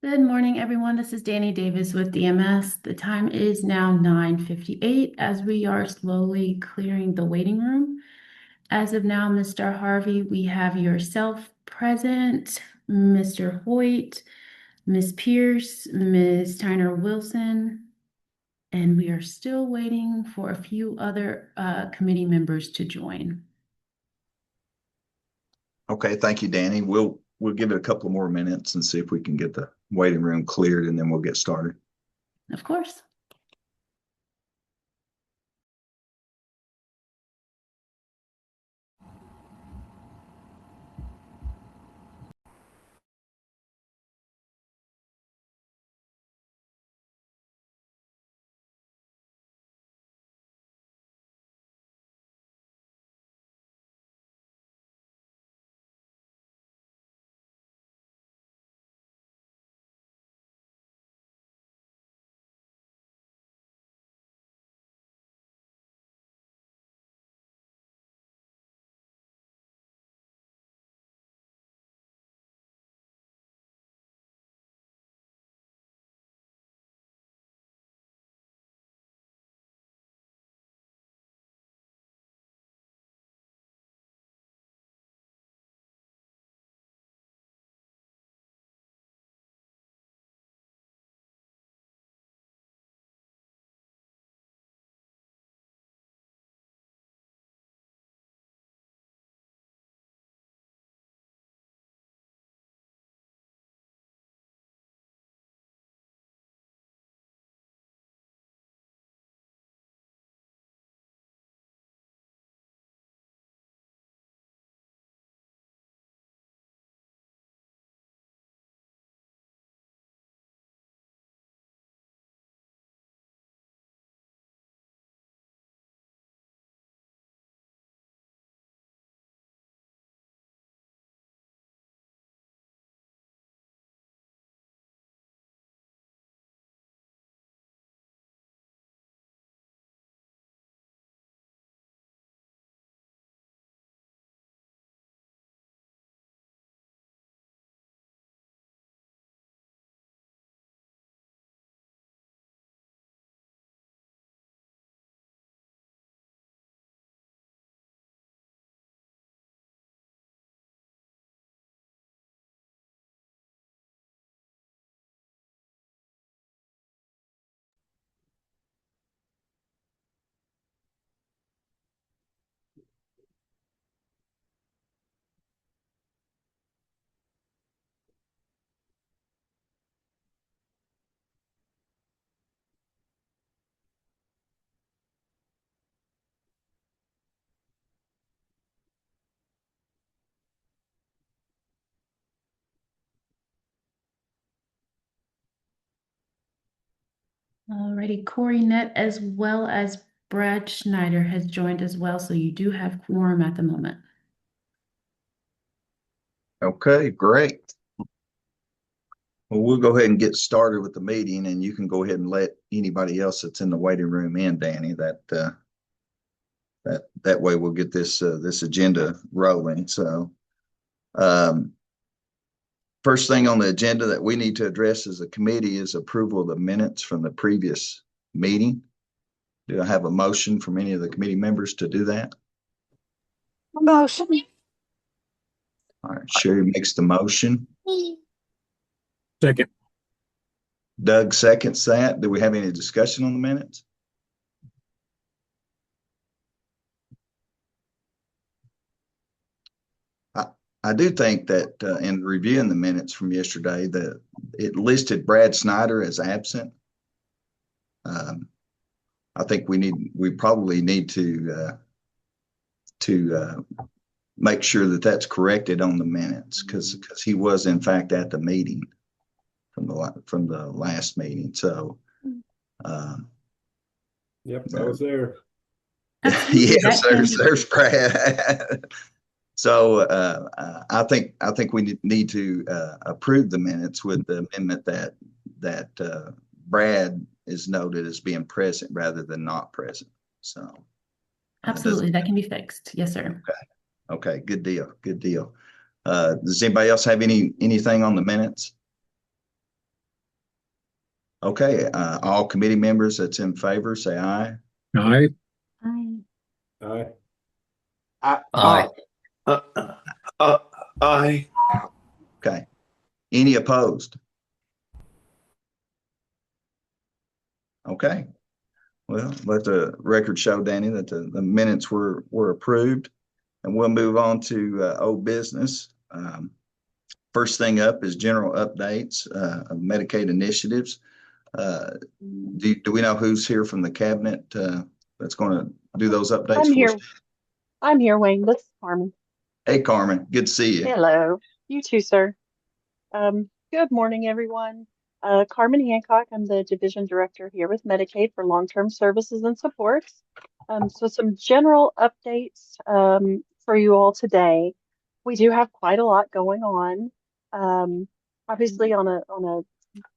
Good morning, everyone. This is Danny Davis with DMS. The time is now 9:58 as we are slowly clearing the waiting room. As of now, Mr. Harvey, we have yourself present, Mr. Hoyt, Ms. Pierce, Ms. Tyner Wilson, and we are still waiting for a few other committee members to join. Okay, thank you, Danny. We'll give it a couple more minutes and see if we can get the waiting room cleared, and then we'll get started. Of course. Alrighty, Corey Net as well as Brad Schneider has joined as well, so you do have quorum at the moment. Okay, great. Well, we'll go ahead and get started with the meeting, and you can go ahead and let anybody else that's in the waiting room in, Danny. That way we'll get this agenda rolling. So, um, first thing on the agenda that we need to address as a committee is approval of the minutes from the previous meeting. Do I have a motion from any of the committee members to do that? Motion. All right, Sherry makes the motion. Second. Doug seconds that. Do we have any discussion on the minutes? I do think that in reviewing the minutes from yesterday, that it listed Brad Snyder as absent. I think we probably need to make sure that that's corrected on the minutes because he was in fact at the meeting from the last meeting. So, Yep, I was there. yes, there's Brad. So I think we need to approve the minutes with the amendment that Brad is noted as being present rather than not present. So Absolutely, that can be fixed. Yes, sir. Okay, good deal, good deal. Does anybody else have anything on the minutes? Okay, all committee members that's in favor, say aye. Aye. Aye. Aye. Aye. Aye. Okay. Any opposed? Okay. Well, let the record show, Danny, that the minutes were approved. And we'll move on to old business. First thing up is general updates of Medicaid initiatives. Do we know who's here from the cabinet that's going to do those updates I'm for here. us? I'm here, Wayne. This is Carmen. Hey, Carmen, good to see you. Hello. You too, sir. Good morning, everyone. Carmen Hancock. I'm the division director here with Medicaid for long-term services and supports. So some general updates for you all today. We do have quite a lot going on. Obviously, on a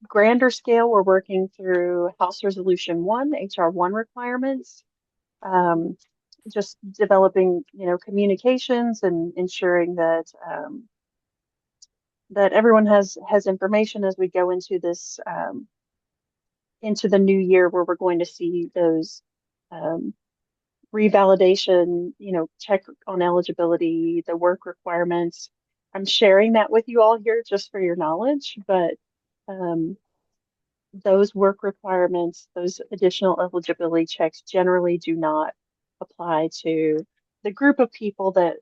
grander scale, we're working through House Resolution 1, HR 1 requirements. Just developing, communications and ensuring that that everyone has information as we go into this into the new year, where we're going to see those revalidation, check on eligibility, the work requirements. I'm sharing that with you all here just for your knowledge, but those work requirements, those additional eligibility checks generally do not apply to the group of people that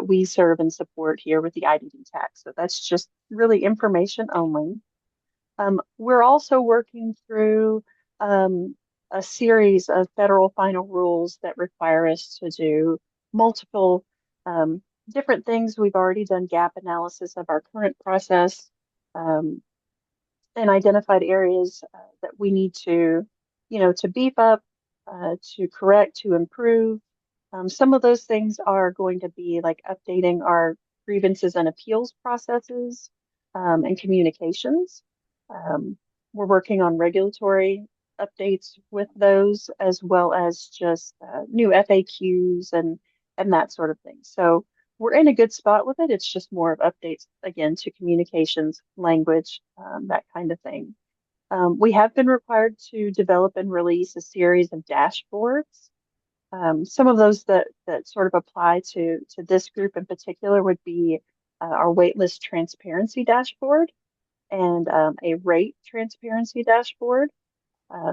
we serve and support here with the IDD TAC. So that's just really information only. We're also working through a series of federal final rules that require us to do multiple different things. We've already done gap analysis of our current process. And identified areas that we need to, to beef up, to correct, to improve. Some of those things are going to be like updating our grievances and appeals processes and communications. We're working on regulatory updates with those, as well as just new FAQs and that sort of thing. So we're in a good spot with it. It's just more of updates, again, to communications, language, that kind of thing. We have been required to develop and release a series of dashboards. Some of those that sort of apply to this group in particular would be our waitlist transparency dashboard and a rate transparency dashboard.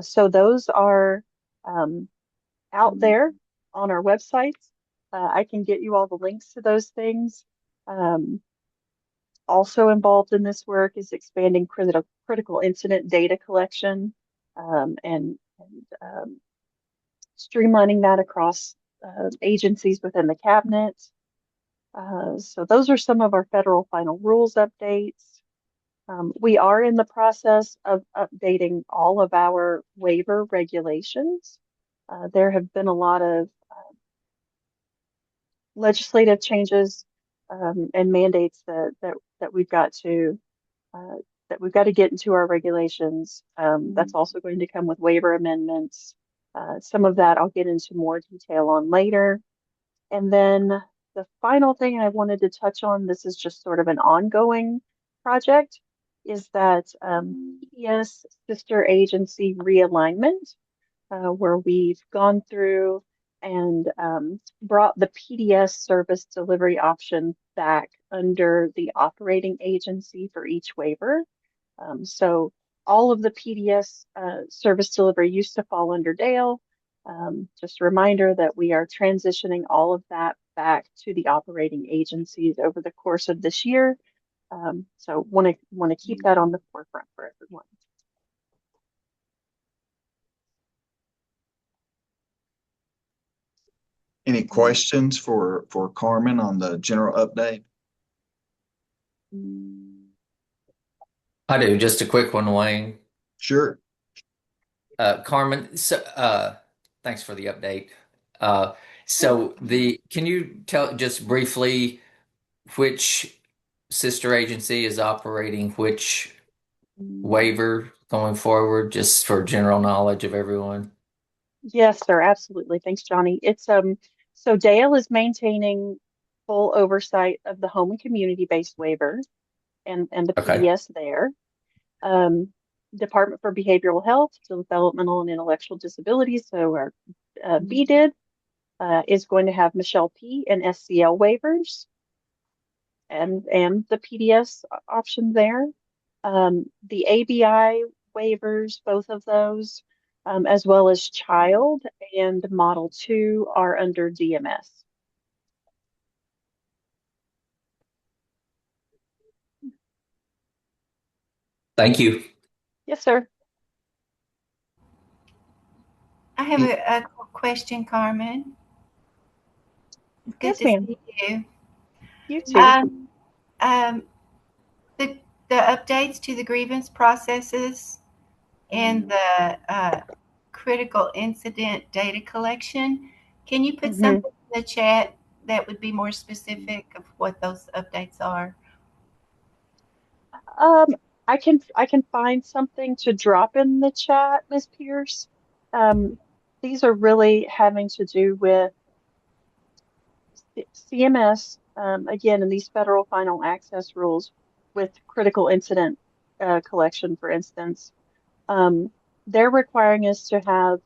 So those are out there on our websites. I can get you all the links to those things. Also involved in this work is expanding critical incident data collection and streamlining that across agencies within the cabinet. So those are some of our federal final rules updates. We are in the process of updating all of our waiver regulations. There have been a lot of legislative changes and mandates that we've got to get into our regulations. That's also going to come with waiver amendments. Some of that I'll get into more detail on later. And then the final thing I wanted to touch on, this is just sort of an ongoing project, is that PDS sister agency realignment, where we've gone through and brought the PDS service delivery option back under the operating agency for each waiver. So all of the PDS service delivery used to fall under Dale. Just a reminder that we are transitioning all of that back to the operating agencies over the course of this year. So want to keep that on the forefront for everyone. Any questions for Carmen on the general update? I do. Just a quick one, Wayne. Sure. Carmen, thanks for the update. Can you tell just briefly which sister agency is operating which waiver going forward, just for general knowledge of everyone? Yes, sir, absolutely. Thanks, Johnny. It's so Dale is maintaining full oversight of the home and community-based waiver and the Okay. PDS there. Department for Behavioral Health, Developmental and Intellectual Disabilities, so our BDID, is going to have Michelle P. and SCL waivers and the PDS option there. The ABI waivers, both of those, as well as child and Model 2 are under DMS. Thank you. Yes, sir. I have a question, Carmen. Good Yes, to ma'am. see you. You too. Um, the updates to the grievance processes and the critical incident data collection. Can you put something in the chat that would be more specific of what those updates are? I can find something to drop in the chat, Ms. Pierce. These are really having to do with CMS, again, in these federal final access rules with critical incident collection, for instance. They're requiring us to have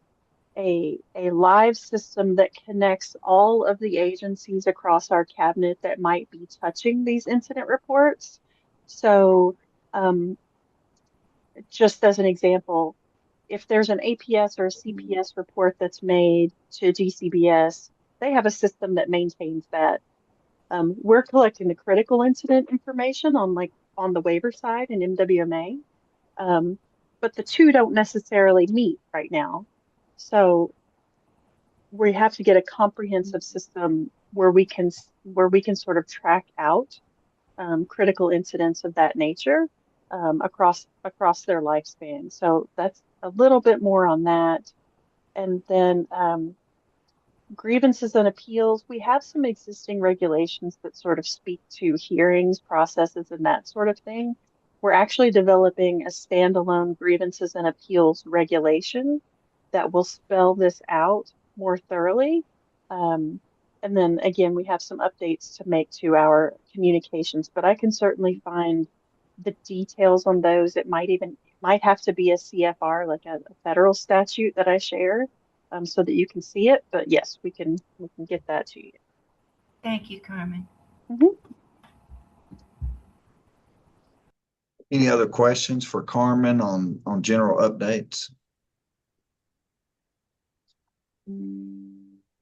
a live system that connects all of the agencies across our cabinet that might be touching these incident reports. So, just as an example, if there's an APS or a CPS report that's made to DCBS, they have a system that maintains that. We're collecting the critical incident information on the waiver side in MWMA, but the two don't necessarily meet right now. So we have to get a comprehensive system where we can sort of track out critical incidents of that nature across their lifespan. So that's a little bit more on that. And then grievances and appeals, we have some existing regulations that sort of speak to hearings, processes, and that sort of thing. We're actually developing a standalone grievances and appeals regulation that will spell this out more thoroughly. And then again, we have some updates to make to our communications, but I can certainly find the details on those. It might have to be a CFR, like a federal statute that I share, so that you can see it. But yes, we can get that to you. Thank you, Carmen. Any other questions for Carmen on general updates?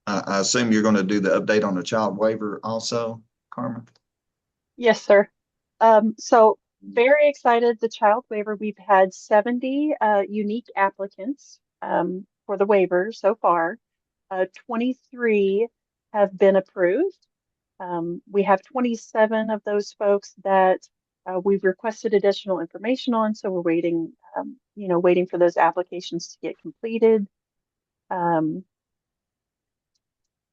I assume you're going to do the update on the child waiver also, Carmen? Yes, sir. So very excited. The child waiver, we've had 70 unique applicants for the waiver so far. 23 have been approved. We have 27 of those folks that we've requested additional information on, so we're waiting, waiting for those applications to get completed.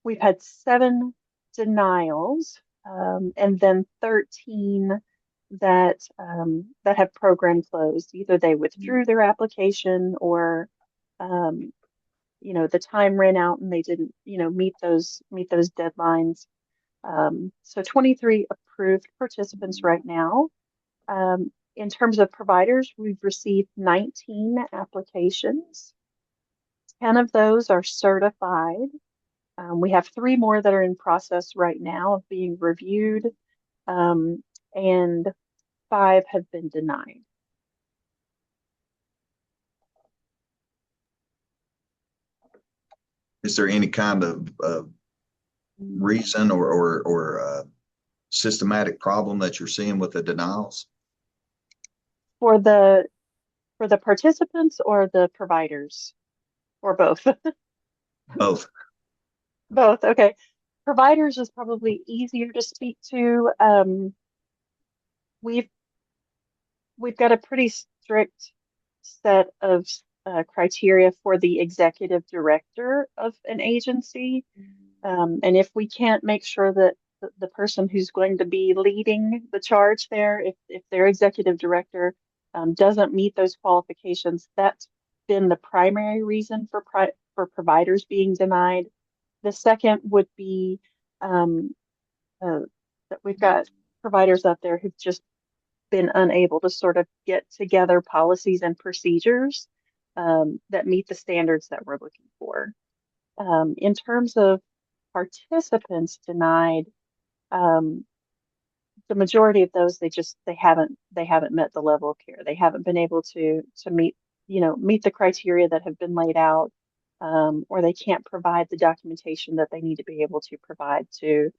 We've had 7 denials, and then 13 that have program closed. Either they withdrew their application, or the time ran out and they didn't meet those deadlines. So 23 approved participants right now. In terms of providers, we've received 19 applications. 10 of those are certified. We have 3 more that are in process right now of being reviewed, and 5 have been denied. Is there any kind of reason or systematic problem that you're seeing with the denials? For the participants or the providers, or both? Both. Both. Okay. Providers is probably easier to speak to. We've got a pretty strict set of criteria for the executive director of an agency. And if we can't make sure that the person who's going to be leading the charge there, if their executive director doesn't meet those qualifications, that's been the primary reason for providers being denied. The second would be that we've got providers out there who've just been unable to sort of get together policies and procedures that meet the standards that we're looking for. In terms of participants denied, the majority of those they haven't met the level of care. They haven't been able to meet meet the criteria that have been laid out, or they can't provide the documentation that they need to be able to provide to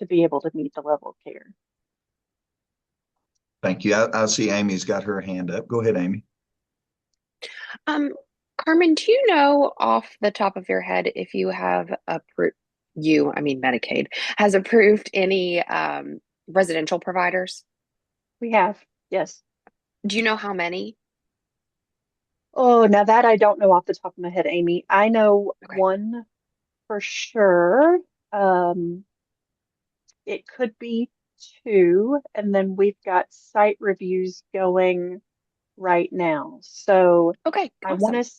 be able to meet the level of care. Thank you. I see Amy's got her hand up. Go ahead, Amy. Carmen, do you know off the top of your head if you have approved, I mean Medicaid, has approved any residential providers? We have, yes. Do you know how many? Oh, now that I don't know off the top of my head, Amy. I know Okay. one for sure. It could be two, and then we've got site reviews going right now. So Okay, I awesome. want to,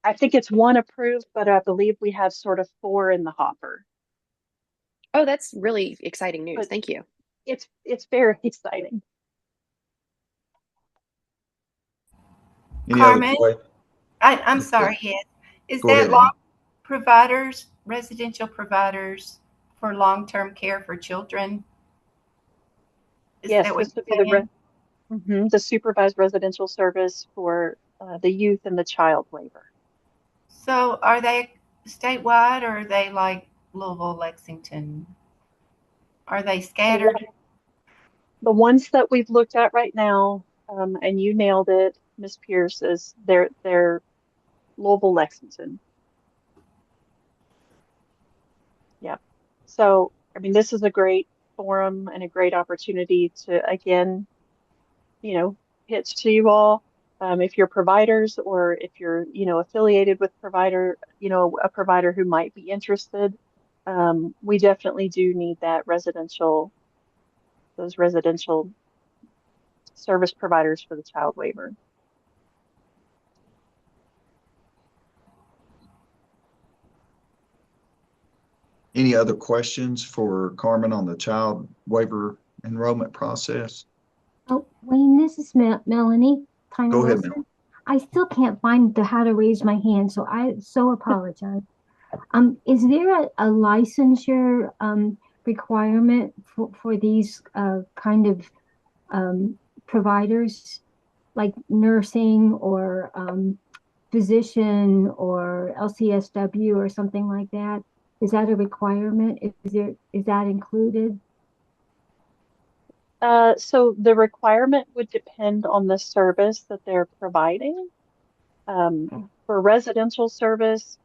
I think it's one approved, but I believe we have sort of four in the hopper. Oh, that's really exciting news. But Thank you. it's very exciting. Any other Carmen? questions? I'm sorry, yes. Is Go that ahead, Amy. residential providers for long-term care for children? Is Yes, that what this would be you're saying? the supervised residential service for the youth and the child waiver. So are they statewide or are they like Louisville, Lexington? Are they scattered? The ones that we've looked at right now, and you nailed it, Miss Pierce, is they're Louisville, Lexington. Yeah. So, I mean, this is a great forum and a great opportunity to, again, pitch to you all. If you're providers or if you're, affiliated with a provider who might be interested, we definitely do need those residential service providers for the child waiver. Any other questions for Carmen on the child waiver enrollment process? Oh, Wayne, this is Melanie Tyner Go ahead, Wilson. Mel. I still can't find how to raise my hand, so I so apologize. Is there a licensure requirement for these kind of providers, like nursing or physician or LCSW or something like that? Is that a requirement? Is that included? So the requirement would depend on the service that they're providing. For residential service,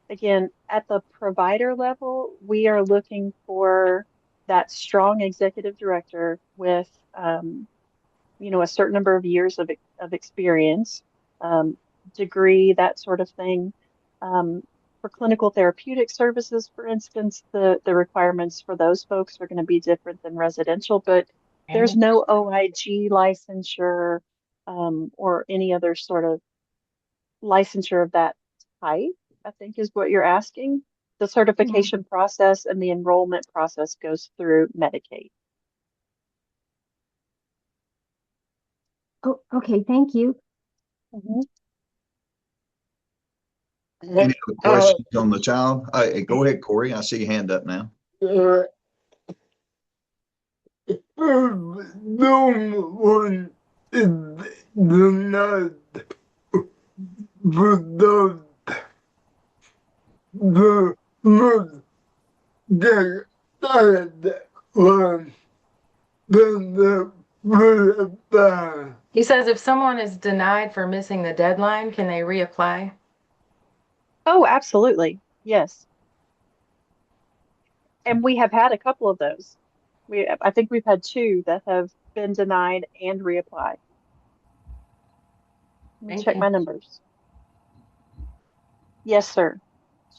again, at the provider level, we are looking for that strong executive director with, a certain number of years of experience, degree, that sort of thing. For clinical therapeutic services, for instance, the requirements for those folks are going to be different than residential, but there's no OIG licensure or any other sort of licensure of that type, I think is what you're asking. The certification process and the enrollment process goes through Medicaid. Oh, okay, thank you. Any other questions on the child? Hey, go ahead, Corey. I see your hand up now. No one is denied without the most decided one the verify. He says if someone is denied for missing the deadline, can they reapply? Oh, absolutely. Yes. And we have had a couple of those. I think we've had two that have been denied and reapplied. Let me check my numbers. Yes, sir.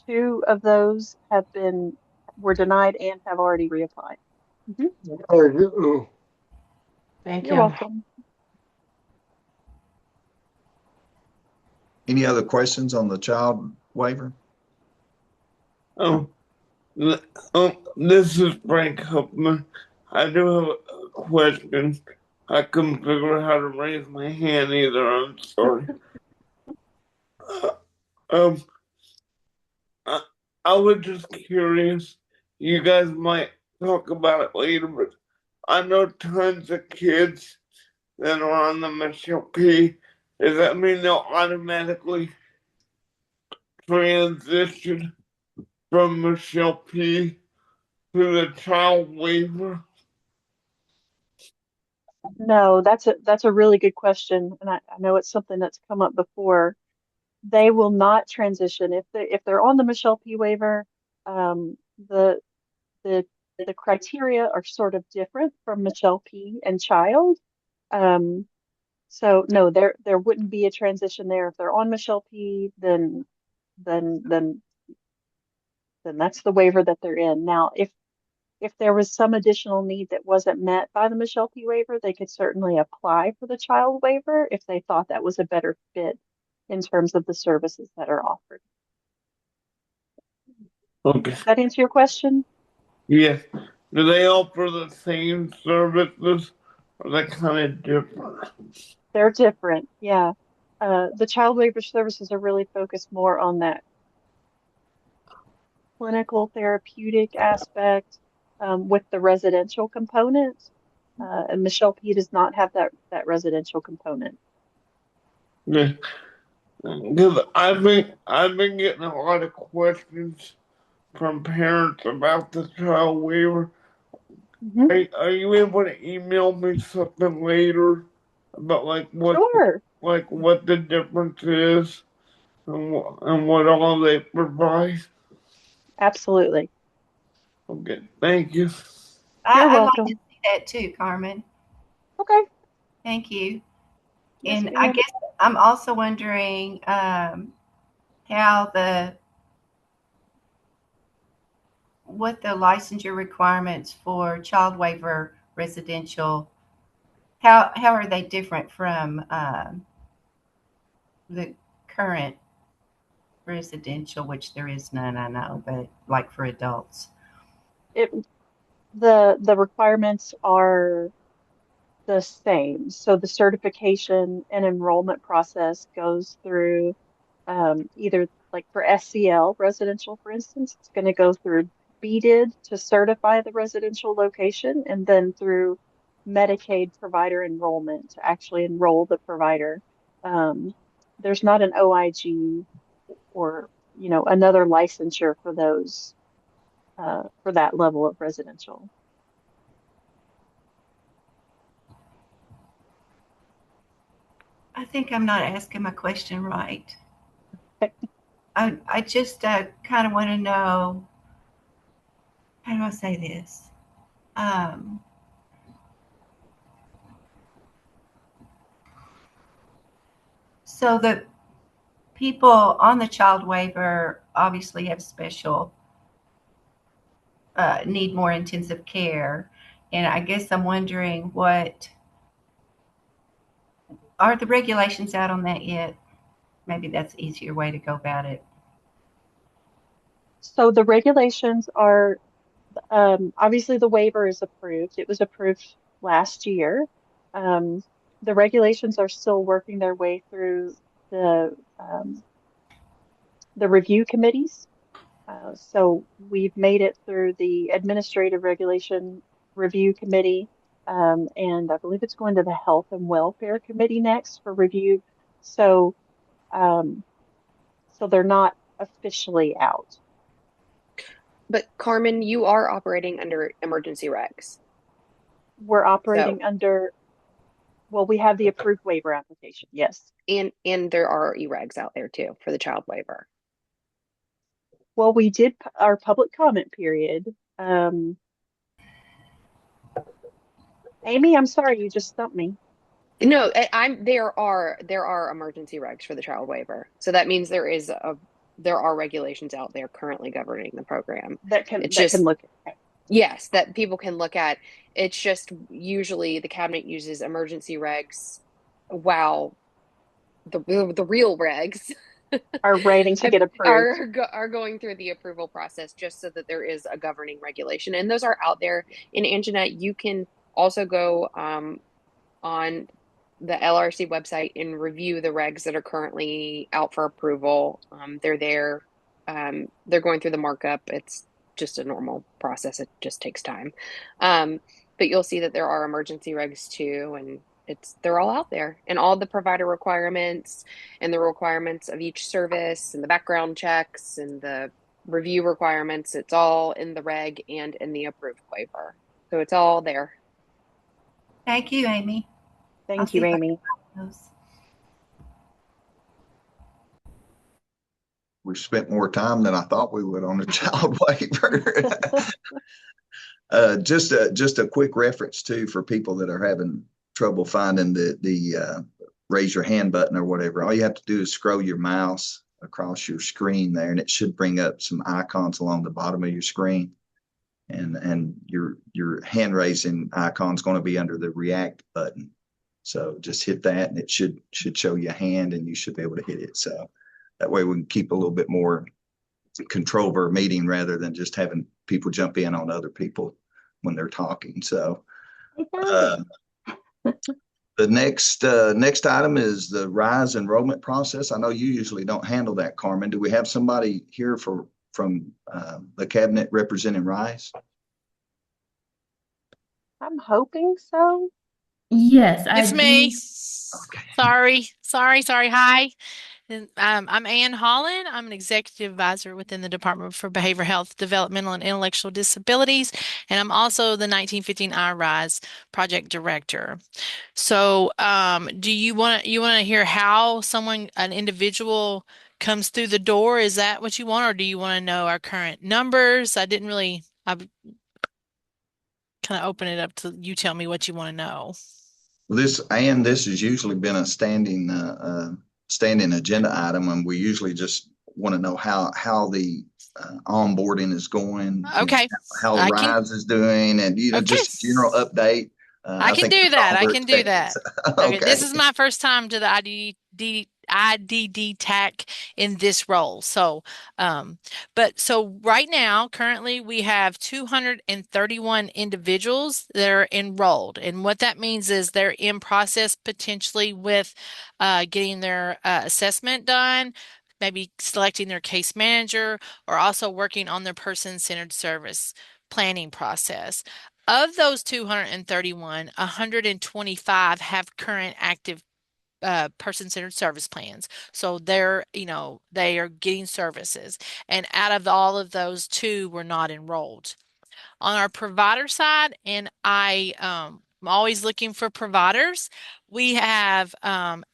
Two of those were denied and have already reapplied. Thank you. You're welcome. Any other questions on the child waiver? This is Frank Huffman. I do have a question. I couldn't figure out how to raise my hand either. I'm sorry. Um, I, I was just curious. You guys might talk about it later, but I know tons of kids that are on the Michelle P. Does that mean they'll automatically transition from Michelle P to the child waiver? No, that's a really good question, and I know it's something that's come up before. They will not transition if they're on the Michelle P waiver. Um, the the the criteria are sort of different from Michelle P and child. Um, so no, there wouldn't be a transition there. If they're on Michelle P, then then then that's the waiver that they're in. Now, if there was some additional need that wasn't met by the Michelle P waiver, they could certainly apply for the child waiver if they thought that was a better fit in terms of the services that are offered. Okay. Does that answer your question? Yes. Do they offer the same services or they kind of different? They're different, yeah. The child waiver services are really focused more on that clinical therapeutic aspect with the residential component. And Michelle P does not have that residential component. Yeah. Because I've been getting a lot of questions from parents about the child waiver. Mhm. Are you able to email me something later about Sure, what the difference is and what all they provide? absolutely. Okay, thank you. You're I'd like to welcome. see that too, Carmen. Okay. Thank you. Yes, And I ma'am. guess I'm also wondering how what the licensure requirements for child waiver residential, how are they different from the current residential, which there is none, I know, but like for adults. It the requirements are the same. So the certification and enrollment process goes through either like for SCL residential, for instance, it's going to go through BDID to certify the residential location, and then through Medicaid provider enrollment to actually enroll the provider. Um, there's not an OIG or another licensure for those for that level of residential. I think I'm not asking my question right. I just kind of want to know, how do I say this? Um, so the people on the child waiver obviously have special need more intensive care, and I guess I'm wondering, what are the regulations out on that yet? Maybe that's an easier way to go about it. So the regulations are obviously the waiver is approved. It was approved last year. Um, the regulations are still working their way through the review committees. So we've made it through the Administrative Regulation Review Committee, and I believe it's going to the Health and Welfare Committee next for review. So, um, so they're not officially out. But Carmen, you are operating under emergency regs. We're So, operating under, well, we have the approved waiver application, yes. and there are e-regs out there too for the child waiver. Well, we did our public comment period. Amy, I'm sorry, you just stumped me. No, there are emergency regs for the child waiver. So that means there are regulations out there currently governing the program. It's That can just, look at. yes, that people can look at. It's just usually the cabinet uses emergency regs while the real regs Are waiting to get approved. are going through the approval process, just so that there is a governing regulation. And those are out there. In Anjanette, you can also go on the LRC website and review the regs that are currently out for approval. They're there. They're going through the markup. It's just a normal process. It just takes time. But you'll see that there are emergency regs too, and they're all out there, and all the provider requirements and the requirements of each service and the background checks and the review requirements. It's all in the reg and in the approved waiver. So it's all there. Thank you, Amy. Thank you, Amy. We spent more time than I thought we would on the child waiver. Just a quick reference too for people that are having trouble finding the raise your hand button or whatever. All you have to do is scroll your mouse across your screen there, and it should bring up some icons along the bottom of your screen. And your hand raising icon is going to be under the react button. So just hit that, and it should show you a hand, and you should be able to hit it. So that way we can keep a little bit more control of our meeting rather than just having people jump in on other people when they're talking. So the next item is the RISE enrollment process. I know you usually don't handle that, Carmen. Do we have somebody here from the cabinet representing RISE? I'm hoping so. Yes, It's me. Okay. Sorry. Hi. And, I'm Ann Holland. I'm an executive advisor within the Department for Behavioral Health, Developmental, and Intellectual Disabilities, and I'm also the 1915 iRISE project director. So, do you want to hear how an individual comes through the door? Is that what you want, or do you want to know our current numbers? I kind of open it up to you. Tell me what you want to know. This has usually been a standing agenda item, and we usually just want to know how the onboarding is going, Okay. how RISE is doing, and just a general update. I can do that. Okay. This is my first time to the IDD TAC in this role. So, so right now, currently we have 231 individuals that are enrolled. And what that means is they're in process potentially with getting their assessment done, maybe selecting their case manager, or also working on their person-centered service planning process. Of those 231, 125 have current active person-centered service plans. So they are getting services. And out of all of those, 2 were not enrolled. On our provider side, and I'm always looking for providers. We have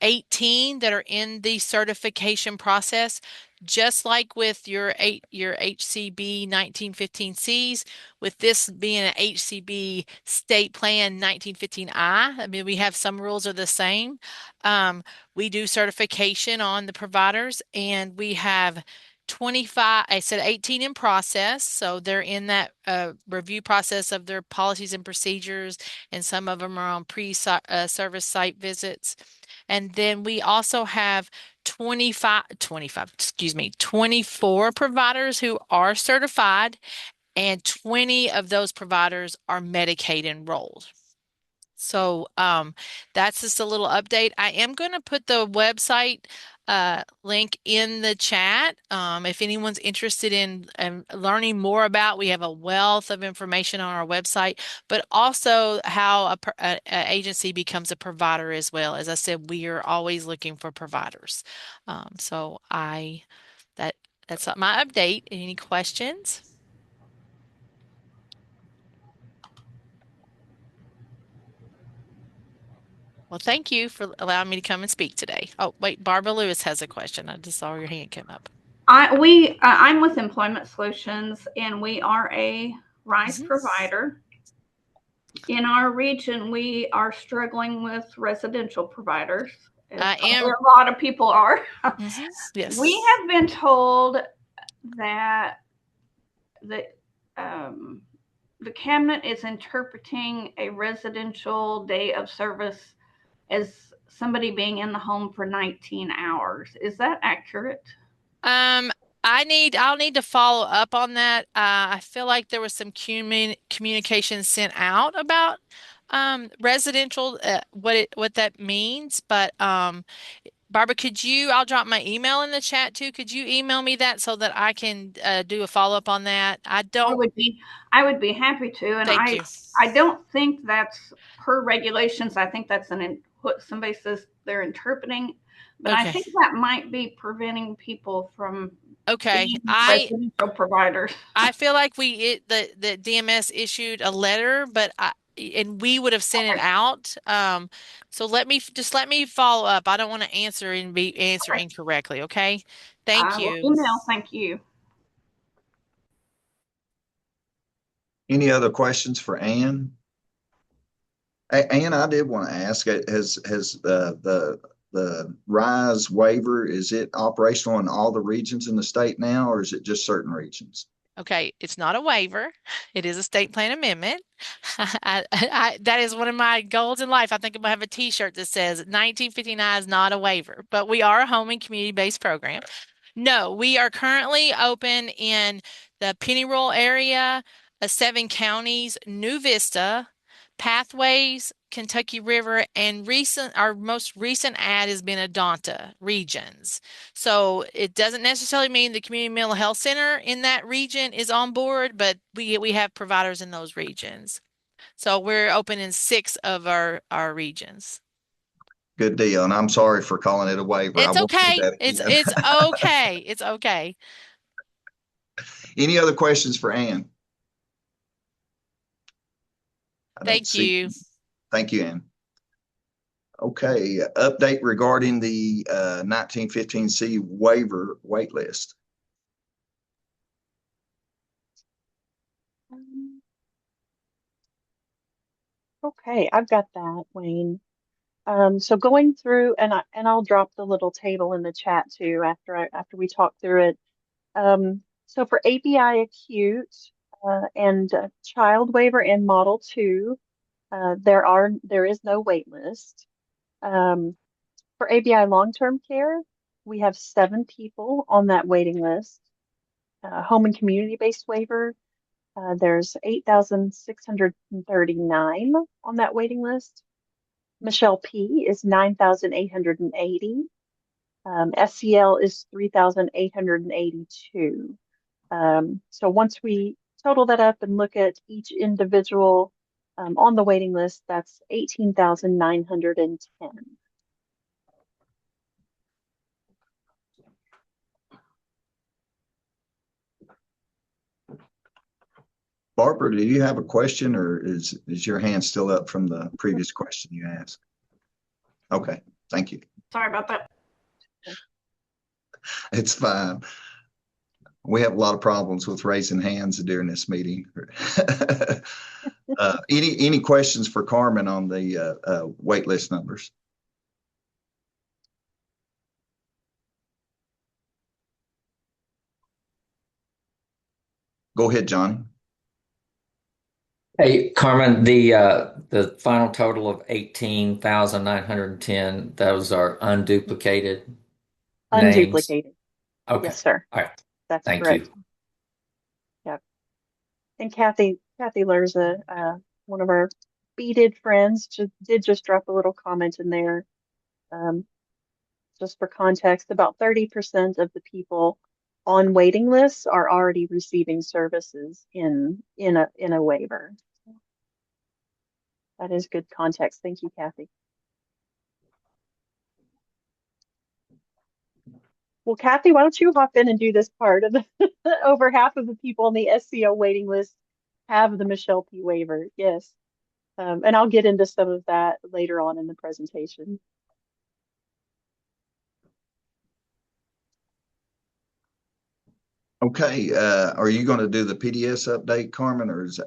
18 that are in the certification process, just like with your HCB 1915Cs. With this being an HCB state plan 1915I, I mean, we have some rules are the same. We do certification on the providers, and we have 25, I said 18 in process. So they're in that review process of their policies and procedures, and some of them are on pre-service site visits. And then we also have 24 providers who are certified, and 20 of those providers are Medicaid enrolled. So that's just a little update. I am going to put the website link in the chat. If anyone's interested in learning more about, we have a wealth of information on our website, but also how a agency becomes a provider as well. As I said, we are always looking for providers. That's my update. Any questions? Well, thank you for allowing me to come and speak today. Oh, wait, Barbara Lewis has a question. I just saw your hand come up. I'm with Employment Solutions, and we are a RISE provider. In our region, we are struggling with residential providers. A lot of people are. Yes. We have been told that the cabinet is interpreting a residential day of service as somebody being in the home for 19 hours. Is that accurate? I'll need to follow up on that. I feel like there was some communication sent out about residential, what that means, but Barbara, I'll drop my email in the chat too. Could you email me that so that I can do a follow-up on that? I would be happy to, and thank you. I don't think that's per regulations. I think that's what somebody says they're interpreting, but I think that might be preventing people from being residential providers. I feel like the DMS issued a letter, but and we would have sent it out. So let me follow up. I don't want to answer incorrectly. Okay. Thank you. Email. Thank you. Any other questions for Ann? Ann, I did want to ask, has the RISE waiver, is it operational in all the regions in the state now, or is it just certain regions? Okay, it's not a waiver. It is a state plan amendment. That is one of my goals in life. I think I'm gonna have a T-shirt that says 1959 is not a waiver, but we are a home and community-based program. No, we are currently open in the Pennyroyal area, 7 counties, New Vista, Pathways, Kentucky River, and our most recent ad has been Adonta regions. So it doesn't necessarily mean the community mental health center in that region is on board, but we have providers in those regions. So we're open in 6 of our regions. Good deal. And I'm sorry for calling it a waiver. It's okay. It's okay. It's okay. Any other questions for Ann? Thank you. Thank you, Ann. Okay, update regarding the 1915C waiver wait list. Okay, I've got that, Wayne. So going through, and I'll drop the little table in the chat too after we talk through it. So for ABI acute and child waiver and Model 2, there is no wait list. For ABI long-term care, we have 7 people on that waiting list. Home and community-based waiver, there's 8,639 on that waiting list. Michelle P is 9,880. SCL is 3,882. So once we total that up and look at each individual on the waiting list, that's 18,910. Barbara, do you have a question, or is your hand still up from the previous question you asked? Okay, thank you. Sorry about that. It's fine. We have a lot of problems with raising hands during this meeting. Any questions for Carmen on the wait list numbers? Go ahead, Johnny. Hey, Carmen, the final total of 18,910, those are unduplicated names? Unduplicated. Okay. Yes, sir. All right. That's Thank correct. you. Yep. And Kathy Lerza, one of our beaded friends, did drop a little comment in there. Just for context, about 30% of the people on waiting lists are already receiving services in a waiver. That is good context. Thank you, Kathy. Well, Kathy, why don't you hop in and do this part of the over half of the people on the SCO waiting list have the Michelle P waiver. Yes. And I'll get into some of that later on in the presentation. Okay, are you going to do the PDS update, Carmen, or is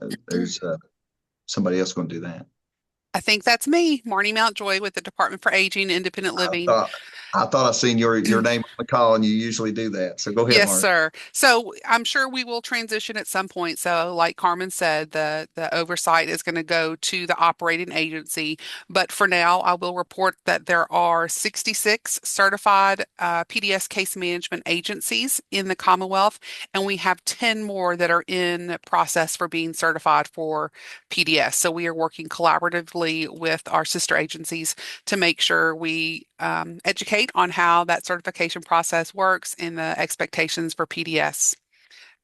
somebody else going to do that? I think that's me, Marnie Mountjoy with the Department for Aging, Independent Living. I thought I seen your name the call, and you usually do that. So go ahead, Yes, Mark. sir. So I'm sure we will transition at some point. So, like Carmen said, the oversight is going to go to the operating agency. But for now, I will report that there are 66 certified PDS case management agencies in the Commonwealth, and we have 10 more that are in process for being certified for PDS. So we are working collaboratively with our sister agencies to make sure we educate on how that certification process works and the expectations for PDS,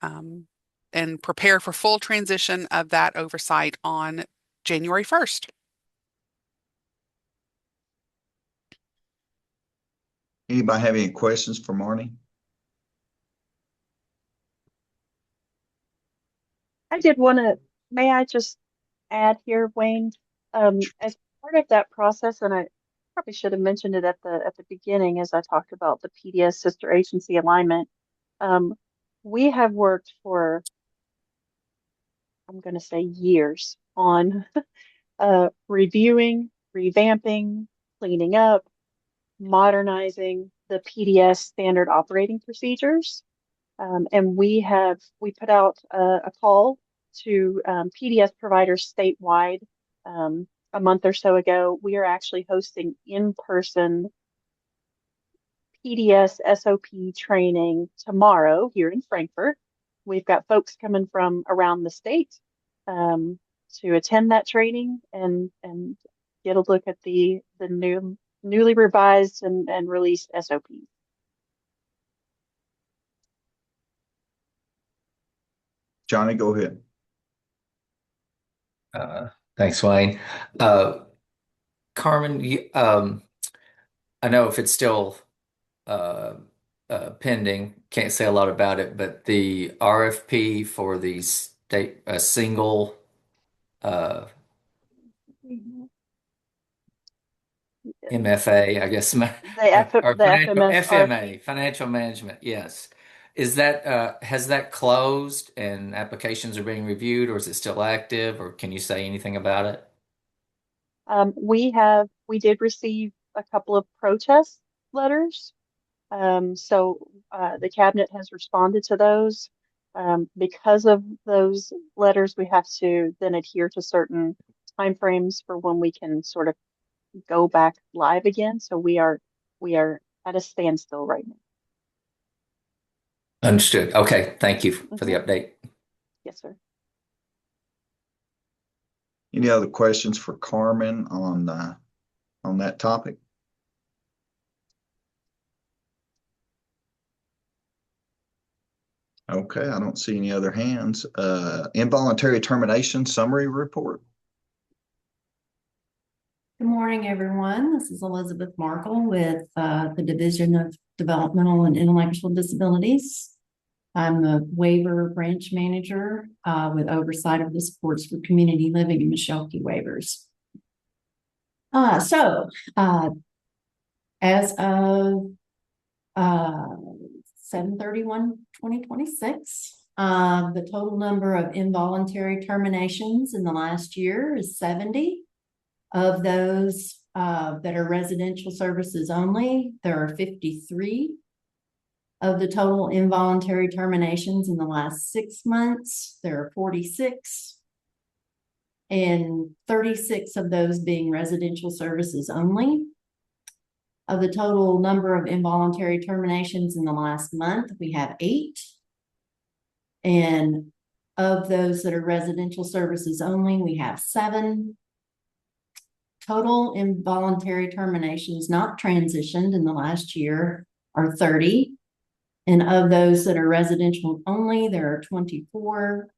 and prepare for full transition of that oversight on January 1st. Anybody have any questions for Marnie? I did want to, may I just add here, Wayne, as part of that process, and I probably should have mentioned it at the beginning as I talked about the PDS sister agency alignment. We have worked for, I'm going to say years on reviewing, revamping, cleaning up, modernizing the PDS standard operating procedures. And we put out a call to PDS providers statewide a month or so ago. We are actually hosting in-person PDS SOP training tomorrow here in Frankfurt. We've got folks coming from around the state to attend that training and get a look at the newly revised and released SOPs. Johnny, go ahead. Thanks, Wayne. Carmen, I know if it's still pending, can't say a lot about it, but the RFP for the state, a single MFA, I guess, or FMA, financial management, yes. Is that has that closed and applications are being reviewed, or is it still active, or can you say anything about it? We did receive a couple of protest letters. So the cabinet has responded to those. Because of those letters, we have to then adhere to certain timeframes for when we can sort of go back live again. So we are at a standstill right now. Understood. Okay. Thank you for the update. Yes, sir. Any other questions for Carmen on that topic? Okay, I don't see any other hands. Involuntary termination summary report. Good morning, everyone. This is Elizabeth Markle with the Division of Developmental and Intellectual Disabilities. I'm the waiver branch manager with oversight of the supports for community living and Michelke waivers. As of 7/31/2026, the total number of involuntary terminations in the last year is 70. Of those that are residential services only, there are 53. Of the total involuntary terminations in the last 6 months, there are 46, and 36 of those being residential services only. Of the total number of involuntary terminations in the last month, we have 8. And of those that are residential services only, we have 7. Total involuntary terminations not transitioned in the last year are 30. And of those that are residential only, there are 24.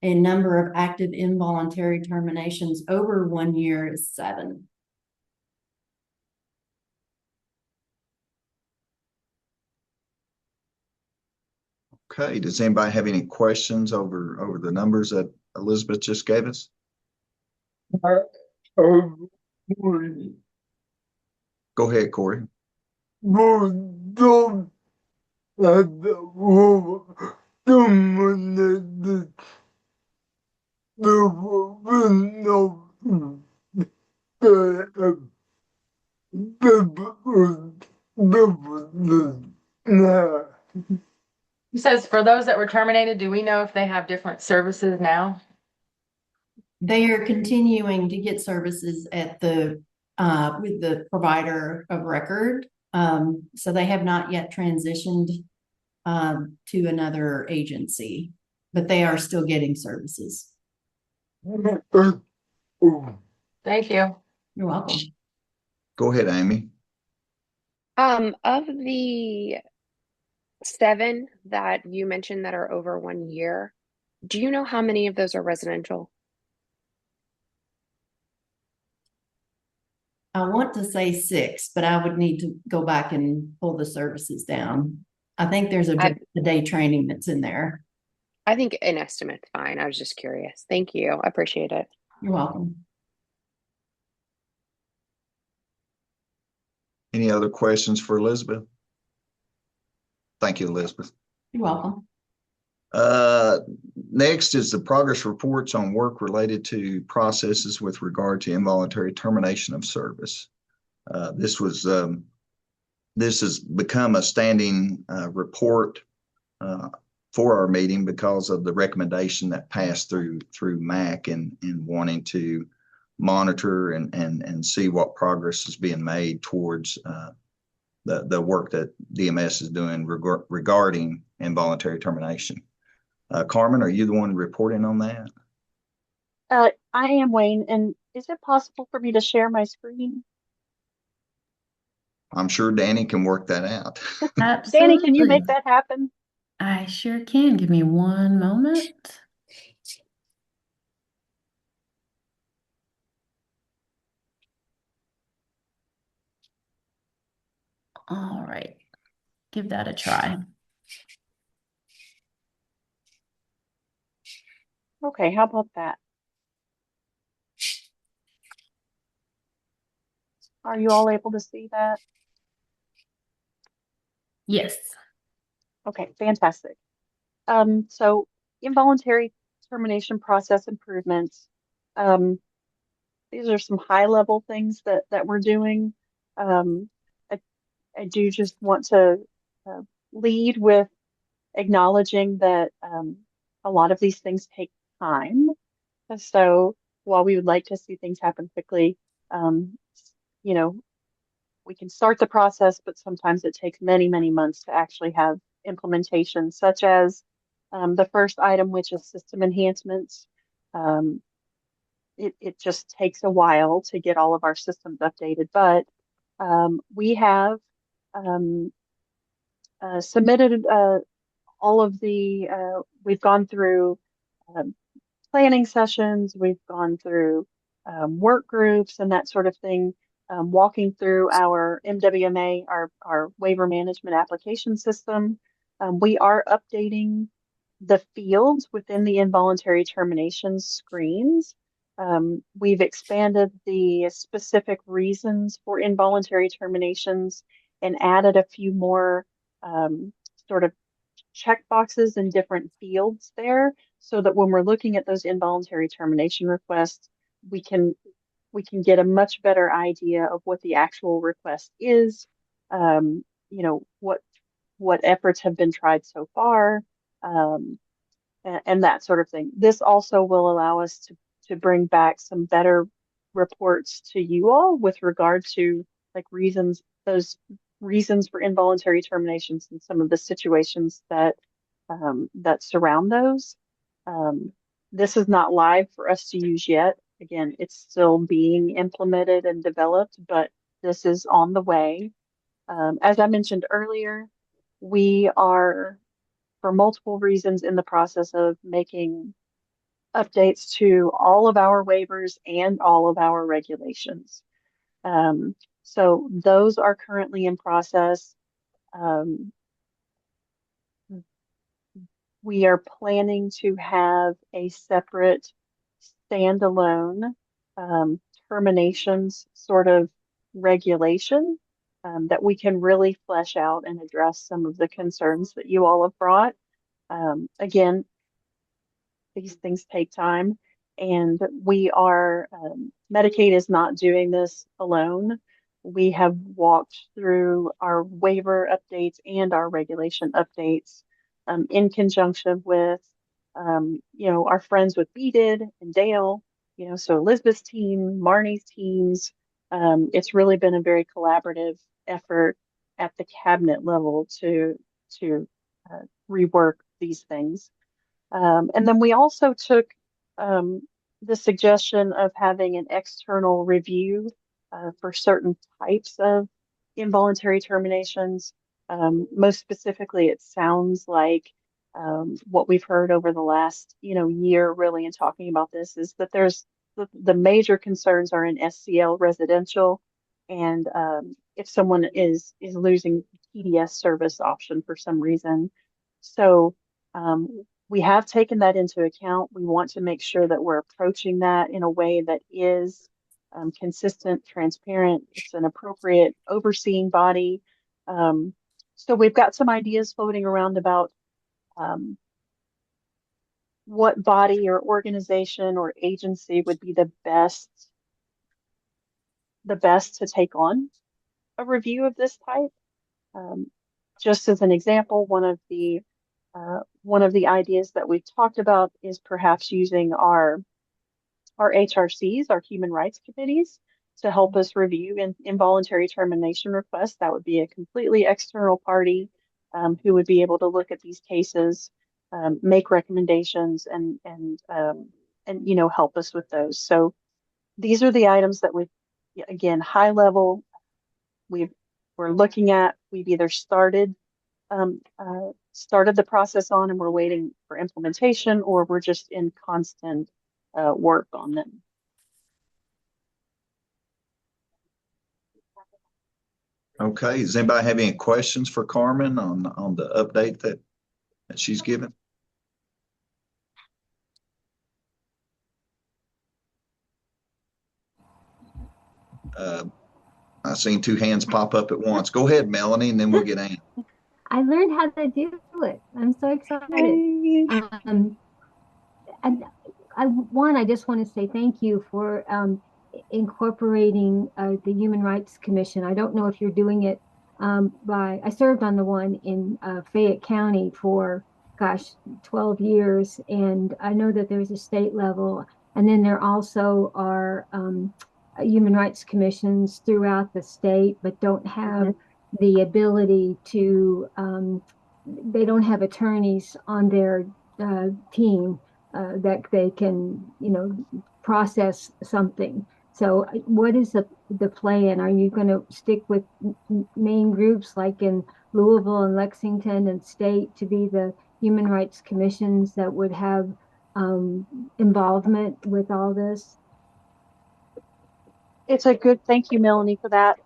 A number of active involuntary terminations over 1 year is 7. Okay, does anybody have any questions over the numbers that Elizabeth just gave us? Go ahead, Corey. He says for those that were terminated, do we know if they have different services now? They are continuing to get services at the with the provider of record. So they have not yet transitioned to another agency, but they are still getting services. Thank you. You're welcome. Go ahead, Amy. Of the 7 that you mentioned that are over 1 year, do you know how many of those are residential? I want to say 6, but I would need to go back and pull the services down. I think there's a day training that's in there. I think an estimate's fine. I was just curious. Thank you. I appreciate it. You're welcome. Any other questions for Elizabeth? Thank you, Elizabeth. You're welcome. Next is the progress reports on work related to processes with regard to involuntary termination of service. This has become a standing report for our meeting because of the recommendation that passed through MAC and wanting to monitor and see what progress is being made towards the work that DMS is doing regarding involuntary termination. Carmen, are you the one reporting on that? I am, Wayne, and is it possible for me to share my screen? I'm sure Danny can work that out. Absolutely. Danny, can you make that happen? I sure can. Give me one moment. All right. Give that a try. Okay, how about that? Are you all able to see that? Yes. Okay, fantastic. So involuntary termination process improvements. These are some high level things that we're doing. I, I do just want to lead with acknowledging that a lot of these things take time. So while we would like to see things happen quickly, you know, we can start the process, but sometimes it takes many, many months to actually have implementation, such as the first item, which is system enhancements. It just takes a while to get all of our systems updated, but we have submitted all of the, we've gone through planning sessions, we've gone through work groups and that sort of thing, walking through our MWMA, our waiver management application system. We are updating the fields within the involuntary termination screens. We've expanded the specific reasons for involuntary terminations and added a few more sort of check boxes in different fields there, so that when we're looking at those involuntary termination requests, we can get a much better idea of what the actual request is, you know, what efforts have been tried so far, and that sort of thing. This also will allow us to bring back some better reports to you all with regard to like reasons, those reasons for involuntary terminations and some of the situations that that surround those. This is not live for us to use yet. Again, it's still being implemented and developed, but this is on the way. As I mentioned earlier, we are, for multiple reasons, in the process of making updates to all of our waivers and all of our regulations. So those are currently in process. We are planning to have a separate standalone terminations sort of regulation that we can really flesh out and address some of the concerns that you all have brought. Again, these things take time, and we are, Medicaid is not doing this alone. we have walked through our waiver updates and our regulation updates in conjunction with, our friends with BDID and Dale, so Elizabeth's team, Marnie's teams. It's really been a very collaborative effort at the cabinet level to rework these things. And then we also took um, the suggestion of having an external review for certain types of involuntary terminations. Most specifically, it sounds like what we've heard over the last, year really in talking about this is that there's the major concerns are in SCL residential, and if someone is losing TDS service option for some reason. So we have taken that into account. We want to make sure that we're approaching that in a way that is consistent, transparent. It's an appropriate overseeing body. So we've got some ideas floating around about what body or organization or agency would be the best to take on a review of this type. Just as an example, one of the ideas that we've talked about is perhaps using our HRCs, our human rights committees, to help us review involuntary termination requests. That would be a completely external party who would be able to look at these cases, make recommendations, and help us with those. So these are the items that we've, again, high level, we're looking at. We've either started the process on and we're waiting for implementation, or we're just in constant work on them. Okay, does anybody have any questions for Carmen on the update that she's given? I seen two hands pop up at once. Go ahead, Melanie, and then we'll get Ann. I learned how to do it. I'm so excited. And I just want to say thank you for incorporating the Human Rights Commission. I don't know if you're doing it I served on the one in Fayette County for, 12 years. And I know that there's a state level, and then there also are human rights commissions throughout the state, but don't have the ability to, they don't have attorneys on their team that they can, process something. So what is the plan? Are you going to stick with main groups like in Louisville and Lexington and state to be the human rights commissions that would have involvement with all this? It's a good, thank you, Melanie, for that.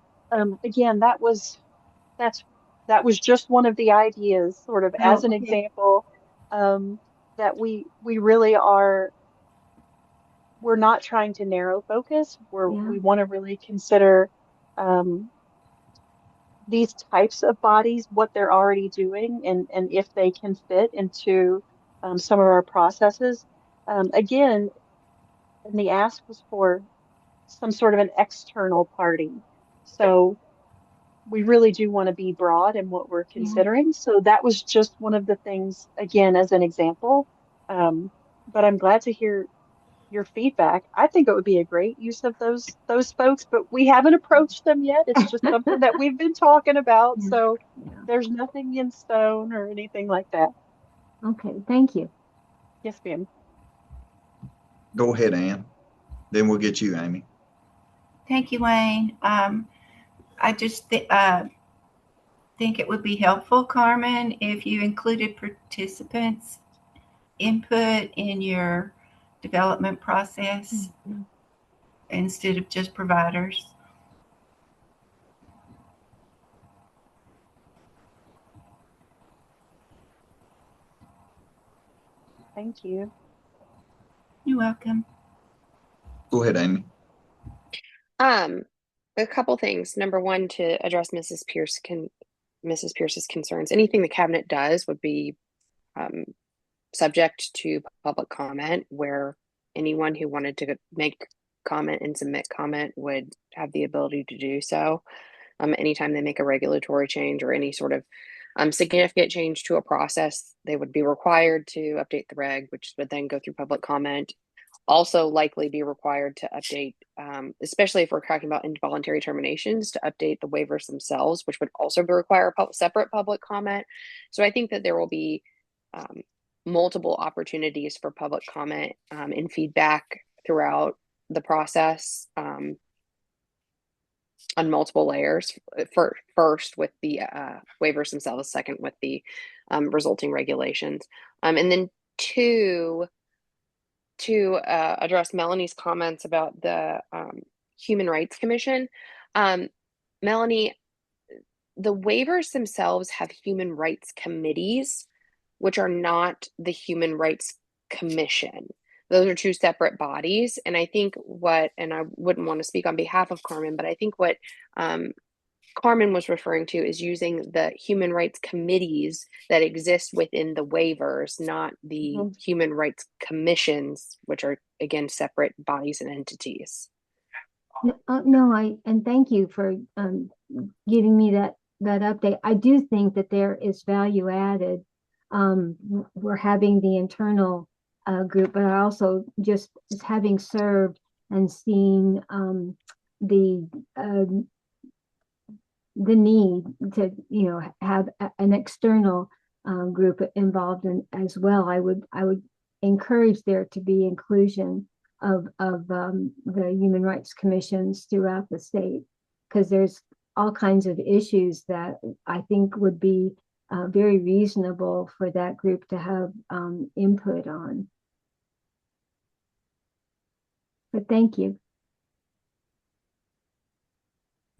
Again, that was just one of the ideas, sort of as an example, that we really are. We're not trying to narrow focus. We want to really consider these types of bodies, what they're already doing, and if they can fit into some of our processes. Again, and the ask was for some sort of an external party. So we really do want to be broad in what we're considering. So that was just one of the things, again, as an example. But I'm glad to hear your feedback. I think it would be a great use of those folks, but we haven't approached them yet. It's just something that we've been talking about. So there's nothing in stone or anything like that. Okay, thank you. Yes, ma'am. Go ahead, Ann. Then we'll get you, Amy. Thank you, Wayne. I just think it would be helpful, Carmen, if you included participants' input in your development process instead of just providers. Thank you. You're welcome. Go ahead, Amy. A couple things. Number one, to address Mrs. Pierce's concerns. Anything the cabinet does would be subject to public comment, where anyone who wanted to make comment and submit comment would have the ability to do so. Anytime they make a regulatory change or any sort of significant change to a process, they would be required to update the reg, which would then go through public comment. Also likely be required to update, especially if we're talking about involuntary terminations, to update the waivers themselves, which would also require a separate public comment. So I think that there will be multiple opportunities for public comment and feedback throughout the process on multiple layers. First with the waivers themselves, second with the resulting regulations, and then two, to address Melanie's comments about the Human Rights Commission. Melanie, the waivers themselves have human rights committees, which are not the Human Rights Commission. Those are two separate bodies. And I think and I wouldn't want to speak on behalf of Carmen, but I think what Carmen was referring to is using the human rights committees that exist within the waivers, not the human rights commissions, which are, again, separate bodies and entities. No, and thank you for giving me that update. I do think that there is value added. We're having the internal group, but I also just having served and seen the need to have an external group involved in as well. I would encourage there to be inclusion of the human rights commissions throughout the state, because there's all kinds of issues that I think would be very reasonable for that group to have input on. But thank you.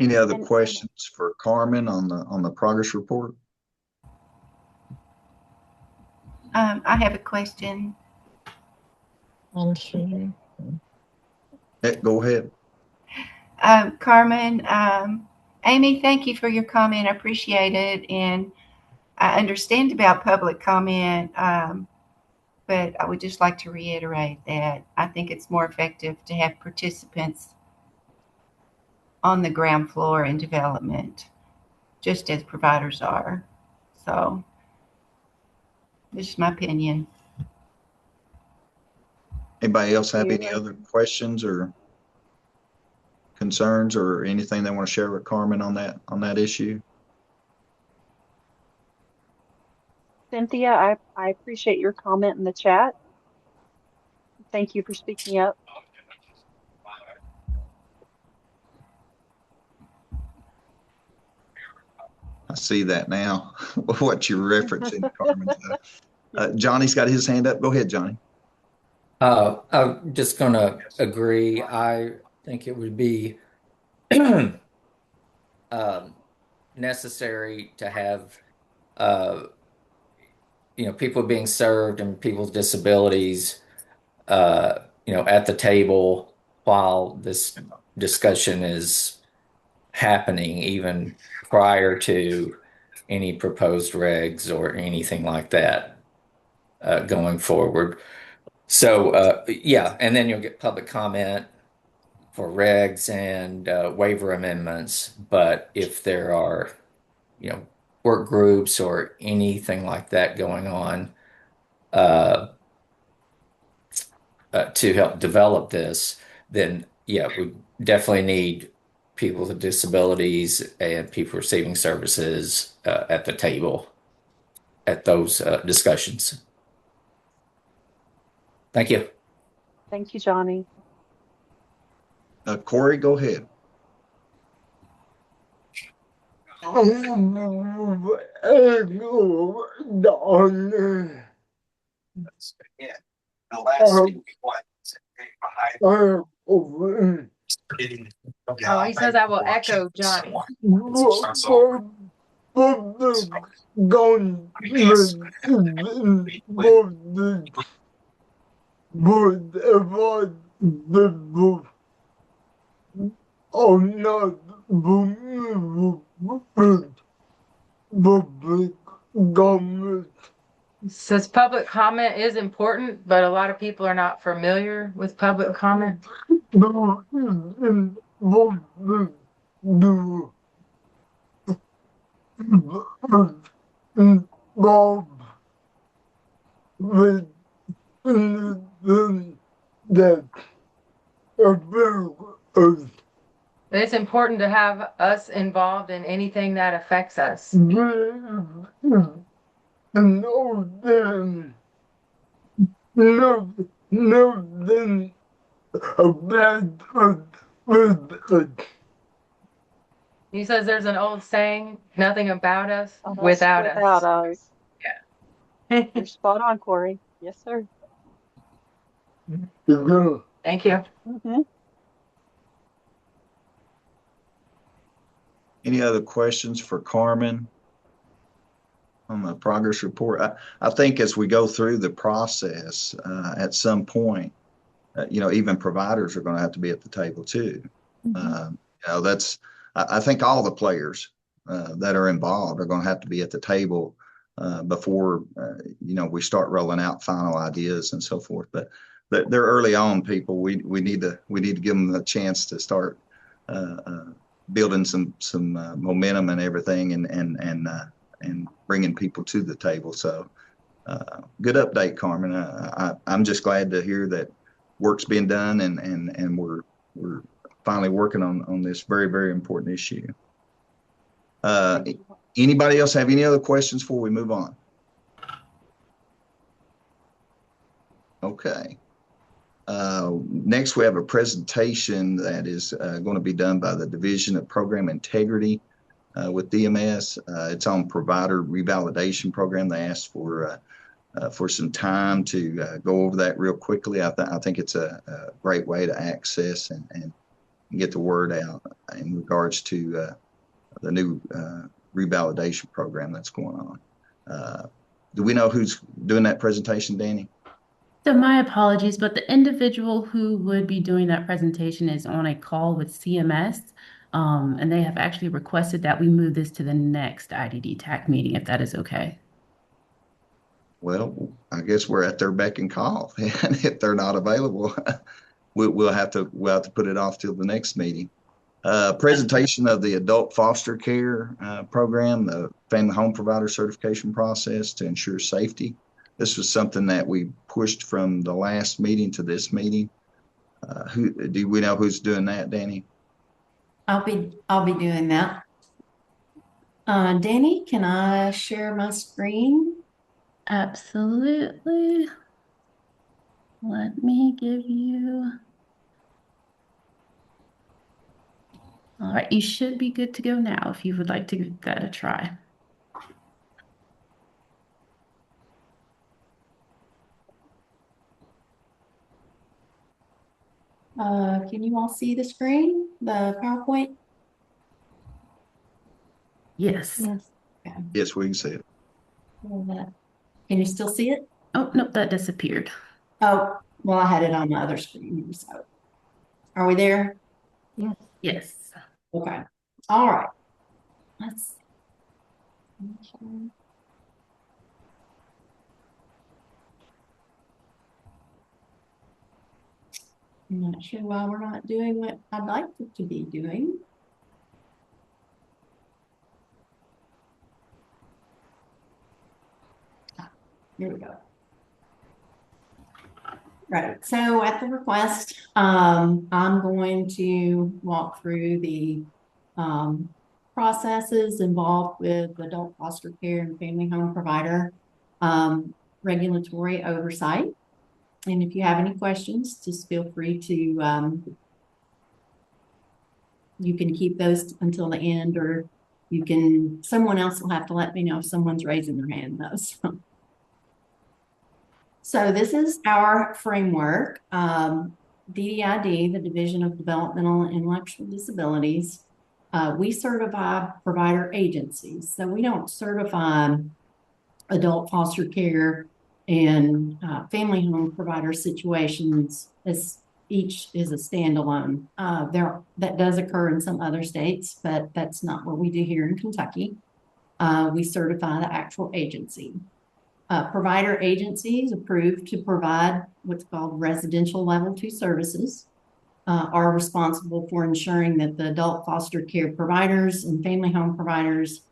Any other questions for Carmen on the progress report? I have a question. Go ahead. Carmen, Amy, thank you for your comment. I appreciate it. And I understand about public comment, but I would just like to reiterate that I think it's more effective to have participants on the ground floor in development, just as providers are. So this is my opinion. Anybody else have any other questions or concerns or anything they want to share with Carmen on that issue? Cynthia, I appreciate your comment in the chat. Thank you for speaking up. I see that now, what you're referencing, Carmen. Johnny's got his hand up. Go ahead, Johnny. I'm just going to agree. I think it would be necessary to have people being served and people's disabilities at the table while this discussion is happening, even prior to any proposed regs or anything like that going forward. So yeah, and then you'll get public comment for regs and waiver amendments. But if there are work groups or anything like that going on to help develop this, then yeah, we definitely need people with disabilities and people receiving services at the table at those discussions. Thank you. Thank you, Johnny. Corey, go ahead. Oh, he says I will echo Johnny. Public government Says public comment is important, but a lot of people are not familiar with public comment. It's important to have us involved in anything that affects us. He says there's an old saying, nothing about us without us. us. Yeah. You're spot on, Corey. Yes, sir. Thank you. Any other questions for Carmen on the progress report? I think as we go through the process, at some point, even providers are going to have to be at the table too. I think all the players that are involved are going to have to be at the table before we start rolling out final ideas and so forth. But they're early on people. We need to give them a chance to start building some momentum and everything, and bringing people to the table. So good update, Carmen. I'm just glad to hear that work's being done, and we're finally working on this very, very important issue. Anybody else have any other questions before we move on? Okay. Next, we have a presentation that is going to be done by the Division of Program Integrity with DMS. It's on provider revalidation program. They asked for some time to go over that real quickly. I think it's a great way to access and get the word out in regards to the new revalidation program that's going on. Do we know who's doing that presentation, Danny? So my apologies, but the individual who would be doing that presentation is on a call with CMS, and they have actually requested that we move this to the next IDD TAC meeting, if that is okay. Well, I guess we're at their beck and call, and if they're not available, we'll have to put it off till the next meeting. Presentation of the adult foster care program, the family home provider certification process to ensure safety. This was something that we pushed from the last meeting to this meeting. Do we know who's doing that, Danny? I'll be doing that. Danny, can I share my screen? Absolutely. Let me give you. All right, you should be good to go now if you would like to give that a try. Can you all see the screen, the PowerPoint? Yes. Yes. Okay. Yes, we can see it. Can you still see it? Oh, nope, that disappeared. Oh, well, I had it on my other screen. So, are we there? Yes. Yes. Okay. All right. Let's see. Okay. I'm not sure why we're not doing what I'd like it to be doing. Here we go. Right. So at the request, I'm going to walk through the processes involved with adult foster care and family home provider regulatory oversight. And if you have any questions, just feel free to, you can keep those until the end, or someone else will have to let me know if someone's raising their hand though. So this is our framework. DDID, the Division of Developmental and Intellectual Disabilities, we certify provider agencies. So we don't certify adult foster care and family home provider situations as each is a standalone. That does occur in some other states, but that's not what we do here in Kentucky. We certify the actual agency. Provider agencies approved to provide what's called residential level 2 services are responsible for ensuring that the adult foster care providers and family home providers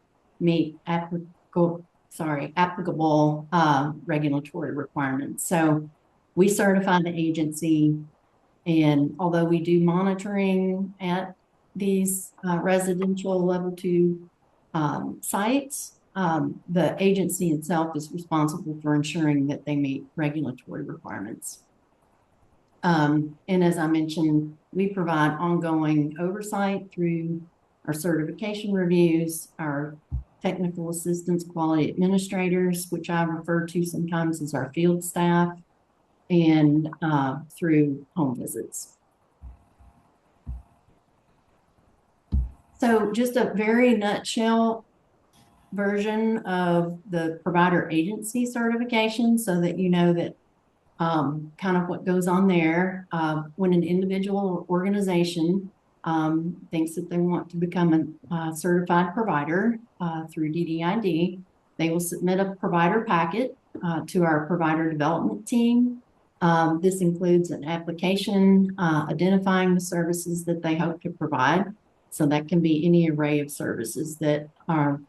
meet applicable regulatory requirements. So we certify the agency, and although we do monitoring at these residential level 2 sites, the agency itself is responsible for ensuring that they meet regulatory requirements. And as I mentioned, we provide ongoing oversight through our certification reviews, our technical assistance quality administrators, which I refer to sometimes as our field staff, and through home visits. So just a very nutshell version of the provider agency certification so that you know that kind of what goes on there. When an individual or organization thinks that they want to become a certified provider through DDID, they will submit a provider packet to our provider development team. This includes an application identifying the services that they hope to provide. So that can be any array of services that are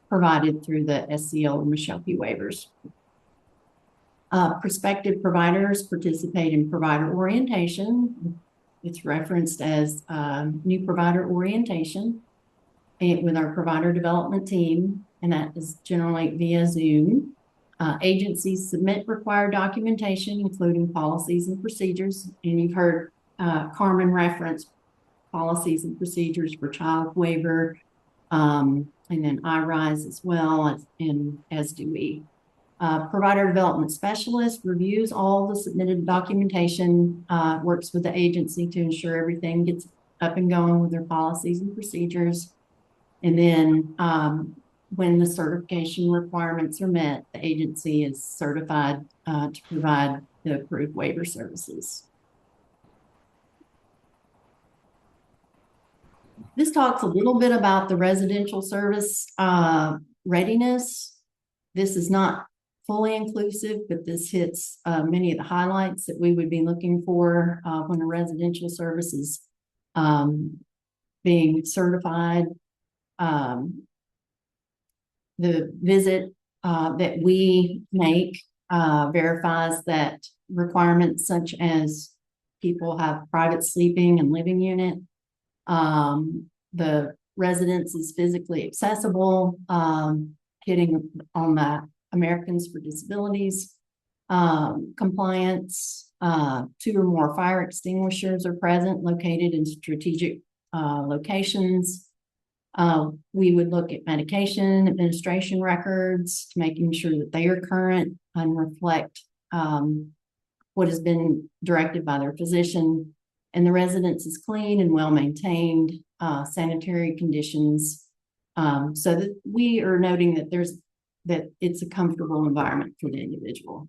provided through the SCL or Michelle P. waivers. Prospective providers participate in provider orientation. It's referenced as new provider orientation with our provider development team, and that is generally via Zoom. Agencies submit required documentation, including policies and procedures. And you've heard Carmen reference policies and procedures for child waiver, and then IRISE as well, and as do we. Provider development specialist reviews all the submitted documentation, works with the agency to ensure everything gets up and going with their policies and procedures. And then when the certification requirements are met, the agency is certified to provide the approved waiver services. This talks a little bit about the residential service readiness. This is not fully inclusive, but this hits many of the highlights that we would be looking for when a residential service is being certified. The visit that we make verifies that requirements such as people have private sleeping and living unit. The residence is physically accessible, hitting on the Americans for Disabilities compliance. 2 or more fire extinguishers are present, located in strategic locations. We would look at medication administration records, making sure that they are current and reflect what has been directed by their physician. And the residence is clean and well maintained, sanitary conditions, so that we are noting that it's a comfortable environment for the individual.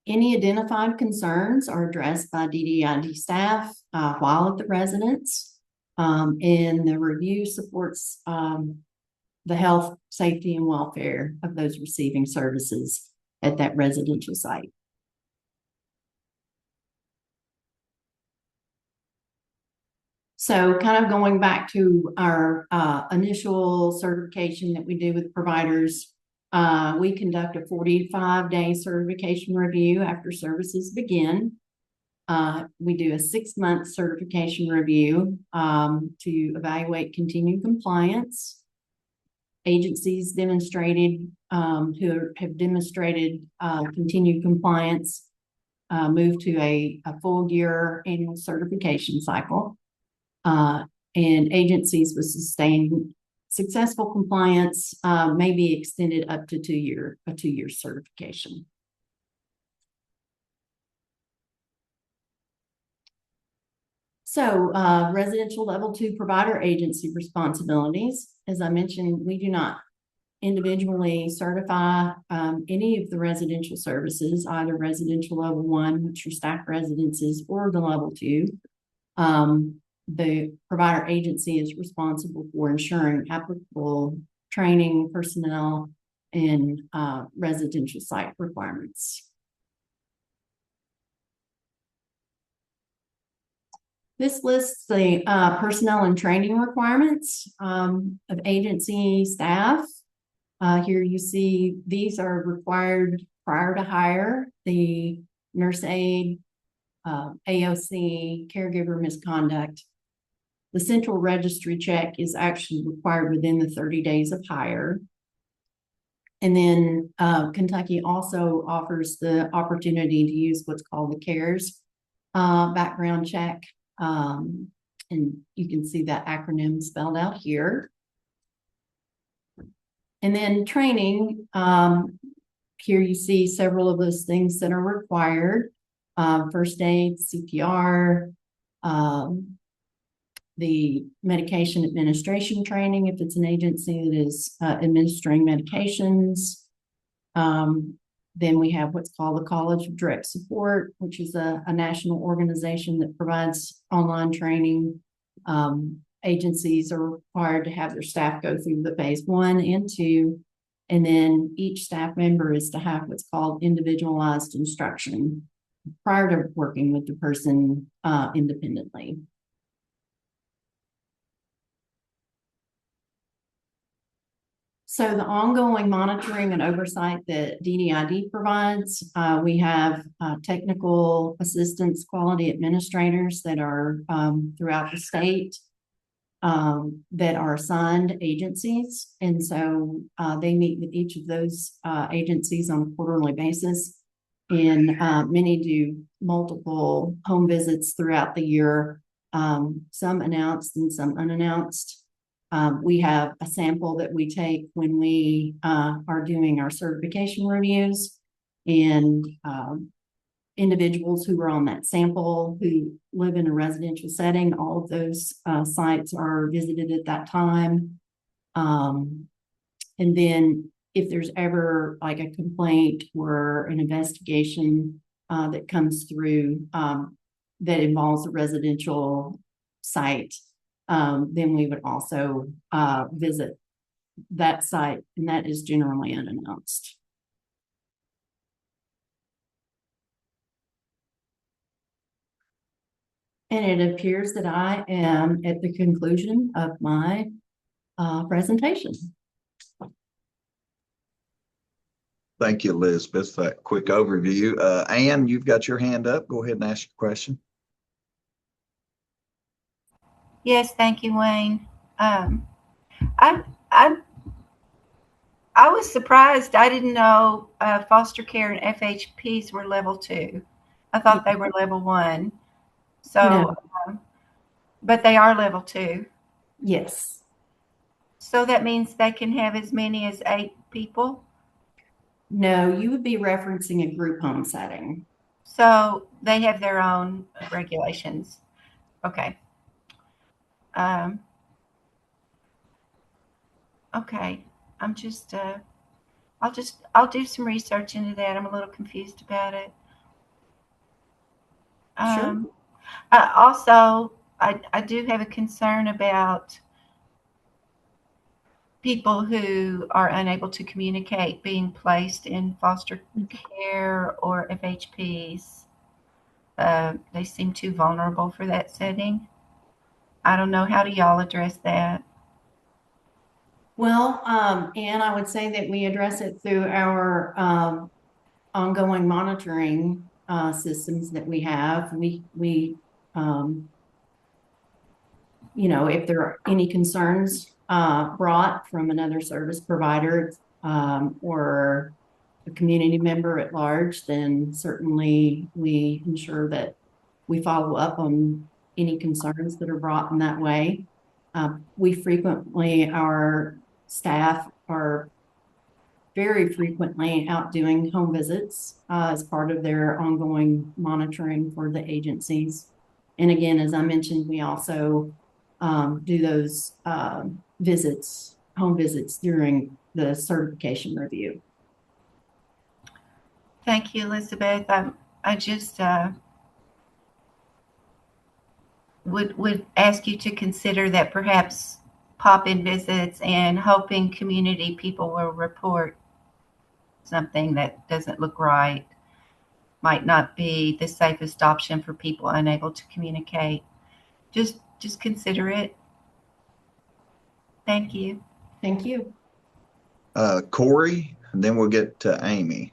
Any identified concerns are addressed by DDID staff while at the residence, and the review supports the health, safety, and welfare of those receiving services at that residential site. So kind of going back to our initial certification that we do with providers, we conduct a 45-day certification review after services begin. We do a 6-month certification review to evaluate continued compliance. Agencies demonstrated who have demonstrated continued compliance move to a full year annual certification cycle. And agencies with sustained successful compliance may be extended up to a 2-year certification. So residential level 2 provider agency responsibilities. As I mentioned, we do not individually certify any of the residential services, either residential level 1, which are staff residences, or the level 2. the provider agency is responsible for ensuring applicable training, personnel, and residential site requirements. This lists the personnel and training requirements of agency staff. Here you see these are required prior to hire. The nurse aide, AOC, caregiver misconduct. The central registry check is actually required within the 30 days of hire. And then Kentucky also offers the opportunity to use what's called the CARES background check. And you can see that acronym spelled out here. And then training, here you see several of those things that are required. First aid, CPR, the medication administration training, if it's an agency that is administering medications. Then we have what's called the College of Direct Support, which is a national organization that provides online training. Agencies are required to have their staff go through the phase 1 and 2, and then each staff member is to have what's called individualized instruction prior to working with the person independently. So the ongoing monitoring and oversight that DDID provides, we have technical assistants, quality administrators that are throughout the state that are assigned agencies. And so they meet with each of those agencies on a quarterly basis. And many do multiple home visits throughout the year, some announced and some unannounced. We have a sample that we take when we are doing our certification reviews, and individuals who are on that sample who live in a residential setting, all of those sites are visited at that time. And then if there's ever like a complaint or an investigation that comes through that involves a residential site, then we would also visit that site, and that is generally unannounced. And it appears that I am at the conclusion of my presentation. Thank you, Elizabeth, for that quick overview. Anne, you've got your hand up. Go ahead and ask your question. Yes, thank you, Wayne. I was surprised. I didn't know foster care and FHPs were level 2. I thought they were level 1. So, No. But they are level 2. Yes. So that means they can have as many as 8 people? No, you would be referencing a group home setting. So they have their own regulations. Okay. Okay. I'm just, I'll do some research into that. I'm a little confused about it. Sure. Also, I do have a concern about people who are unable to communicate being placed in foster care or FHPs. They seem too vulnerable for that setting. I don't know. How do y'all address that? Well, and I would say that we address it through our ongoing monitoring systems that we have. You know, if there are any concerns brought from another service provider or a community member at large, then certainly we ensure that we follow up on any concerns that are brought in that way. We frequently, our staff are very frequently out doing home visits as part of their ongoing monitoring for the agencies. And again, as I mentioned, we also do those visits, home visits during the certification review. Thank you, Elizabeth. I just, would ask you to consider that perhaps pop-in visits and hoping community people will report something that doesn't look right might not be the safest option for people unable to communicate. Just consider it. Thank you. Thank you. Corey, and then we'll get to Amy.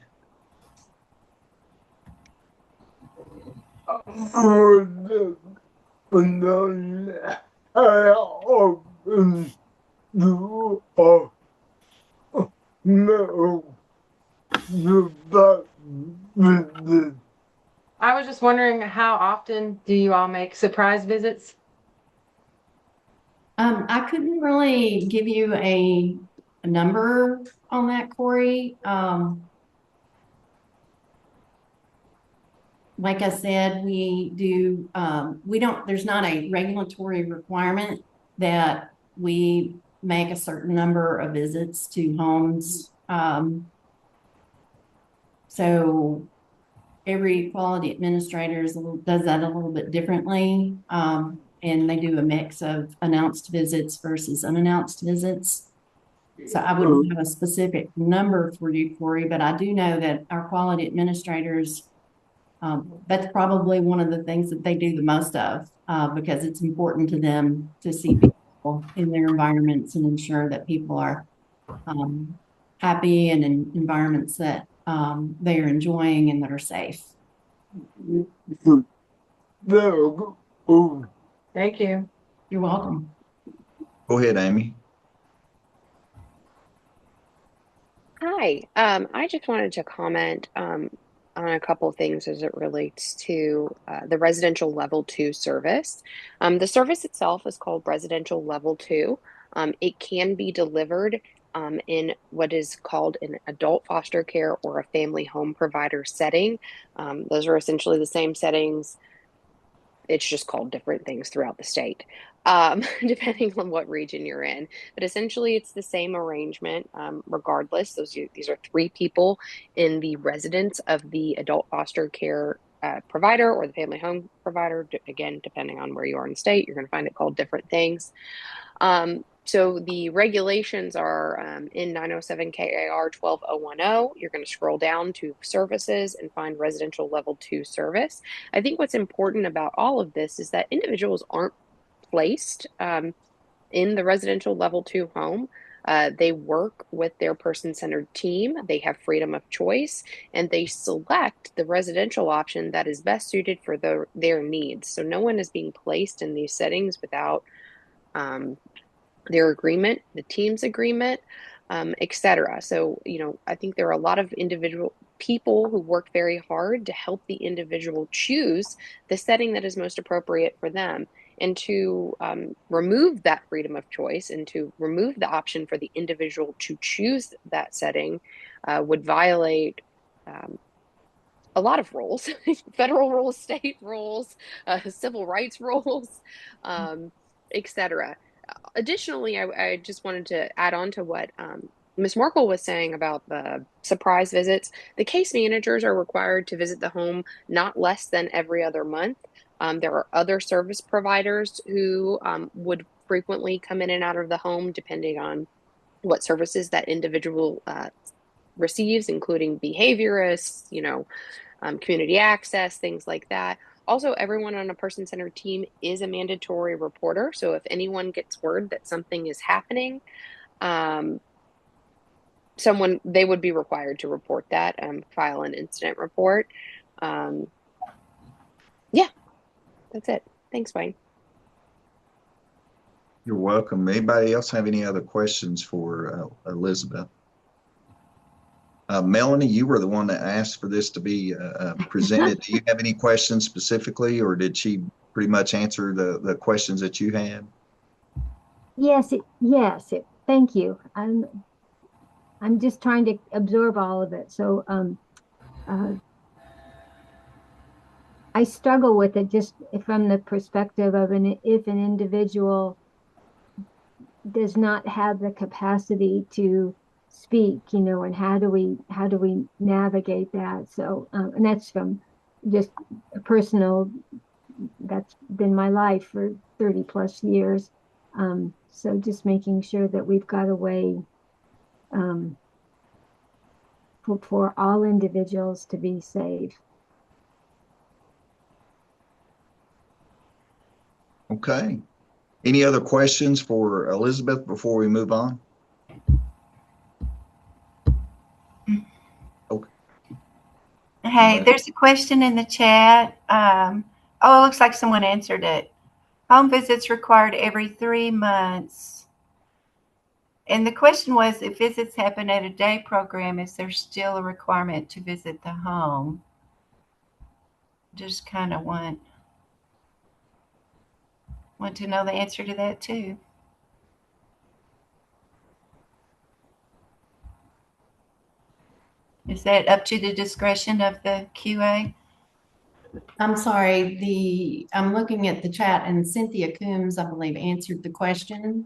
I was just wondering, how often do you all make surprise visits? I couldn't really give you a number on that, Corey. Like I said, there's not a regulatory requirement that we make a certain number of visits to homes. So every quality administrator does that a little bit differently. And they do a mix of announced visits versus unannounced visits. So I wouldn't have a specific number for you, Corey, but I do know that our quality administrators, that's probably one of the things that they do the most of, because it's important to them to see people in their environments and ensure that people are happy and in environments that they are enjoying and that are safe. Thank you. You're welcome. Go ahead, Amy. Hi, I just wanted to comment on a couple things as it relates to the residential level 2 service. The service itself is called residential level 2. It can be delivered in what is called an adult foster care or a family home provider setting. Those are essentially the same settings. It's just called different things throughout the state, depending on what region you're in. But essentially, it's the same arrangement, regardless. These are 3 people in the residence of the adult foster care provider or the family home provider. Again, depending on where you are in the state, you're going to find it called different things. So the regulations are in 907 KAR 12010. You're going to scroll down to services and find residential level 2 service. I think what's important about all of this is that individuals aren't placed in the residential level 2 home. They work with their person-centered team. They have freedom of choice, and they select the residential option that is best suited for their needs. So no one is being placed in these settings without their agreement, the team's agreement, etc. So, I think there are a lot of individual people who work very hard to help the individual choose the setting that is most appropriate for them. And to remove that freedom of choice and to remove the option for the individual to choose that setting would violate a lot of rules, federal rules, state rules, civil rights rules, etc. Additionally, I just wanted to add on to what Ms. Markle was saying about the surprise visits. The case managers are required to visit the home not less than every other month. There are other service providers who would frequently come in and out of the home depending on what services that individual receives, including behaviorists, community access, things like that. Also, everyone on a person-centered team is a mandatory reporter. So if anyone gets word that something is happening, they would be required to report that, file an incident report. Yeah, that's it. Thanks, Wayne. You're welcome. Anybody else have any other questions for Elizabeth? Melanie, you were the one that asked for this to be presented. Do you have any questions specifically, or did she pretty much answer the questions that you had? Yes, thank you. I'm just trying to absorb all of it. So I struggle with it just from the perspective of if an individual does not have the capacity to speak, and how do we navigate that? So and that's from just a personal, that's been my life for 30 plus years. So just making sure that we've got a way for all individuals to be safe. Okay. Any other questions for Elizabeth before we move on? Okay. Hey, there's a question in the chat. Oh, it looks like someone answered it. Home visits required every 3 months. And the question was, if visits happen at a day program, is there still a requirement to visit the home? Just kind of want to know the answer to that too. Is that up to the discretion of the QA? I'm sorry, I'm looking at the chat and Cynthia Coombs, I believe, answered the question.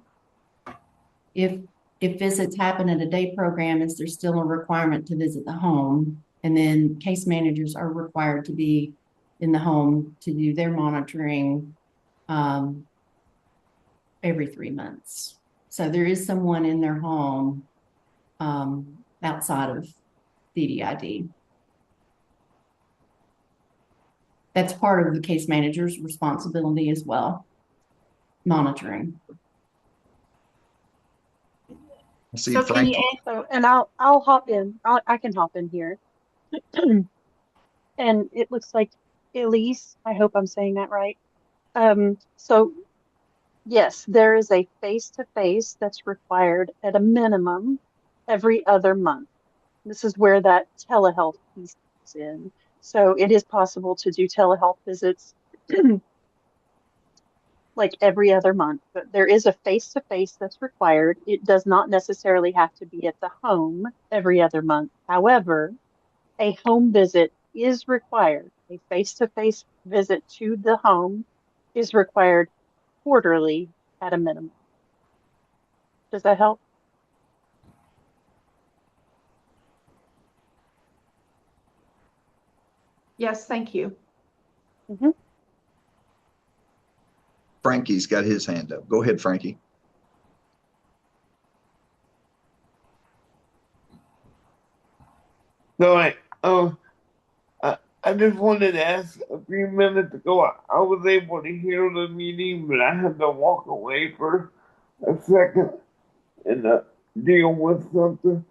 If visits happen at a day program, is there still a requirement to visit the home? And then case managers are required to be in the home to do their monitoring every 3 months. So there is someone in their home outside of DDID. That's part of the case manager's responsibility as well, monitoring. See, So Frank. and I'll hop in. I can hop in here. And it looks like Elise, I hope I'm saying that right. So yes, there is a face-to-face that's required at a minimum every other month. This is where that telehealth piece comes in. So it is possible to do telehealth visits like every other month, but there is a face-to-face that's required. It does not necessarily have to be at the home every other month. However, a home visit is required. A face-to-face visit to the home is required quarterly at a minimum. Does that help? Yes, thank you. Mm-hmm. Frankie's got his hand up. Go ahead, Frankie. So I just wanted to ask a few minutes ago. I was able to hear the meeting, but I had to walk away for a second and deal with something.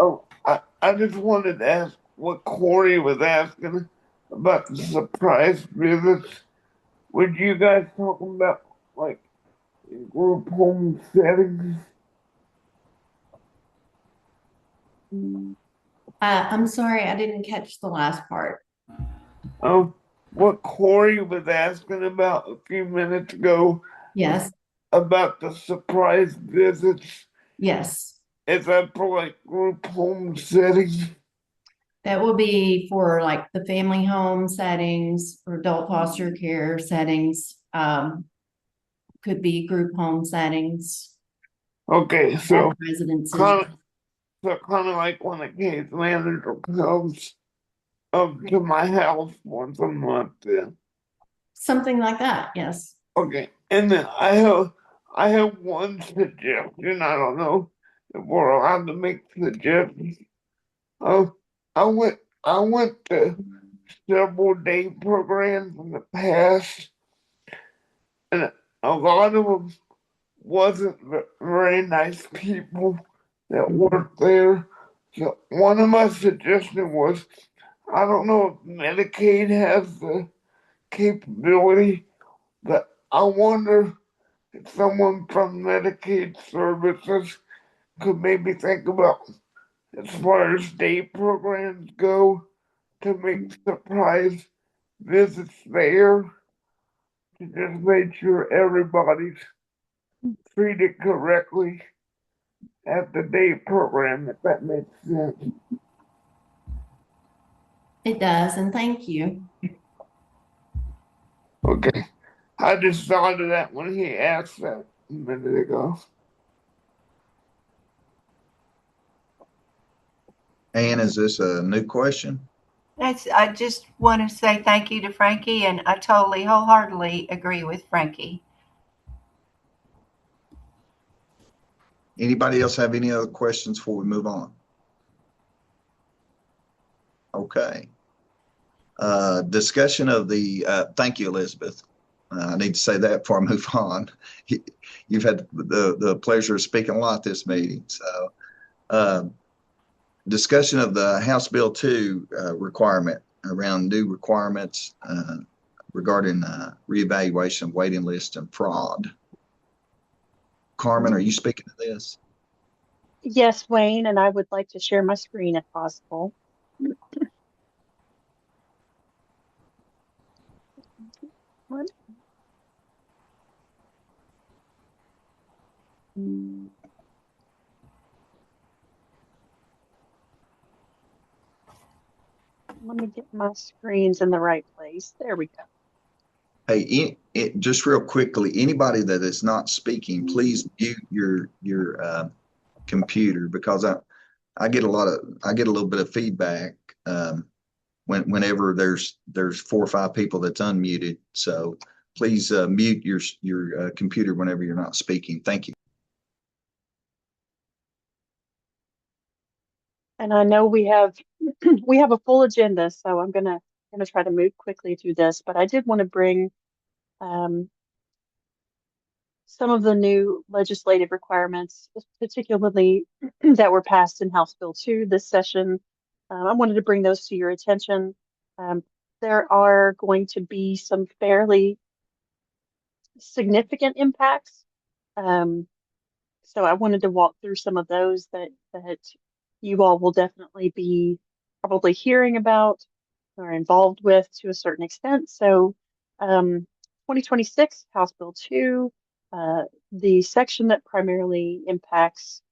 Oh, I just wanted to ask what Corey was asking about the surprise visits. Would you guys talking about like in group home settings? I'm sorry, I didn't catch the last part. Oh, what Corey was asking about a few minutes ago. Yes. About the surprise visits. Yes. Is that for like group home settings? That will be for like the family home settings or adult foster care settings. Could be group home settings. Okay, so residences. kind of like when a case manager comes up to my house once a month, then. Something like that, yes. Okay, and then I have one suggestion. I don't know if we're allowed to make suggestions. I went to several day programs in the past, and a lot of them wasn't very nice people that worked there. So one of my suggestions was, I don't know if Medicaid has the capability, but I wonder if someone from Medicaid services could maybe think about, as far as day programs go, to make surprise visits there to just make sure everybody's treated correctly at the day program, if that makes sense. It does, and thank you. Okay. I just thought of that when he asked that a minute ago. Ann, is this a new question? I just want to say thank you to Frankie, and I totally wholeheartedly agree with Frankie. Anybody else have any other questions before we move on? Okay. Discussion of the, thank you, Elizabeth. I need to say that before I move on. You've had the pleasure of speaking a lot this meeting. So, discussion of the House Bill 2 requirement around new requirements regarding reevaluation of waiting list and fraud. Carmen, are you speaking to this? Yes, Wayne, and I would like to share my screen if possible. What? Let me get my screens in the right place. There we go. Hey, just real quickly, anybody that is not speaking, please mute your computer, because I get a little bit of feedback whenever there's 4 or 5 people that's unmuted. So please mute your computer whenever you're not speaking. Thank you. And I know we have a full agenda, so I'm gonna try to move quickly through this, but I did want to bring some of the new legislative requirements, particularly that were passed in House Bill 2 this session. I wanted to bring those to your attention. There are going to be some fairly significant impacts. So I wanted to walk through some of those that you all will definitely be probably hearing about or involved with to a certain extent. So 2026 House Bill 2, the section that primarily impacts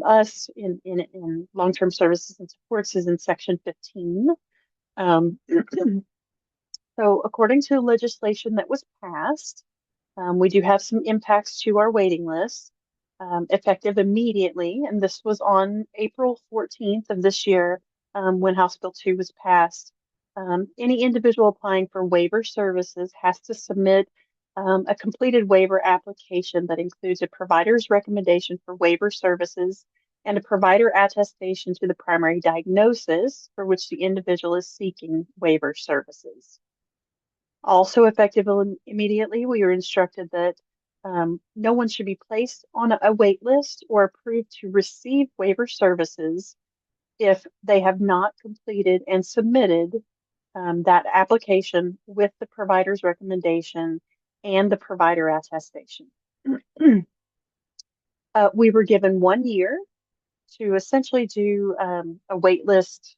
us in long-term services and supports is in section 15. So according to legislation that was passed, we do have some impacts to our waiting list effective immediately. And this was on April 14th of this year when House Bill 2 was passed. Any individual applying for waiver services has to submit a completed waiver application that includes a provider's recommendation for waiver services and a provider attestation to the primary diagnosis for which the individual is seeking waiver services. Also effective immediately, we were instructed that no one should be placed on a wait list or approved to receive waiver services if they have not completed and submitted that application with the provider's recommendation and the provider attestation. We were given 1 year to essentially do a wait list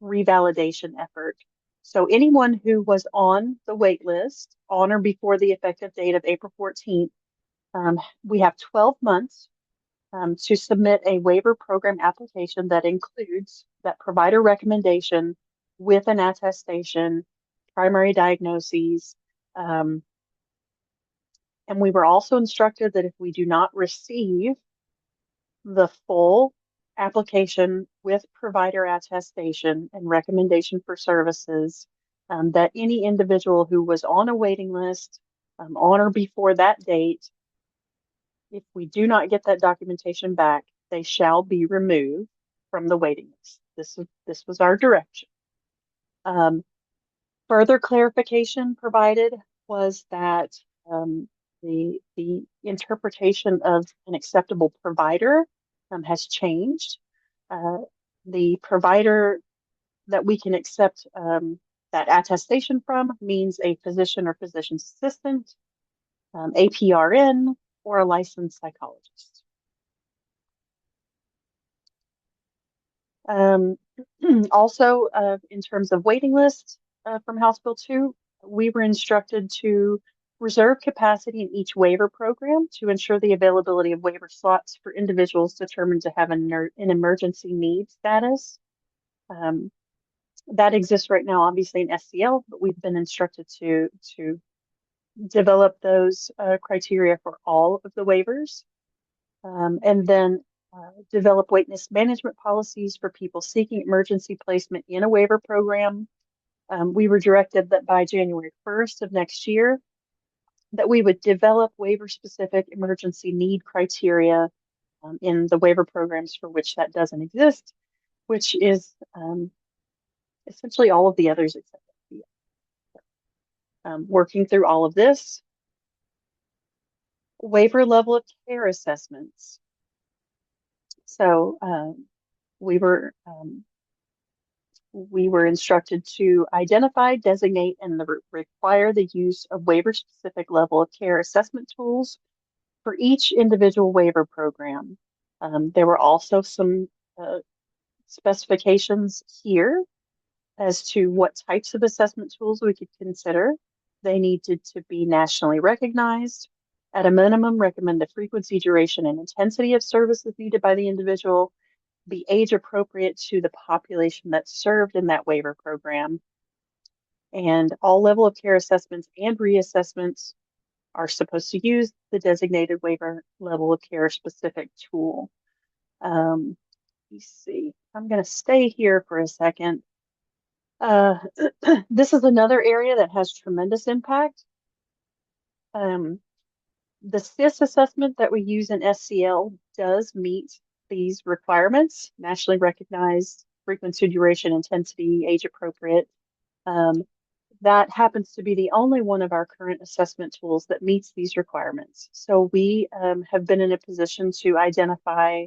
revalidation effort. So anyone who was on the wait list on or before the effective date of April 14th, we have 12 months to submit a waiver program application that includes that provider recommendation with an attestation, primary diagnoses. And we were also instructed that if we do not receive the full application with provider attestation and recommendation for services, that any individual who was on a waiting list on or before that date, if we do not get that documentation back, they shall be removed from the waiting list. This was our direction. Further clarification provided was that the interpretation of an acceptable provider has changed. The provider that we can accept that attestation from means a physician or physician's assistant, APRN, or a licensed psychologist. Also, in terms of waiting lists from House Bill 2, we were instructed to reserve capacity in each waiver program to ensure the availability of waiver slots for individuals determined to have an emergency need status. That exists right now, obviously in SCL, but we've been instructed to develop those criteria for all of the waivers. And then develop waitlist management policies for people seeking emergency placement in a waiver program. We were directed that by January 1st of next year, that we would develop waiver-specific emergency need criteria in the waiver programs for which that doesn't exist, which is essentially all of the others except working through all of this. Waiver level of care assessments. So we were instructed to identify, designate, and require the use of waiver-specific level of care assessment tools for each individual waiver program. There were also some specifications here as to what types of assessment tools we could consider. They needed to be nationally recognized. At a minimum, recommend the frequency, duration, and intensity of services needed by the individual, be age appropriate to the population that's served in that waiver program. And all level of care assessments and reassessments are supposed to use the designated waiver level of care specific tool. Let's see, I'm going to stay here for a second. This is another area that has tremendous impact. The SIS assessment that we use in SCL does meet these requirements: nationally recognized, frequency, duration, intensity, age appropriate. That happens to be the only one of our current assessment tools that meets these requirements. So we have been in a position to identify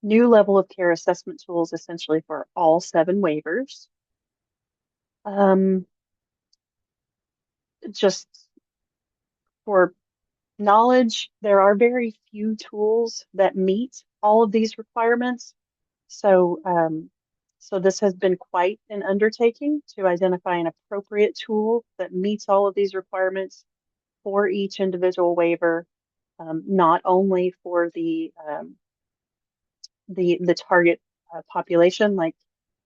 new level of care assessment tools essentially for all 7 waivers. Just for knowledge, there are very few tools that meet all of these requirements. So, so this has been quite an undertaking to identify an appropriate tool that meets all of these requirements for each individual waiver, not only for the target population, like,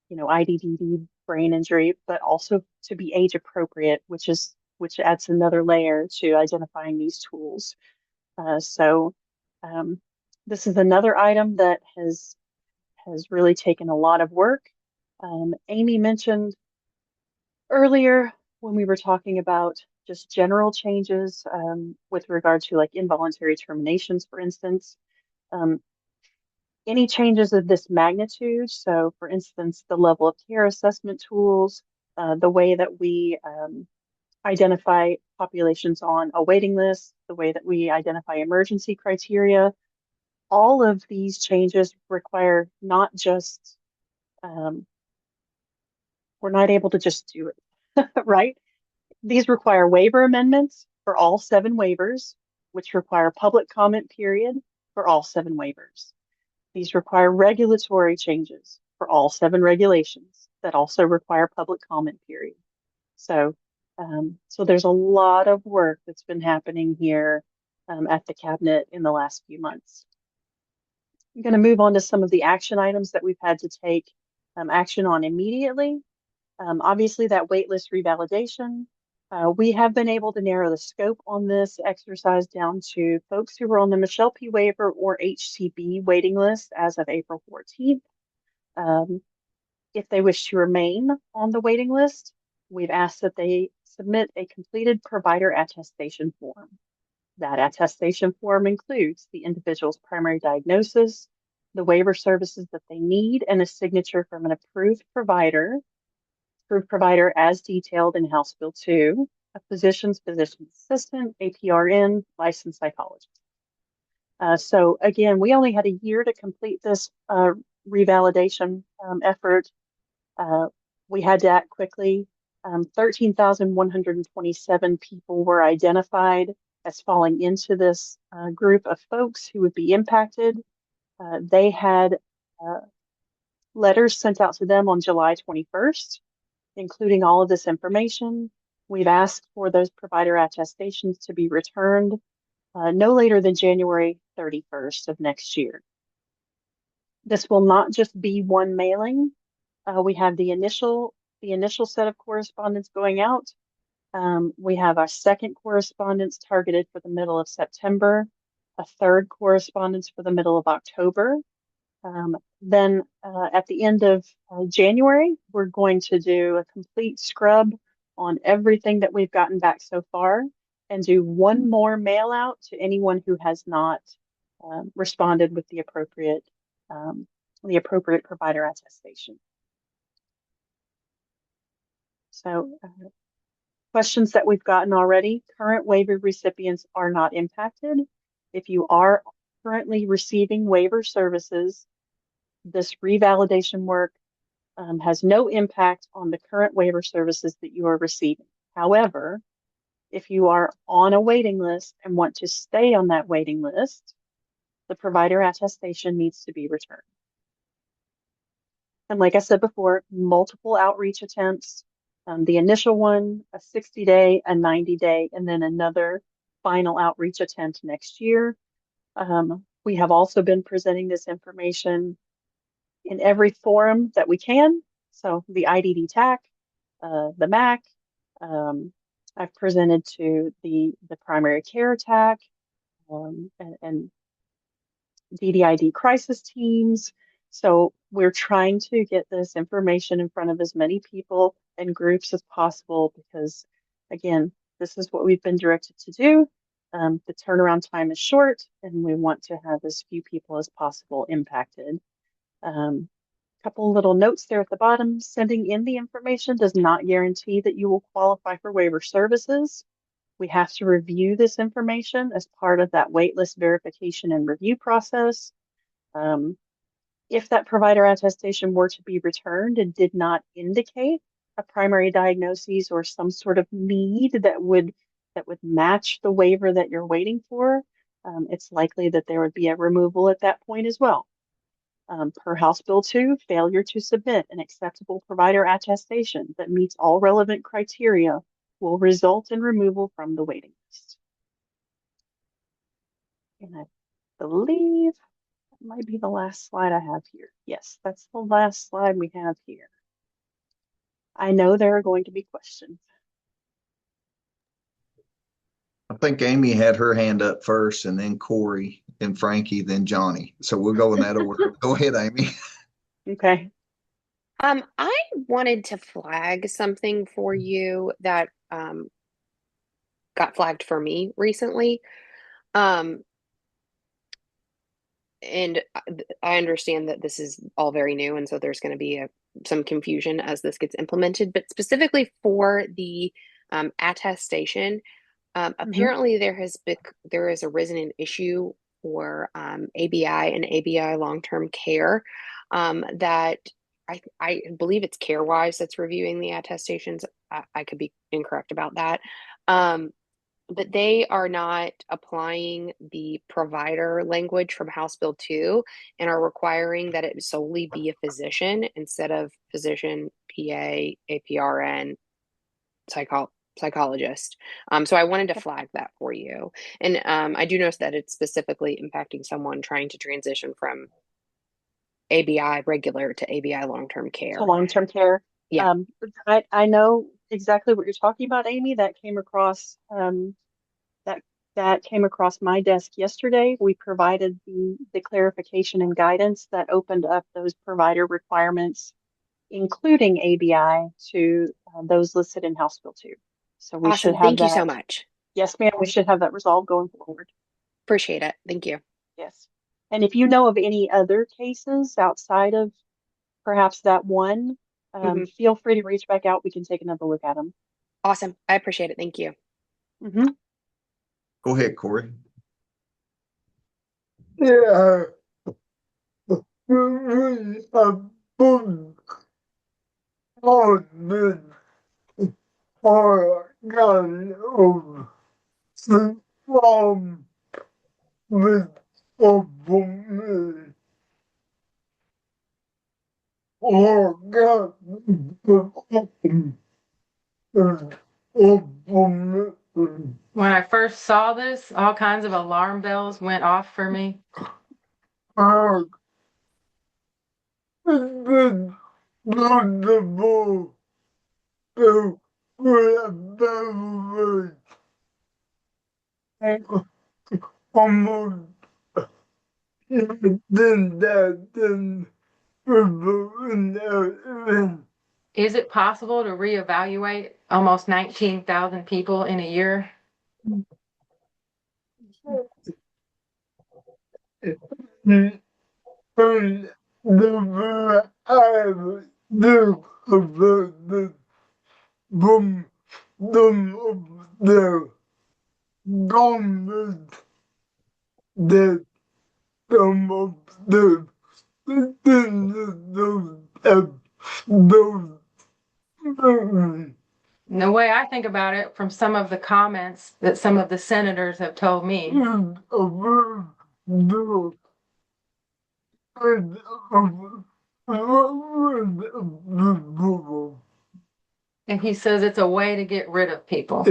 you know, IDD brain injury, but also to be age appropriate, which adds another layer to identifying these tools. So this is another item that has really taken a lot of work. Amy mentioned earlier when we were talking about just general changes with regard to like involuntary terminations, for instance. Any changes of this magnitude, so for instance, the level of care assessment tools, the way that we identify populations on a waiting list, the way that we identify emergency criteria, all of these changes require not just, we're not able to just do it, right? These require waiver amendments for all 7 waivers, which require public comment period for all 7 waivers. These require regulatory changes for all 7 regulations that also require public comment period. So, so there's a lot of work that's been happening here at the cabinet in the last few months. I'm going to move on to some of the action items that we've had to take action on immediately. Obviously, that waitlist revalidation. We have been able to narrow the scope on this exercise down to folks who were on the Michelle P. waiver or HCB waiting list as of April 14th. If they wish to remain on the waiting list, we've asked that they submit a completed provider attestation form. That attestation form includes the individual's primary diagnosis, the waiver services that they need, and a signature from an approved provider as detailed in House Bill 2, a physician assistant, APRN, licensed psychologist. So again, we only had a year to complete this revalidation effort. We had to act quickly. 13,127 people were identified as falling into this group of folks who would be impacted. They had letters sent out to them on July 21st, including all of this information. We've asked for those provider attestations to be returned no later than January 31st of next year. This will not just be one mailing. We have the initial set of correspondence going out. We have our second correspondence targeted for the middle of September. a third correspondence for the middle of October. Then at the end of January, we're going to do a complete scrub on everything that we've gotten back so far and do one more mail out to anyone who has not responded with the appropriate provider attestation. So questions that we've gotten already: current waiver recipients are not impacted. If you are currently receiving waiver services, this revalidation work has no impact on the current waiver services that you are receiving. However, if you are on a waiting list and want to stay on that waiting list, the provider attestation needs to be returned. And like I said before, multiple outreach attempts. The initial one, a 60-day, a 90-day, and then another final outreach attempt next year. We have also been presenting this information in every forum that we can. So the IDD TAC, the MAC, I've presented to the primary care TAC, and DDID crisis teams. So we're trying to get this information in front of as many people and groups as possible because, again, this is what we've been directed to do. The turnaround time is short and we want to have as few people as possible impacted. Couple little notes there at the bottom. Sending in the information does not guarantee that you will qualify for waiver services. We have to review this information as part of that waitlist verification and review process. If that provider attestation were to be returned and did not indicate a primary diagnosis or some sort of need that would match the waiver that you're waiting for, it's likely that there would be a removal at that point as well. Per House Bill 2, failure to submit an acceptable provider attestation that meets all relevant criteria will result in removal from the waiting list. And I believe that might be the last slide I have here. Yes, that's the last slide we have here. I know there are going to be questions. I think Amy had her hand up first, and then Corey, then Frankie, then Johnny. So we'll go in that order. Go ahead, Amy. Okay. I wanted to flag something for you that got flagged for me recently. And I understand that this is all very new, and so there's going to be some confusion as this gets implemented. But specifically for the attestation, apparently there has arisen an issue for ABI and ABI long-term care that I believe it's CareWise that's reviewing the attestations. I could be incorrect about that. But they are not applying the provider language from House Bill 2 and are requiring that it solely be a physician instead of physician, PA, APRN, psychologist. So I wanted to flag that for you. And I do notice that it's specifically impacting someone trying to transition from ABI regular to ABI long-term care. To long-term care. Yeah. I know exactly what you're talking about, Amy. That came across that came across my desk yesterday. We provided the clarification and guidance that opened up those provider requirements, including ABI, to those listed in House Bill 2. So we should have Thank you that. so much. Yes, ma'am. We should have that resolved going forward. Appreciate it. Thank you. Yes. And if you know of any other cases outside of perhaps that one, feel free to reach back out. We can take another look at them. Awesome. I appreciate it. Thank you. Go ahead, Corey. Yeah. When I first saw this, all kinds of alarm bells went off for me. almost than that than Is it possible to reevaluate almost 19,000 people in a year? the government that some of the those The way I think about it, from some of the comments that some of the senators have told me, and he says it's a way to get rid of people.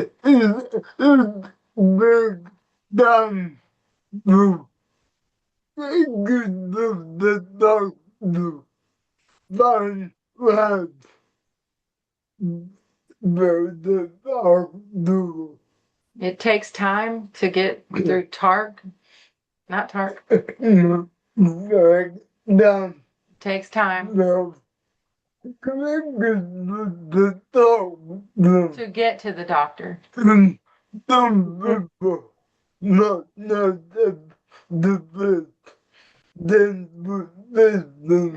It takes time to get through TARC, not TARC. It takes time to get to the doctor. Some people, not the best.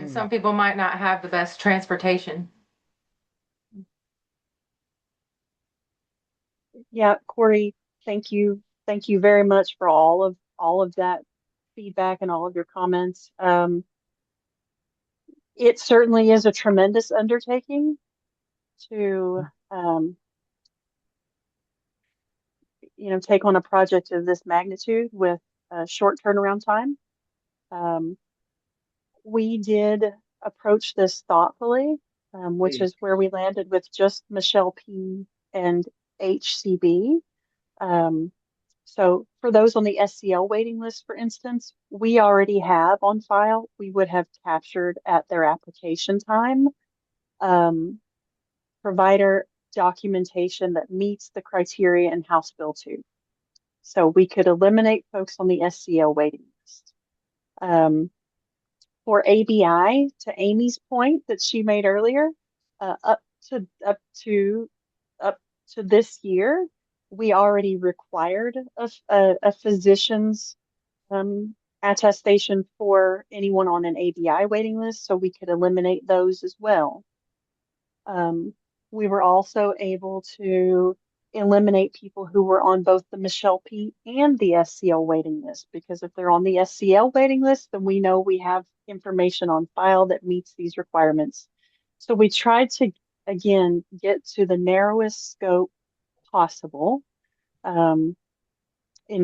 And some people might not have the best transportation. Yeah, Corey, thank you. Thank you very much for all of that feedback and all of your comments. It certainly is a tremendous undertaking to take on a project of this magnitude with a short turnaround time. We did approach this thoughtfully, which is where we landed with just Michelle P. and HCB. So for those on the SCL waiting list, for instance, we already have on file, we would have captured at their application time, provider documentation that meets the criteria in House Bill 2. So we could eliminate folks on the SCL waiting list. For ABI, to Amy's point that she made earlier, up to this year, we already required a physician's attestation for anyone on an ABI waiting list, so we could eliminate those as well. We were also able to eliminate people who were on both the Michelle P. and the SCL waiting list, because if they're on the SCL waiting list, then we know we have information on file that meets these requirements. So we tried to, again, get to the narrowest scope possible in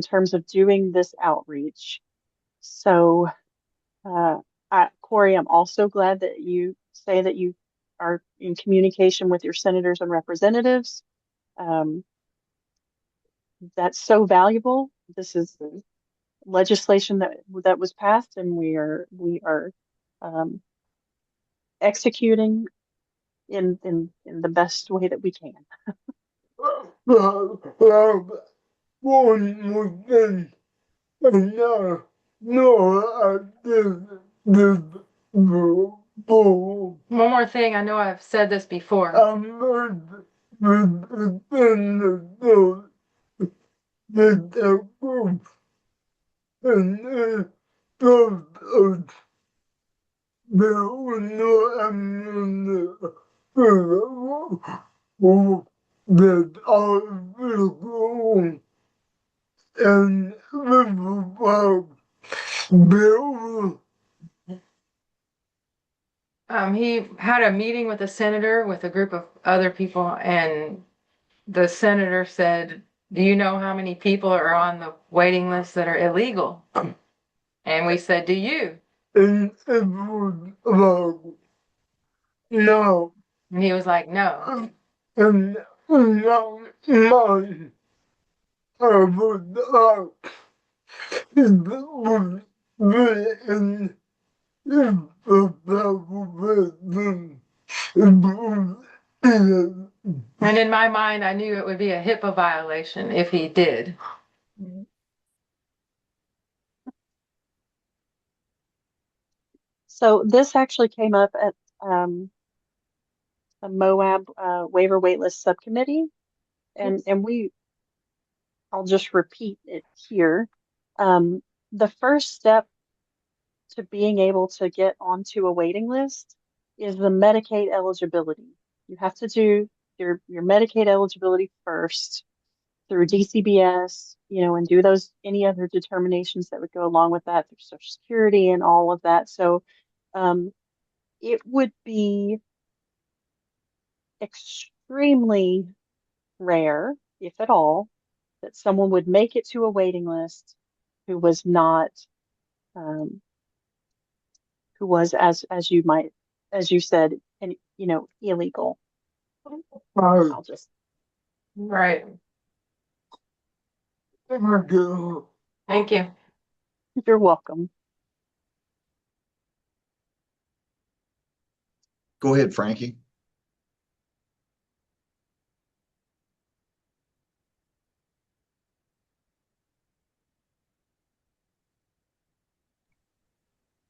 terms of doing this outreach. So, Corey, I'm also glad that you say that you are in communication with your senators and representatives. That's so valuable. This is legislation that was passed, and we are executing in the best way that we can. One more thing, One more thing, I know I've said this before. He had a meeting with a senator with a group of other people, and the senator said, "Do you know how many people are on the waiting list that are illegal?" And we said, "Do you?" No. And he was like, "No." And And in my mind, I knew it would be a HIPAA violation if he did. So this actually came up at a MOAB waiver waitlist subcommittee, and I'll just repeat it here. The first step to being able to get onto a waiting list is the Medicaid eligibility. You have to do your Medicaid eligibility first through DCBS, and do those any other determinations that would go along with that through Social Security and all of that. So it would be extremely rare, if at all, that someone would make it to a waiting list who was not who was as you said, and illegal. I'll just Right. Thank you. You're welcome. Go ahead, Frankie.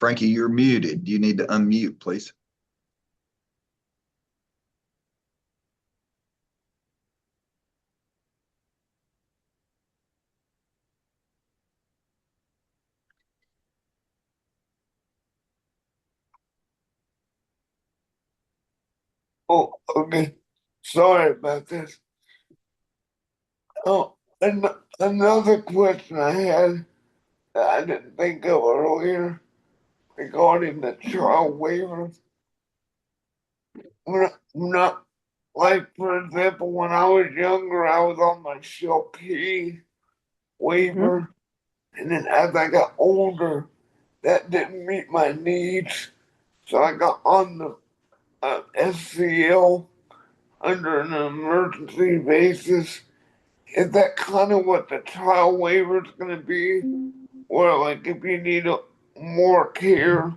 Frankie, you're muted. You need to unmute, please. Oh, okay. Sorry about this. Oh, and another question I had that I didn't think of earlier regarding the child waivers. Not like, for example, when I was younger, I was on my Shell P waiver, and then as I got older, that didn't meet my needs, so I got on the SCL under an emergency basis. Is that kind of what the child waiver is going to be? Or like if you need more care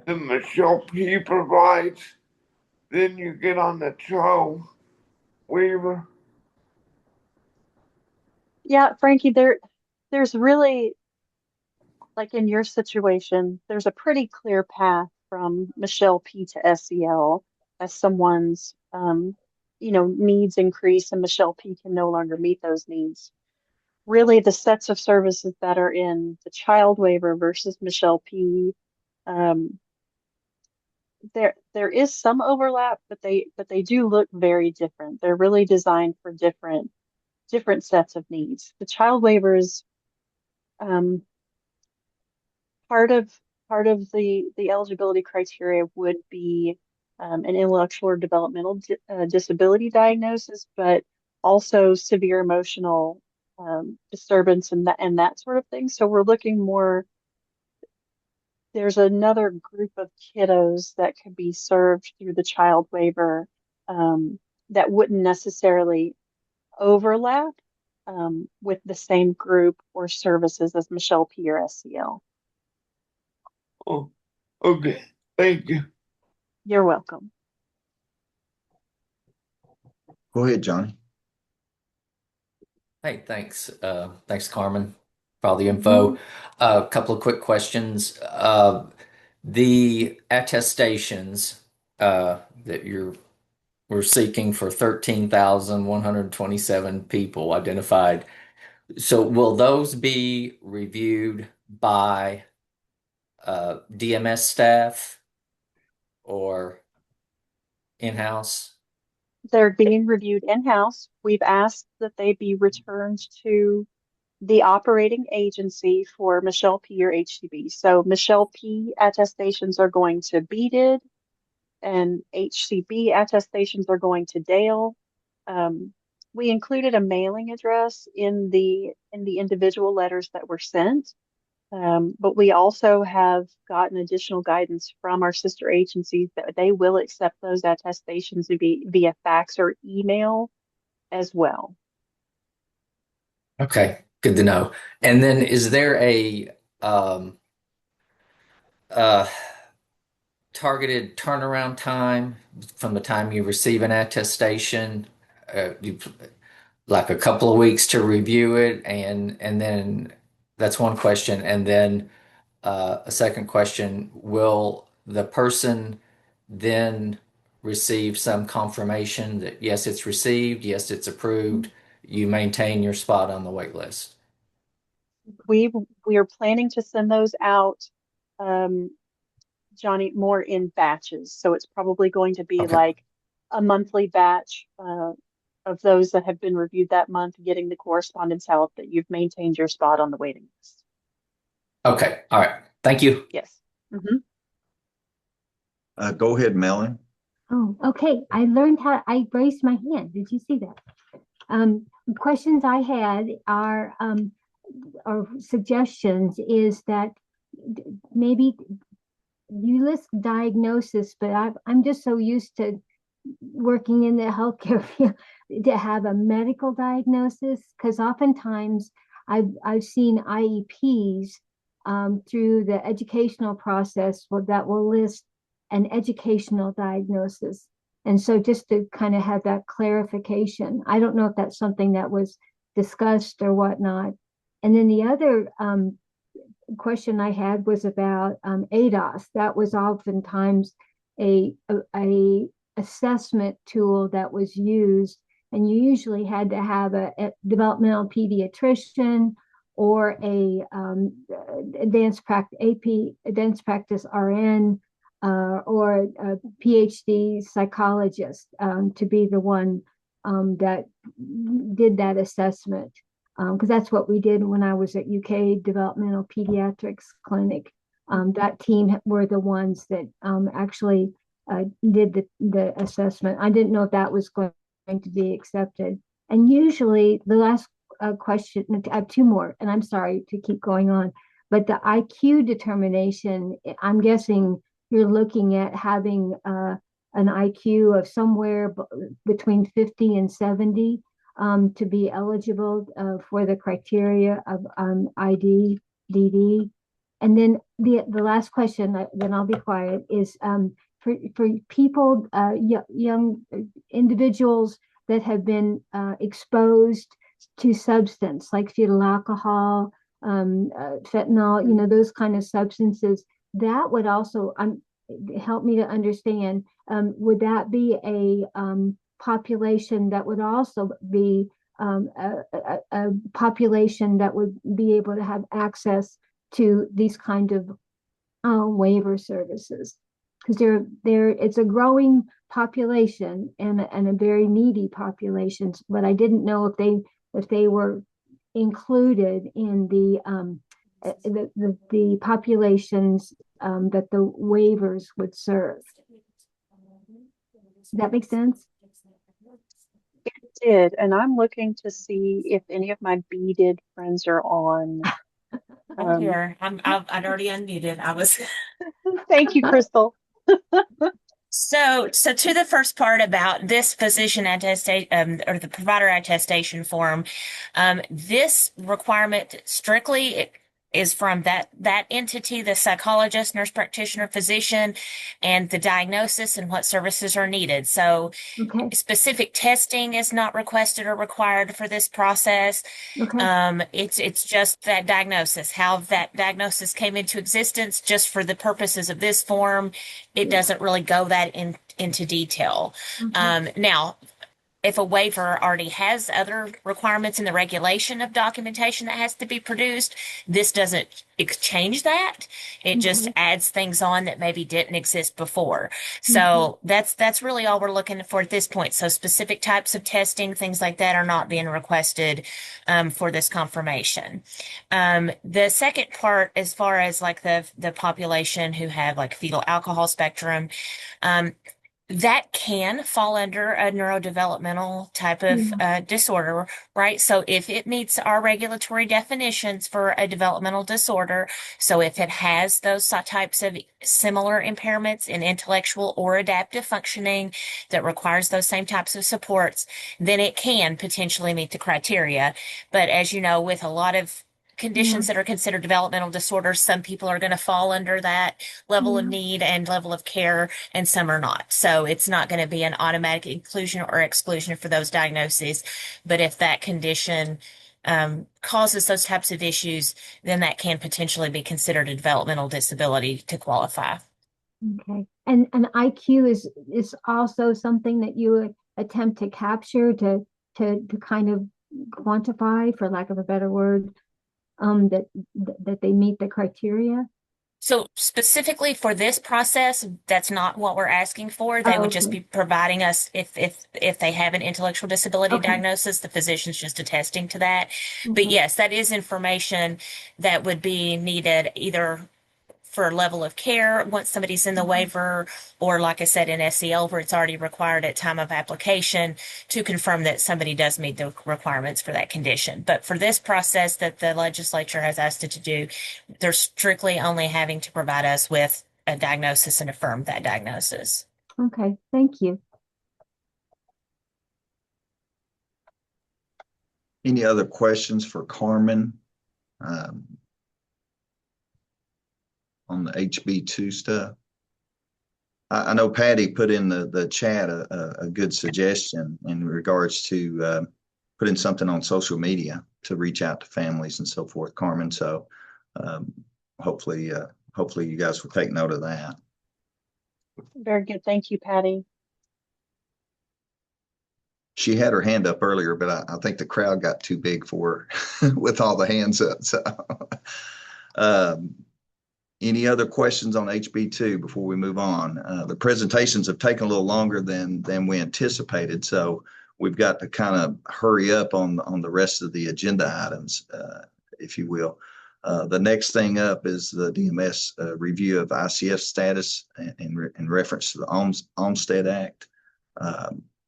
than Michelle P provides, then you get on the child waiver? Yeah, Frankie, there's really, like in your situation, there's a pretty clear path from Michelle P to SEL as someone's needs increase and Michelle P can no longer meet those needs. Really, the sets of services that are in the child waiver versus Michelle P, um, there is some overlap, but they do look very different. They're really designed for different sets of needs. The child waivers, um, part of the eligibility criteria would be an intellectual or developmental disability diagnosis, but also severe emotional disturbance and that sort of thing. So we're looking more. There's another group of kiddos that could be served through the child waiver that wouldn't necessarily overlap with the same group or services as Michelle P or SCL. Oh, okay. Thank you. You're welcome. Go ahead, Johnny. Hey, thanks. Thanks, Carmen, for all the info. A couple of quick questions. The attestations that we're seeking for 13,127 people identified. So will those be reviewed by DMS staff or in-house? They're being reviewed in-house. We've asked that they be returned to the operating agency for Michelle P or HCB. So Michelle P attestations are going to BDID and HCB attestations are going to Dale. We included a mailing address in the individual letters that were sent. But we also have gotten additional guidance from our sister agencies that they will accept those attestations via fax or email as well. Okay, good to know. And then is there a uh, targeted turnaround time from the time you receive an attestation? Like a couple of weeks to review it, and then that's one question, and then a second question: will the person then receives some confirmation that yes, it's received, yes, it's approved, you maintain your spot on the wait list. We are planning to send those out, Johnny, more in batches. So it's probably going to be Okay. like a monthly batch of those that have been reviewed that month, getting the correspondence out that you've maintained your spot on the waiting list. Okay. All right. Thank you. Yes. Go ahead, Melanie. Oh, okay. I raised my hand. Did you see that? Questions I had are or suggestions is that maybe you list diagnosis, but I'm just so used to working in the healthcare field to have a medical diagnosis, because oftentimes I've seen IEPs through the educational process that will list an educational diagnosis. And so just to kind of have that clarification, I don't know if that's something that was discussed or whatnot. And then the other question I had was about ADOS. That was oftentimes a assessment tool that was used, and you usually had to have a developmental pediatrician or a advanced practice RN or a PhD psychologist to be the one that did that assessment. Because that's what we did when I was at UK Developmental Pediatrics Clinic. That team were the ones that actually did the assessment. I didn't know if that was going to be accepted. And usually the last question, I have two more, and I'm sorry to keep going on, but the IQ determination, I'm guessing you're looking at having an IQ of somewhere between 50 and 70 to be eligible for the criteria of IDD. And then the last question, then I'll be quiet, is for people, young individuals that have been exposed to substance like fetal alcohol, fentanyl, those kind of substances, that would also help me to understand, would that be a population that would also be a population that would be able to have access to these kind of waiver services? Because it's a growing population and a very needy population, but I didn't know if they were included in the populations that the waivers would serve. Does that make sense? It did, and I'm looking to see if any of my beaded friends are on. I'm here. I'd already unmuted. I was. Thank you, Crystal. So to the first part about this physician attestation or the provider attestation form, this requirement strictly is from that entity, the psychologist, nurse practitioner, physician, and the diagnosis and what services are needed. So specific testing is not requested or required for this process. It's just that diagnosis, how that diagnosis came into existence just for the purposes of this form. It doesn't really go that into detail. Now, if a waiver already has other requirements in the regulation of documentation that has to be produced, this doesn't change that. It just adds things on that maybe didn't exist before. So that's really all we're looking for at this point. So specific types of testing, things like that are not being requested for this confirmation. The second part, as far as like the population who have like fetal alcohol spectrum, that can fall under a neurodevelopmental type of disorder, right? So if it meets our regulatory definitions for a developmental disorder, so if it has those types of similar impairments in intellectual or adaptive functioning that requires those same types of supports, then it can potentially meet the criteria. But as you know, with a lot of conditions that are considered developmental disorders, some people are going to fall under that level of need and level of care, and some are not. So it's not going to be an automatic inclusion or exclusion for those diagnoses. But if that condition causes those types of issues, then that can potentially be considered a developmental disability to qualify. Okay. And IQ is also something that you would attempt to capture to kind of quantify, for lack of a better word, that they meet the criteria. So specifically for this process, that's not what we're asking for. They Oh, would just okay. be providing us if they have an intellectual disability Okay. diagnosis, the physician's just attesting to that. But Okay. yes, that is information that would be needed either for level of care once somebody's in the waiver, or like I said, in SEL where it's already required at time of application to confirm that somebody does meet the requirements for that condition. But for this process that the legislature has asked it to do, they're strictly only having to provide us with a diagnosis and affirm that diagnosis. Okay. Thank you. Any other questions for Carmen on the HB2 stuff? I know Patty put in the chat a good suggestion in regards to putting something on social media to reach out to families and so forth, Carmen. So hopefully you guys will take note of that. Very good. Thank you, Patty. She had her hand up earlier, but I think the crowd got too big for her with all the hands up. So any other questions on HB2 before we move on? The presentations have taken a little longer than we anticipated, so we've got to kind of hurry up on the rest of the agenda items, if you will. The next thing up is the DMS review of ICF status in reference to the Olmstead Act.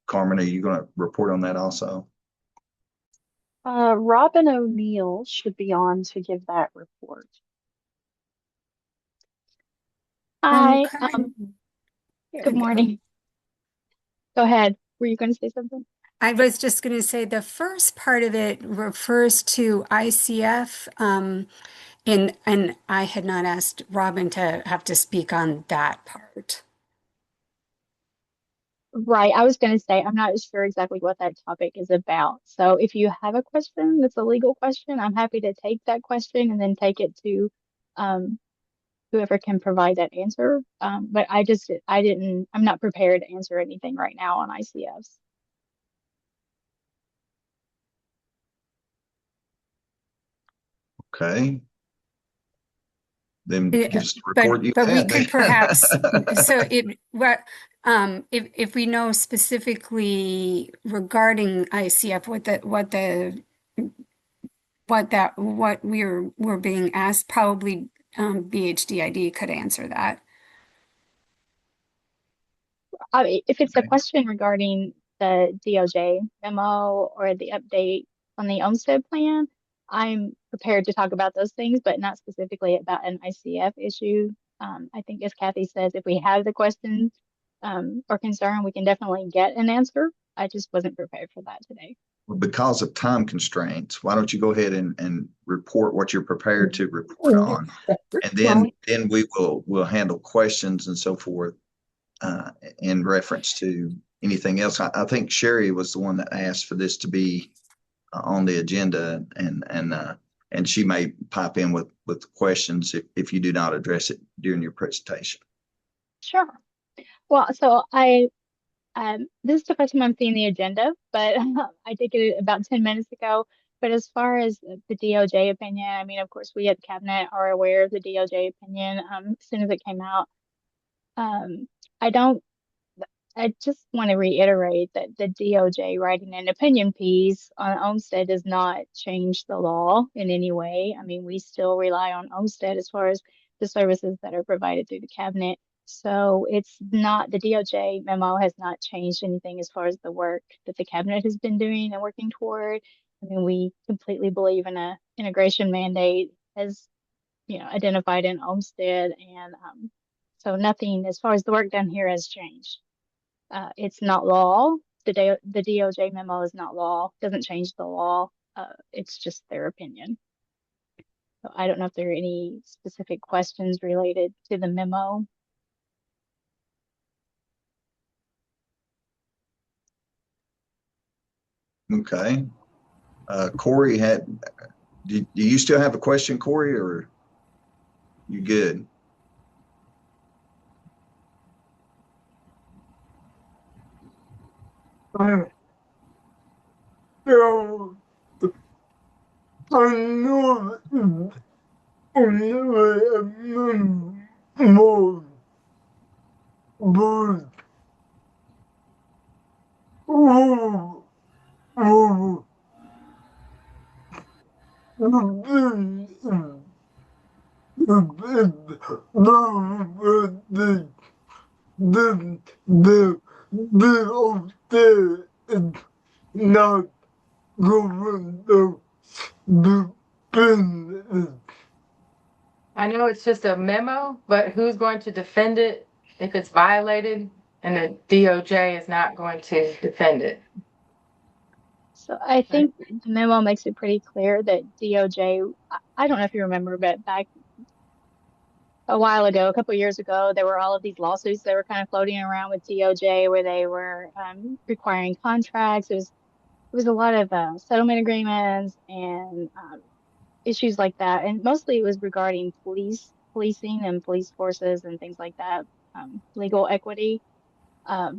Carmen, are you going to report on that also? Robin O'Neill should be on to give that report. Hi. Good morning. Go ahead. Were you going to say something? I was just going to say the first part of it refers to ICF, and I had not asked Robin to have to speak on that part. Right. I was going to say, I'm not sure exactly what that topic is about. So if you have a question that's a legal question, I'm happy to take that question and then take it to whoever can provide that answer. But I'm not prepared to answer anything right now on ICFs. Okay. Then just report you but we have. could perhaps if we know specifically regarding ICF what we're being asked, probably BHDID could answer that. If it's a question regarding the DOJ memo or the update on the Olmstead plan, I'm prepared to talk about those things, but not specifically about an ICF issue. I think, as Kathy says, if we have the questions or concern, we can definitely get an answer. I just wasn't prepared for that today. Because of time constraints, why don't you go ahead and report what you're prepared to report on, and then we'll handle questions and so forth in reference to anything else. I think Sherry was the one that asked for this to be on the agenda, and she may pipe in with questions if you do not address it during your presentation. Sure. Well, so this is the first time I'm seeing the agenda, but I did get it about 10 minutes ago. But as far as the DOJ opinion, I mean, of course, we at Cabinet are aware of the DOJ opinion as soon as it came out. I just want to reiterate that the DOJ writing an opinion piece on Olmstead does not change the law in any way. I mean, we still rely on Olmstead as far as the services that are provided through the Cabinet. So it's not, the DOJ memo has not changed anything as far as the work that the Cabinet has been doing and working toward. I mean, we completely believe in a integration mandate as, identified in Olmstead. And so nothing as far as the work done here has changed. It's not law. The DOJ memo is not law, doesn't change the law. It's just their opinion. So I don't know if there are any specific questions related to the memo. Okay. Corey do you still have a question, Corey, or you good? So, I know more, but the is not going to defend. I know it's just a memo, but who's going to defend it if it's violated and the DOJ is not going to defend it? So I think the memo makes it pretty clear that DOJ, I don't know if you remember, but back a while ago, a couple of years ago, there were all of these lawsuits that were kind of floating around with DOJ where they were requiring contracts. It was a lot of settlement agreements and issues like that, and mostly it was regarding policing and police forces and things like that, legal equity.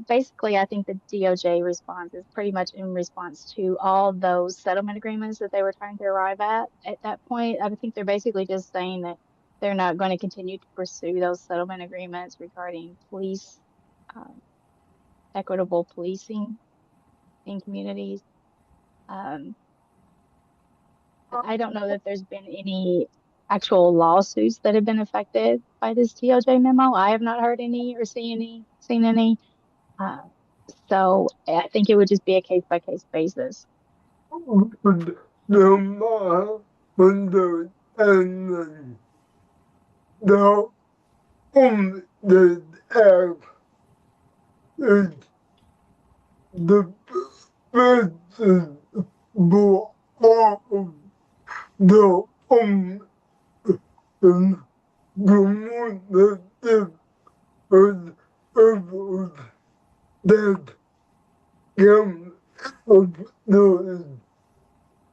Basically, I think the DOJ response is pretty much in response to all those settlement agreements that they were trying to arrive at that point. I think they're basically just saying that they're not going to continue to pursue those settlement agreements regarding police, um, equitable policing in communities. Um, I don't know that there's been any actual lawsuits that have been affected by this DOJ memo. I have not heard any or seen any. Uh, so I think it would just be a case by case basis. The only that have is the person who are the only and the one that is that can do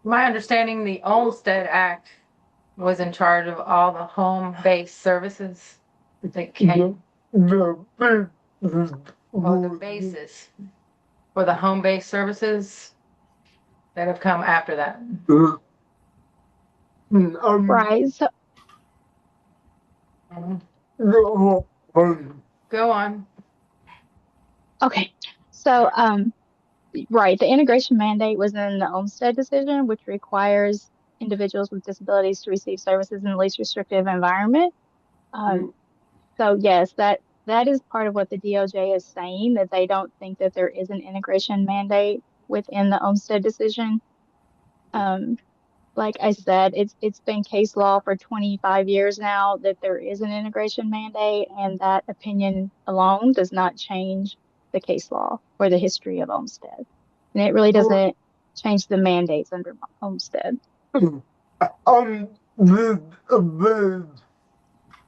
My understanding, the Olmstead Act was in charge of all the home-based services that came. the The basis for the home-based services that have come after that. Right. So Go on. okay. So right, the integration mandate was in the Olmstead decision, which requires individuals with disabilities to receive services in the least restrictive environment. So yes, that is part of what the DOJ is saying, that they don't think that there is an integration mandate within the Olmstead decision. Um, like I said, it's been case law for 25 years now that there is an integration mandate, and that opinion alone does not change the case law or the history of Olmstead. And it really doesn't change the mandates under Olmstead. This event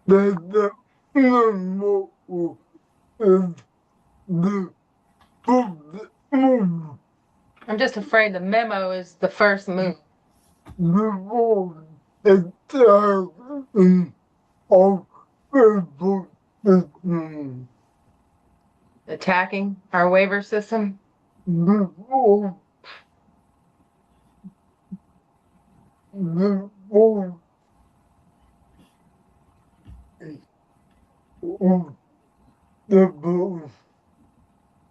that the memo is the move. I'm just afraid the memo is the first move. Before the time of people system. Attacking our waiver system? Before the vote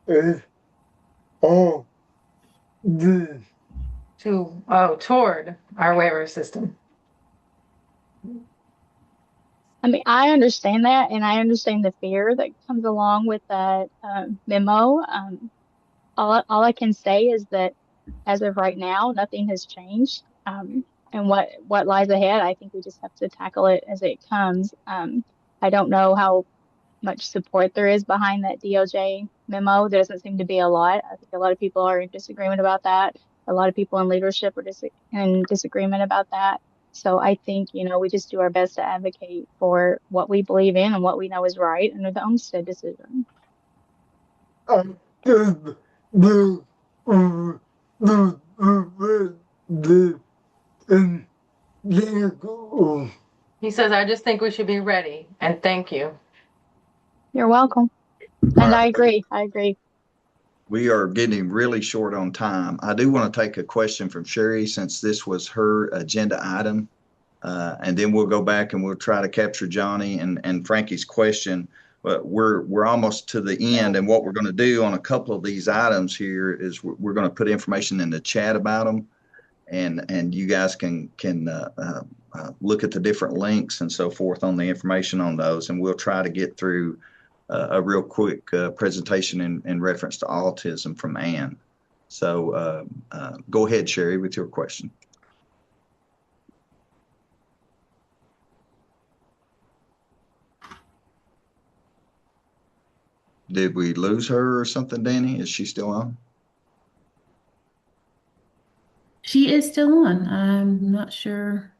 is all this. Toward our waiver system. I mean, I understand that, and I understand the fear that comes along with that memo. All I can say is that as of right now, nothing has changed. And what lies ahead, I think we just have to tackle it as it comes. I don't know how much support there is behind that DOJ memo. There doesn't seem to be a lot. I think a lot of people are in disagreement about that. A lot of people in leadership are in disagreement about that. So I think, we just do our best to advocate for what we believe in and what we know is right under the Olmstead decision. He says, I just think we should be ready, and thank you. You're welcome. And I agree. We are getting really short on time. I do want to take a question from Sherry since this was her agenda item. And then we'll go back and we'll try to capture Johnny and Frankie's question. But we're almost to the end, and what we're going to do on a couple of these items here is we're going to put information in the chat about them, and you guys can look at the different links and so forth on the information on those, and we'll try to get through a real quick presentation in reference to autism from Ann. So go ahead, Sherry, with your question. Did we lose her or something, Danny? Is she still on? She is still on. I'm not sure.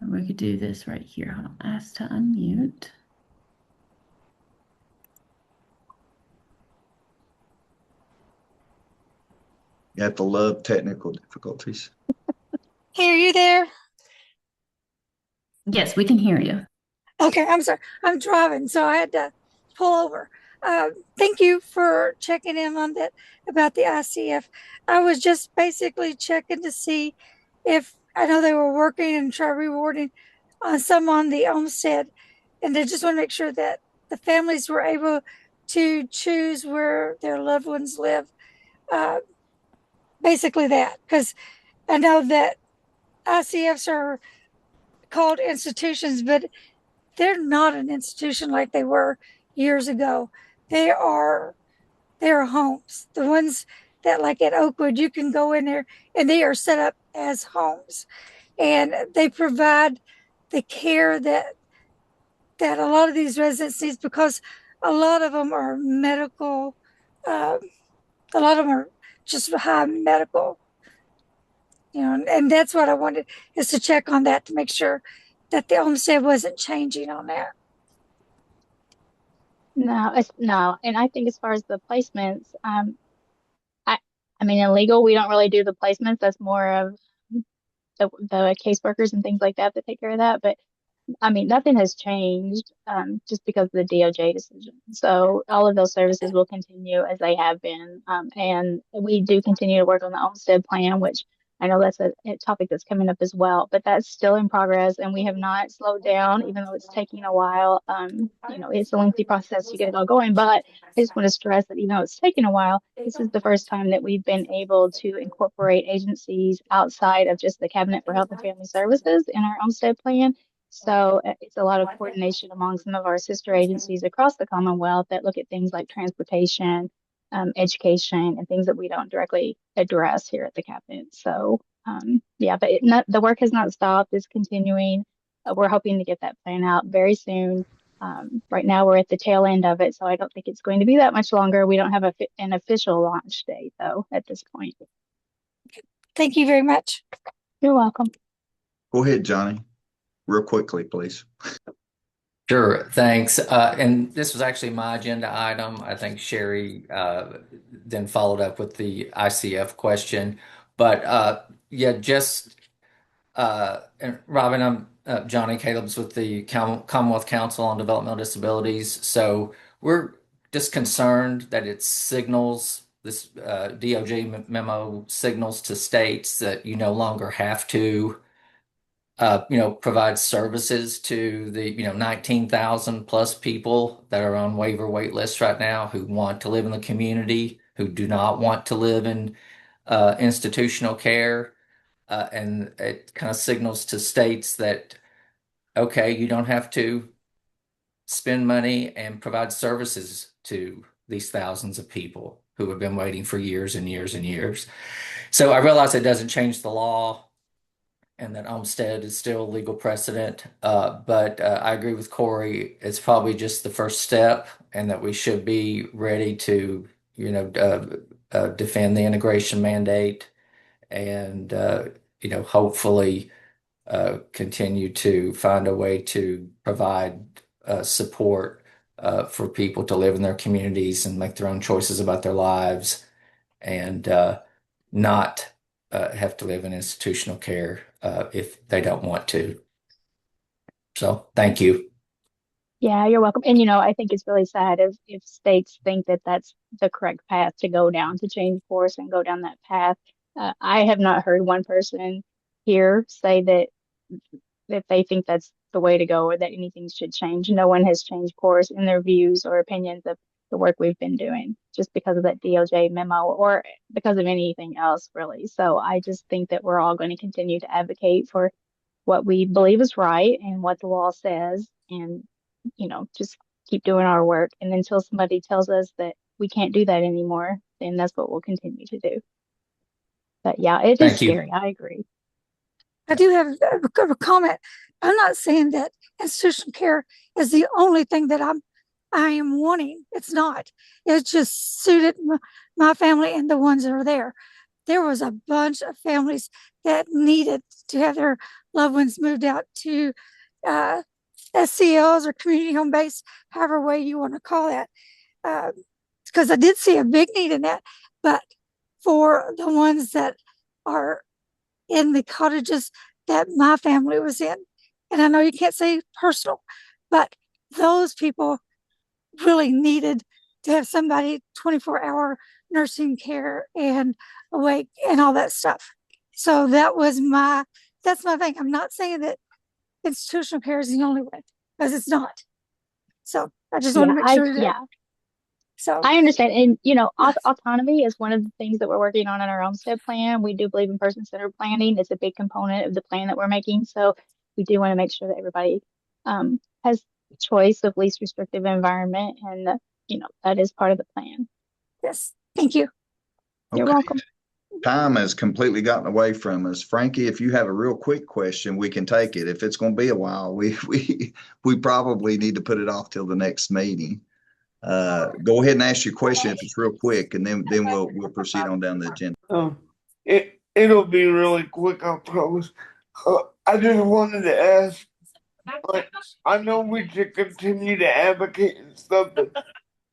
We could do this right here. I'll ask to unmute. You have to love technical difficulties. Hear you there? Yes, we can hear you. Okay, I'm sorry. I'm driving, so I had to pull over. Thank you for checking in on that about the ICF. I was just basically checking to see if I know they were working and try rewarding some on the homestead, and they just want to make sure that the families were able to choose where their loved ones live. Basically that, because I know that ICFs are called institutions, but they're not an institution like they were years ago. They are homes. The ones that, like at Oakwood, you can go in there and they are set up as homes, and they provide the care that a lot of these residents need, because a lot of them are medical. A lot of them are just high medical, and that's what I wanted, is to check on that to make sure that the homestead wasn't changing on that. No, and I think as far as the placements, I mean, in legal, we don't really do the placements. That's more of the caseworkers and things like that take care of that. But I mean, nothing has changed just because of the DOJ decision. So all of those services will continue as they have been. And we do continue to work on the Olmsted plan, which I know that's a topic that's coming up as well, but that's still in progress and we have not slowed down, even though it's taking a while. It's a lengthy process to get it all going, but I just want to stress that even though it's taking a while, this is the first time that we've been able to incorporate agencies outside of just the Cabinet for Health and Family Services in our Olmsted plan. So it's a lot of coordination among some of our sister agencies across the Commonwealth that look at things like transportation, education, and things that we don't directly address here at the cabinet. So yeah, but the work has not stopped. It's continuing. We're hoping to get that plan out very soon. Right now we're at the tail end of it, so I don't think it's going to be that much longer. We don't have an official launch date though at this point. Thank you very much. You're welcome. Go ahead, Johnny. Real quickly, please. Sure, thanks. And this was actually my agenda item. I think Sherry then followed up with the ICF question. But yeah, just and Robin, I'm Johnny Caleb's with the Commonwealth Council on Developmental Disabilities. So we're just concerned that it signals, this DOJ memo signals to states that you no longer have to provide services to the 19,000 plus people that are on waiver wait lists right now who want to live in the community, who do not want to live in institutional care. And it kind of signals to states that, okay, you don't have to spend money and provide services to these thousands of people who have been waiting for years and years and years. So I realize it doesn't change the law and that Olmsted is still legal precedent. But I agree with Corey. It's probably just the first step, and that we should be ready to, defend the integration mandate and, hopefully continue to find a way to provide support for people to live in their communities and make their own choices about their lives and not have to live in institutional care if they don't want to. So, thank you. Yeah, you're welcome. And I think it's really sad if states think that that's the correct path to go down, to change course and go down that path. I have not heard one person here say that they think that's the way to go or that anything should change. No one has changed course in their views or opinions of the work we've been doing just because of that DOJ memo or because of anything else, really. So I just think that we're all going to continue to advocate for what we believe is right and what the law says, and just keep doing our work. And until somebody tells us that we can't do that anymore, then that's what we'll continue to do. But yeah, it is Thank you. scary. I agree. I do have a comment. I'm not saying that institutional care is the only thing that I am wanting. It's not. It just suited my family and the ones that are there. There was a bunch of families that needed to have their loved ones moved out to SCLs or community home base, however way you want to call that. Because I did see a big need in that. But for the ones that are in the cottages that my family was in, and I know you can't say personal, but those people really needed to have somebody 24-hour nursing care and awake and all that stuff. So that's my thing. I'm not saying that institutional care is the only way, because it's not. So I just want to make sure that. So I understand. And, autonomy is one of the things that we're working on in our Olmstead plan. We do believe in person-centered planning. It's a big component of the plan that we're making. So we do want to make sure that everybody has choice of least restrictive environment. And, that is part of the plan. Yes. Thank you. You're welcome. Time has completely gotten away from us. Frankie, if you have a real quick question, we can take it. If it's going to be a while, we probably need to put it off till the next meeting. Go ahead and ask your question if it's real quick, and then we'll proceed on down the agenda. It'll be really quick, I promise. I just wanted to ask, I know we should continue to advocate and stuff, but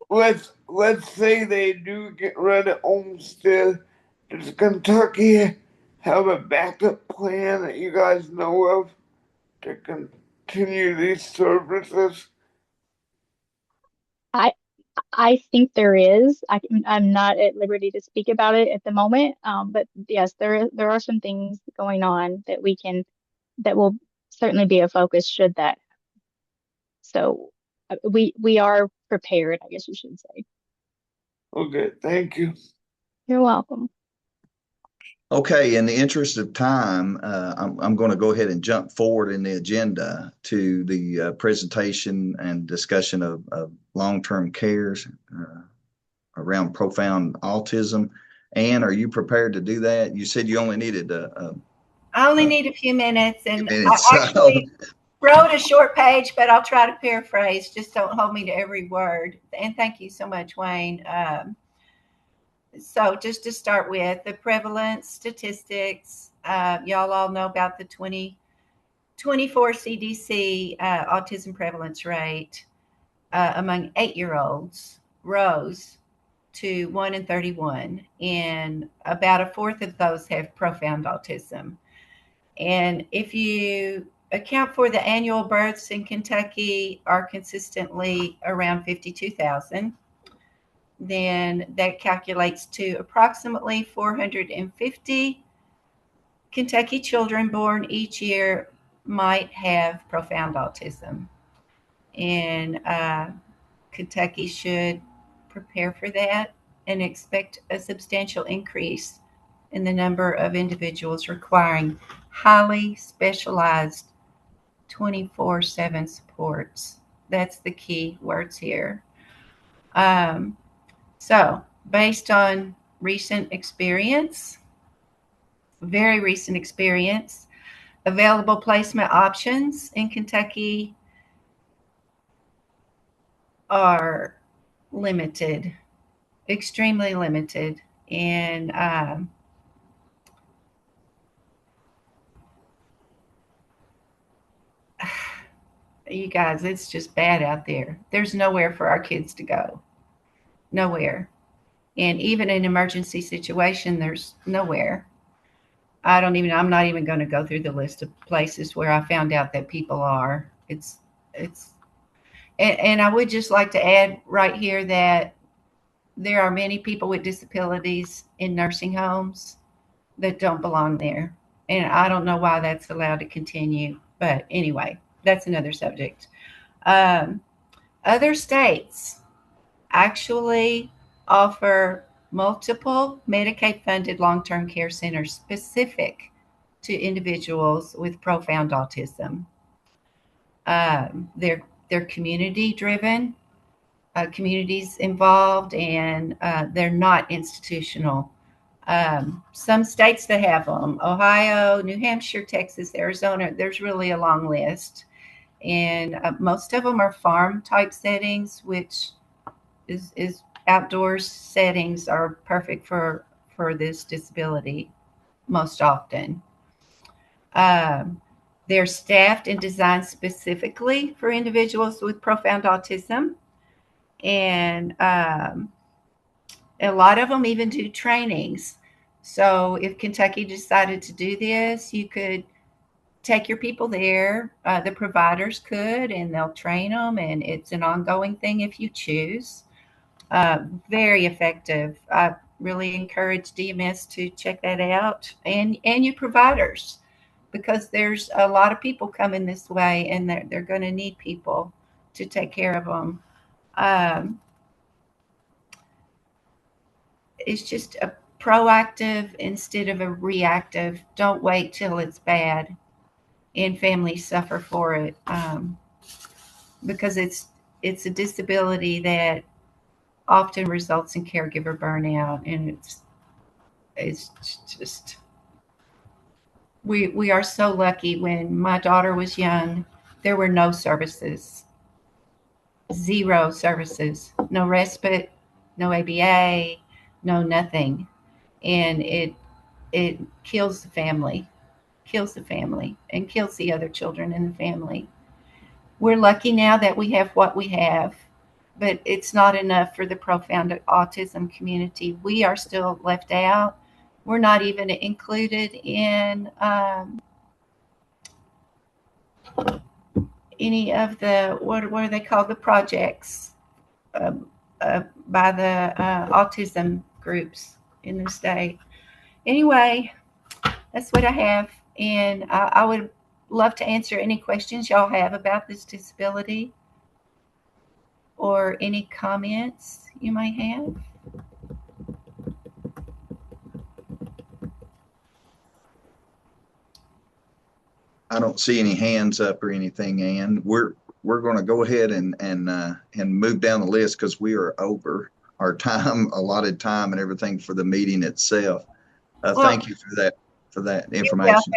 let's say they do get rid of Olmstead. Does Kentucky have a backup plan that you guys know of to continue these services? I think there is. I'm not at liberty to speak about it at the moment. But yes, there are some things going on that will certainly be a focus should that. So we are prepared, I guess you should say. Okay, thank you. You're welcome. Okay, in the interest of time, I'm going to go ahead and jump forward in the agenda to the presentation and discussion of long-term cares around profound autism. Anne, are you prepared to do that? You said you only needed I only need a few minutes, and minutes, I actually wrote a short page, but I'll try to paraphrase. Just don't hold me to every word. And thank you so much, Wayne. So just to start with, the prevalence statistics, y'all all know about the 2024 CDC autism prevalence rate among 8-year-olds rose to 1 in 31, and about a fourth of those have profound autism. And if you account for the annual births in Kentucky are consistently around 52,000, then that calculates to approximately 450 Kentucky children born each year might have profound autism. And Kentucky should prepare for that and expect a substantial increase in the number of individuals requiring highly specialized 24/7 supports. That's the key words here. So, based on recent experience, very recent experience, available placement options in Kentucky are limited, extremely limited. And you guys, it's just bad out there. There's nowhere for our kids to go. Nowhere. And even in an emergency situation, there's nowhere. I'm not even going to go through the list of places where I found out that people are. It's And I would just like to add right here that there are many people with disabilities in nursing homes that don't belong there. And I don't know why that's allowed to continue. But anyway, that's another subject. Other states actually offer multiple Medicaid funded long term care centers specific to individuals with profound autism. They're community driven, communities involved, and they're not institutional. Some states that have them: Ohio, New Hampshire, Texas, Arizona. There's really a long list. And most of them are farm type settings, which is outdoors settings are perfect for this disability most often. They're staffed and designed specifically for individuals with profound autism. And a lot of them even do trainings. So if Kentucky decided to do this, you could take your people there. The providers could, and they'll train them. And it's an ongoing thing if you choose. Very effective. I really encourage DMS to check that out, and your providers, because there's a lot of people coming this way, and they're going to need people to take care of them. It's just a proactive instead of a reactive. Don't wait till it's bad and families suffer for it, because it's a disability that often results in caregiver burnout, and it's just we are so lucky. When my daughter was young, there were no services, zero services, no respite, no ABA, no nothing, and it kills the family, and kills the other children in the family. We're lucky now that we have what we have, but it's not enough for the profound autism community. We are still left out. We're not even included in any of the, what are they called, the projects by the autism groups in the state. Anyway, that's what I have, and I would love to answer any questions y'all have about this disability or any comments you might have. I don't see any hands up or anything, Ann. We're going to go ahead and move down the list because we are over our time, allotted time, and everything for the meeting itself. Thank you for that information.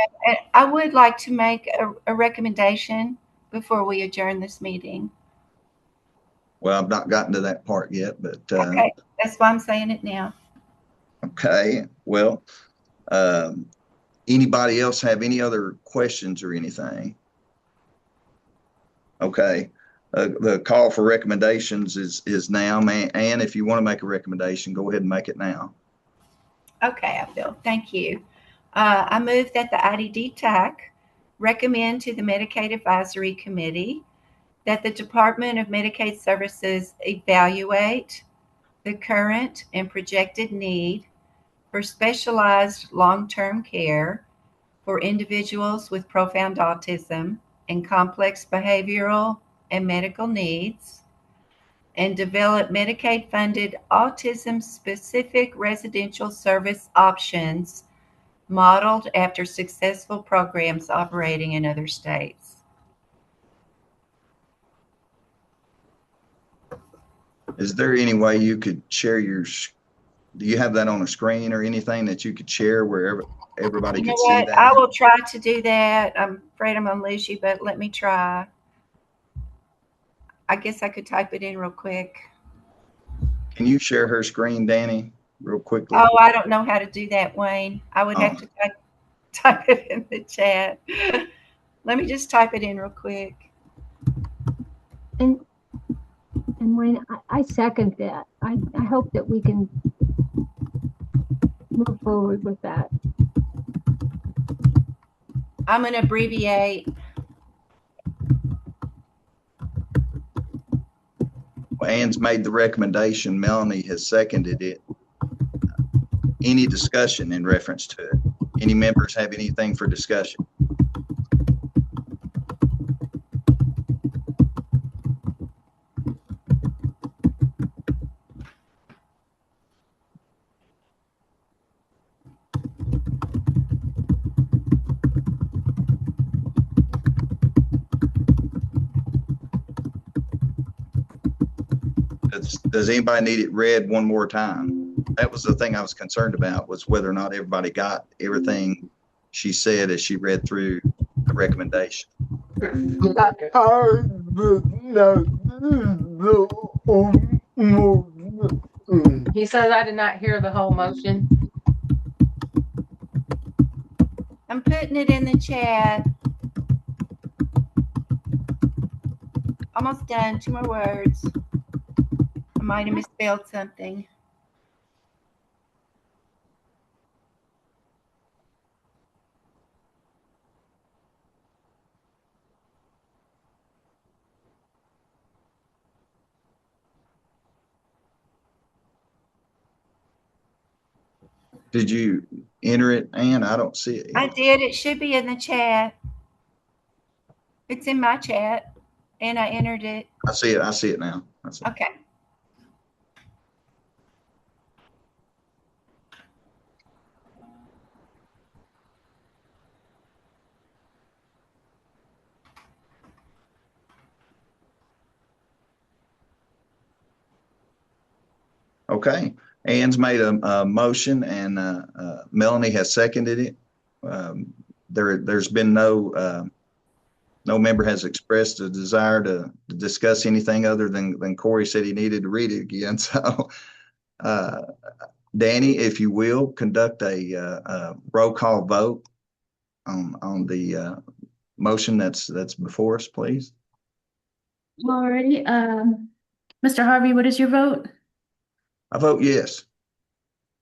I would like to make a recommendation before we adjourn this meeting. Well, I've not gotten to that part yet, but okay, that's why I'm saying it now. Okay. Well, anybody else have any other questions or anything? Okay. The call for recommendations is now. Ann, if you want to make a recommendation, go ahead and make it now. Okay, I will. Thank you. I move that the IDD TAC recommend to the Medicaid Advisory Committee that the Department of Medicaid Services evaluate the current and projected need for specialized long-term care for individuals with profound autism and complex behavioral and medical needs, and develop Medicaid-funded autism-specific residential service options modeled after successful programs operating in other states. Is there any way you could share do you have that on a screen or anything that you could share where everybody could see that? I will try to do that. I'm afraid I'm going to lose you, but let me try. I guess I could type it in real quick. Can you share her screen, Danny, real quickly? Oh, I don't know how to do that, Wayne. I would have to type it in the chat. Let me just type it in real quick. And Wayne, I second that. I hope that we can move forward with that. I'm going to abbreviate. Ann's made the recommendation. Melanie has seconded it. Any discussion in reference to it? Any members have anything for discussion? Does anybody need it read one more time? That was the thing I was concerned about, was whether or not everybody got everything she said as she read through the recommendation. He says I did not hear the whole motion. I'm putting it in the chat. Almost done. 2 more words. I might have misspelled something. Did you enter it, Ann? I don't see it yet. I did. It should be in the chat. It's in my chat, and I entered it. I see it. I see it now. Okay. Okay. Ann's made a motion, and Melanie has seconded it. There's been no member has expressed a desire to discuss anything other than Corey said he needed to read it again. So, Danny, if you will, conduct a roll call vote on the motion that's before us, please. Alrighty. Mr. Harvey, what is your vote? I vote yes.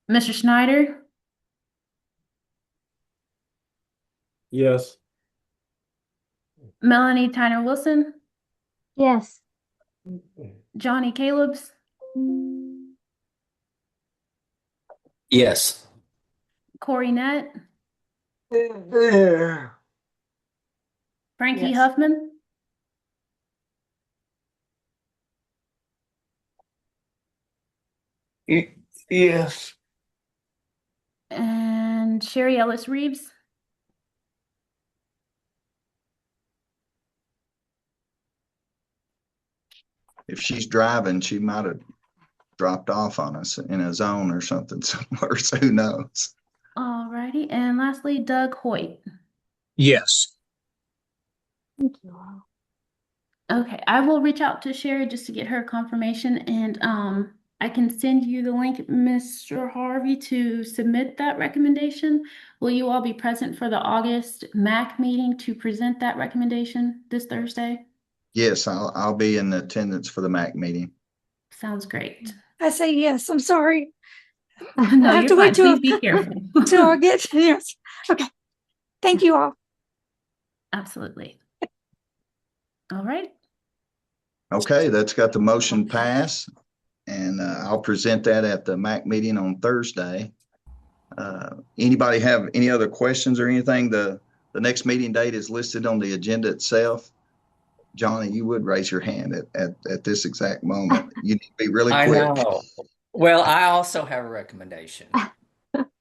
Mr. Schneider? Yes. Melanie Tyner Wilson? Yes. Johnny Calebs? Yes. Corey Nett? Frankie Yes. Huffman? Yes. And Sherry Ellis Reeves? If she's driving, she might have dropped off on us in a zone or something somewhere. So who knows? Alrighty. And lastly, Doug Hoyt. Yes. Thank you all. Okay, I will reach out to Sherry just to get her confirmation, and I can send you the link, Mr. Harvey, to submit that recommendation. Will you all be present for the August MAC meeting to present that recommendation this Thursday? Yes, I'll be in attendance for the MAC meeting. Sounds great. I say yes. I'm sorry. No, I have you're to wait fine. till Please be careful. till I get yes. Okay. Thank you all. Absolutely. All right. Okay, that's got the motion pass, and I'll present that at the MAC meeting on Thursday. Anybody have any other questions or anything? The next meeting date is listed on the agenda itself. Johnny, you would raise your hand at this exact moment. You need to be really I quick. know. Well, I also have a recommendation.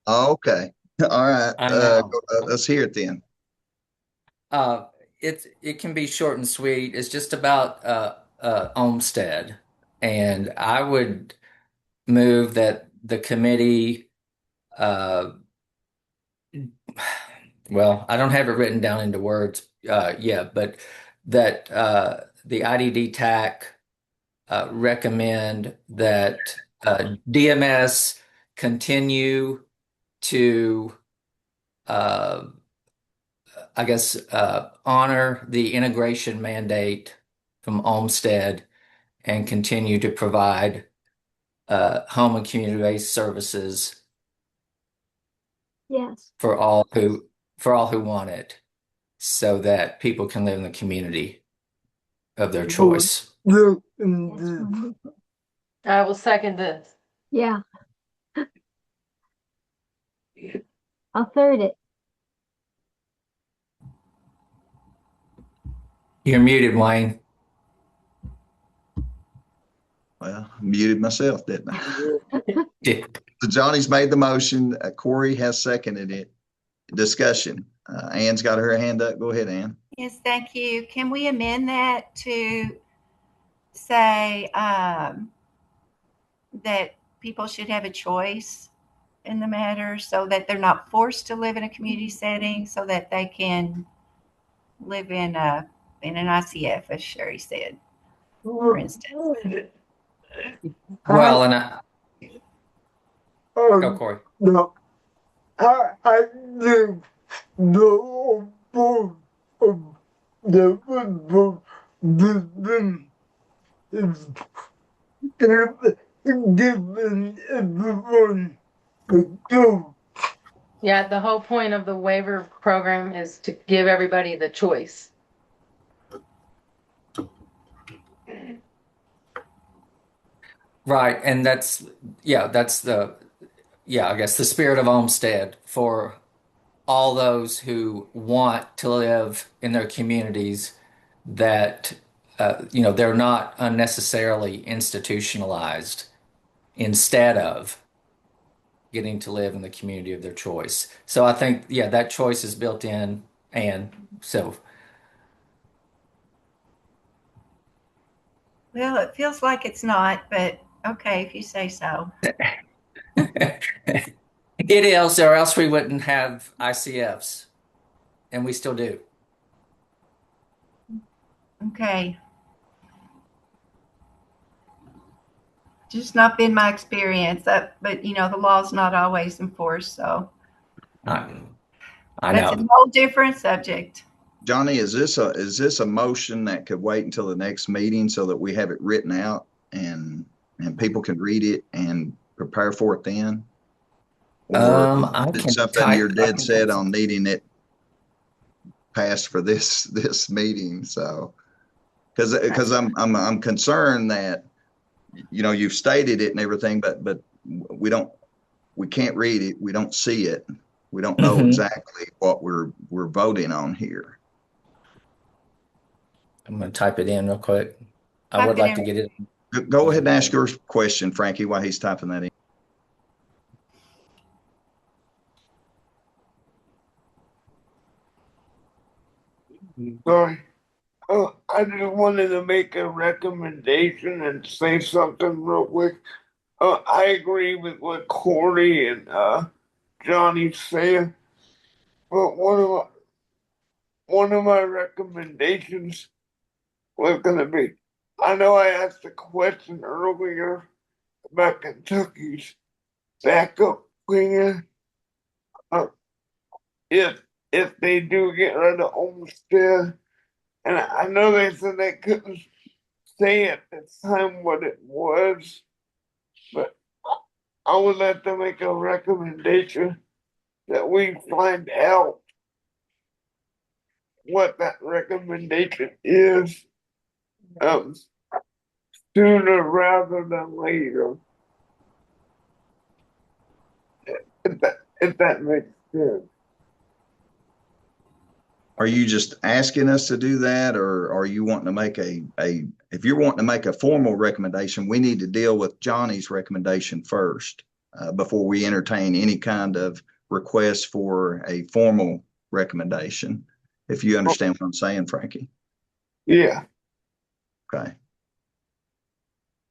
Oh, okay. All right. I know. Let's hear it then. It can be short and sweet. It's just about Olmsted, and I would move that the committee. Well, I don't have it written down into words yet, but that the IDD TAC recommend that DMS continue to, honor the integration mandate from Olmsted and continue to provide home and community-based services Yes. for all who want it, so that people can live in the community. of their choice. That's wonderful. I will second this. Yeah. I'll third it. You're muted, Wayne. Well, I muted myself, didn't I? Yeah. So Johnny's made the motion. Corey has seconded it. Discussion. Ann's got her hand up. Go ahead, Ann. Yes, thank you. Can we amend that to say that people should have a choice in the matter so that they're not forced to live in a community setting, so that they can live in an ICF, as Sherry said, for instance? Well, and go, Corey. No, I think the board of the football system is giving everyone a choice. Yeah, the whole point of the waiver program is to give everybody the choice. Right, and I guess the spirit of Olmsted for all those who want to live in their communities that they're not unnecessarily institutionalized instead of getting to live in the community of their choice. So I think, that choice is built in, and so. Well, it feels like it's not, but okay, if you say so. It is, or else we wouldn't have ICFs, and we still do. Okay. Just not been my experience, but the law's not always enforced, so I that's know. a whole different subject. Johnny, is this a motion that could wait until the next meeting so that we have it written out and people can read it and prepare for it then? Or I is it can something you're type. dead set on needing it passed for this meeting? So, because I'm concerned that you've stated it and everything, but we can't read it, we don't see it, we don't know exactly what we're voting on here. I'm going to type it in real quick. I would like to get it. Go ahead and ask your question, Frankie, while he's typing that in. Sorry. I just wanted to make a recommendation and say something real quick. I agree with what Corey and Johnny said, but one of my recommendations was gonna be, I know I asked a question earlier about Kentucky's backup plan. If they do get rid of Olmsted, and I know they said they couldn't say at the time what it was, but I would like to make a recommendation that we find out what that recommendation is sooner rather than later. If that makes sense. Are you just asking us to do that, or are you wanting to make if you're wanting to make a formal recommendation, we need to deal with Johnny's recommendation first before we entertain any kind of request for a formal recommendation, if you understand what I'm saying, Frankie. Yeah. Okay.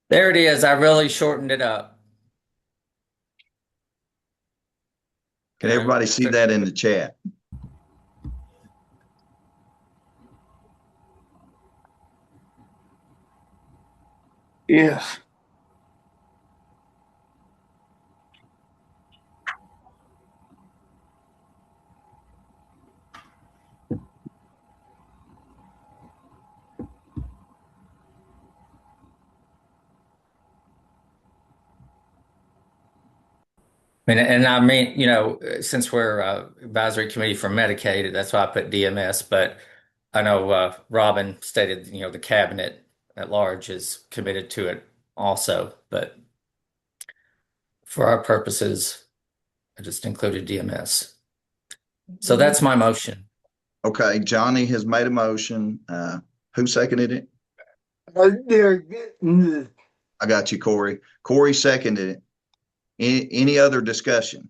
There it is. I really shortened it up. Can everybody see that in the chat? Yes. And I mean, since we're advisory committee for Medicaid, that's why I put DMS, but I know Robin stated, the cabinet at large is committed to it also, but for our purposes, I just included DMS. So that's my motion. Okay, Johnny has made a motion. Who seconded it? I got you, Corey. Corey seconded it. Any other discussion?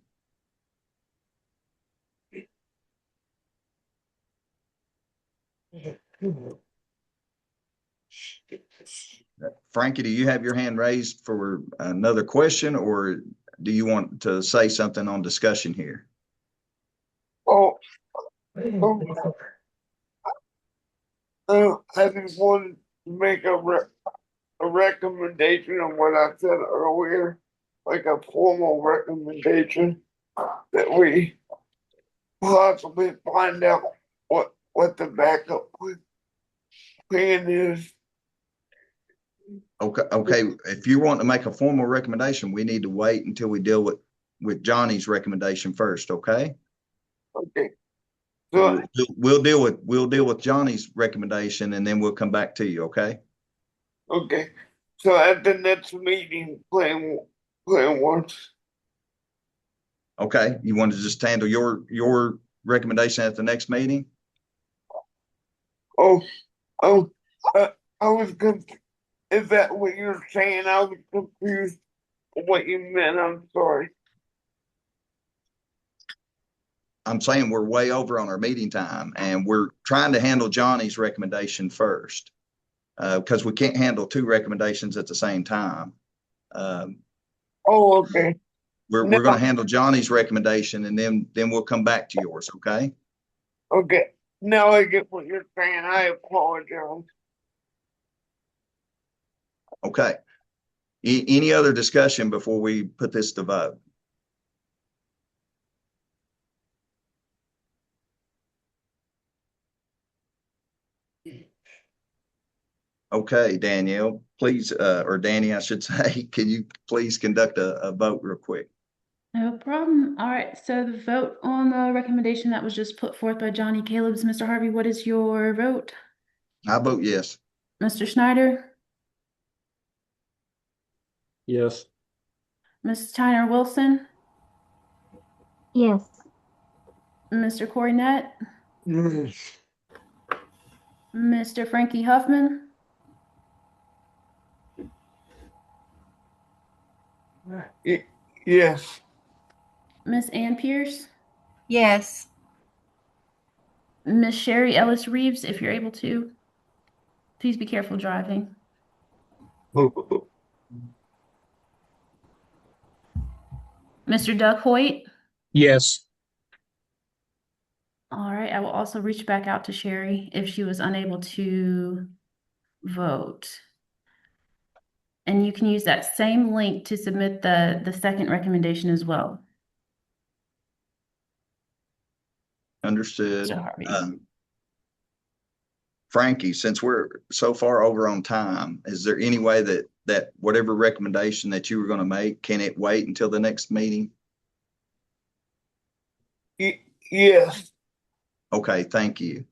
Frankie, do you have your hand raised for another question, or do you want to say something on discussion here? I just wanted to make a recommendation on what I said earlier, like a formal recommendation that we possibly find out what the backup plan is. Okay. If you want to make a formal recommendation, we need to wait until we deal with Johnny's recommendation first. Okay. Okay. So we'll deal with Johnny's recommendation, and then we'll come back to you. Okay. Okay. So at the next meeting, plan works. Okay. You want to just handle your recommendation at the next meeting? I was confused. Is that what you're saying? I was confused what you meant. I'm sorry. I'm saying we're way over on our meeting time, and we're trying to handle Johnny's recommendation first, because we can't handle two recommendations at the same time. Okay. We're going to handle Johnny's recommendation, and then we'll come back to yours. Okay. Okay. Now I get what you're saying. I apologize. Okay. Any other discussion before we put this to vote? Okay, Danielle, please, or Danny, I should say, can you please conduct a vote real quick? No problem. All right, so the vote on the recommendation that was just put forth by Johnny Caleb's, Mr. Harvey, what is your vote? I vote yes. Mr. Schneider? Yes. Ms. Tyner Wilson? Yes. Mr. Cornett? Yes. Mr. Frankie Huffman? Yes. Miss Ann Pierce? Yes. Miss Sherry Ellis Reeves, if you're able to. Please be careful driving. Mr. Doug Hoyt? Yes. All right, I will also reach back out to Sherry if she was unable to vote. And you can use that same link to submit the second recommendation as well. Understood. So, Harvey. Frankie, since we're so far over on time, is there any way that whatever recommendation that you were going to make, can it wait until the next meeting? Yes. Okay, thank you.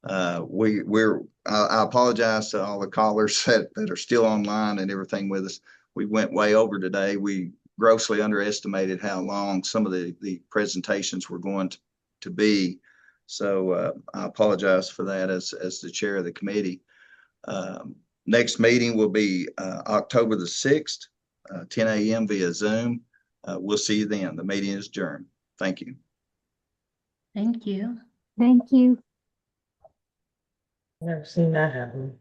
I apologize to all the callers that are still online and everything with us. We went way over today. We grossly underestimated how long some of the presentations were going to be. So I apologize for that as the chair of the committee. Next meeting will be October the 6th, 10 a.m. via Zoom. We'll see you then. The meeting is adjourned. Thank you. Thank you. Thank you. Never seen that happen.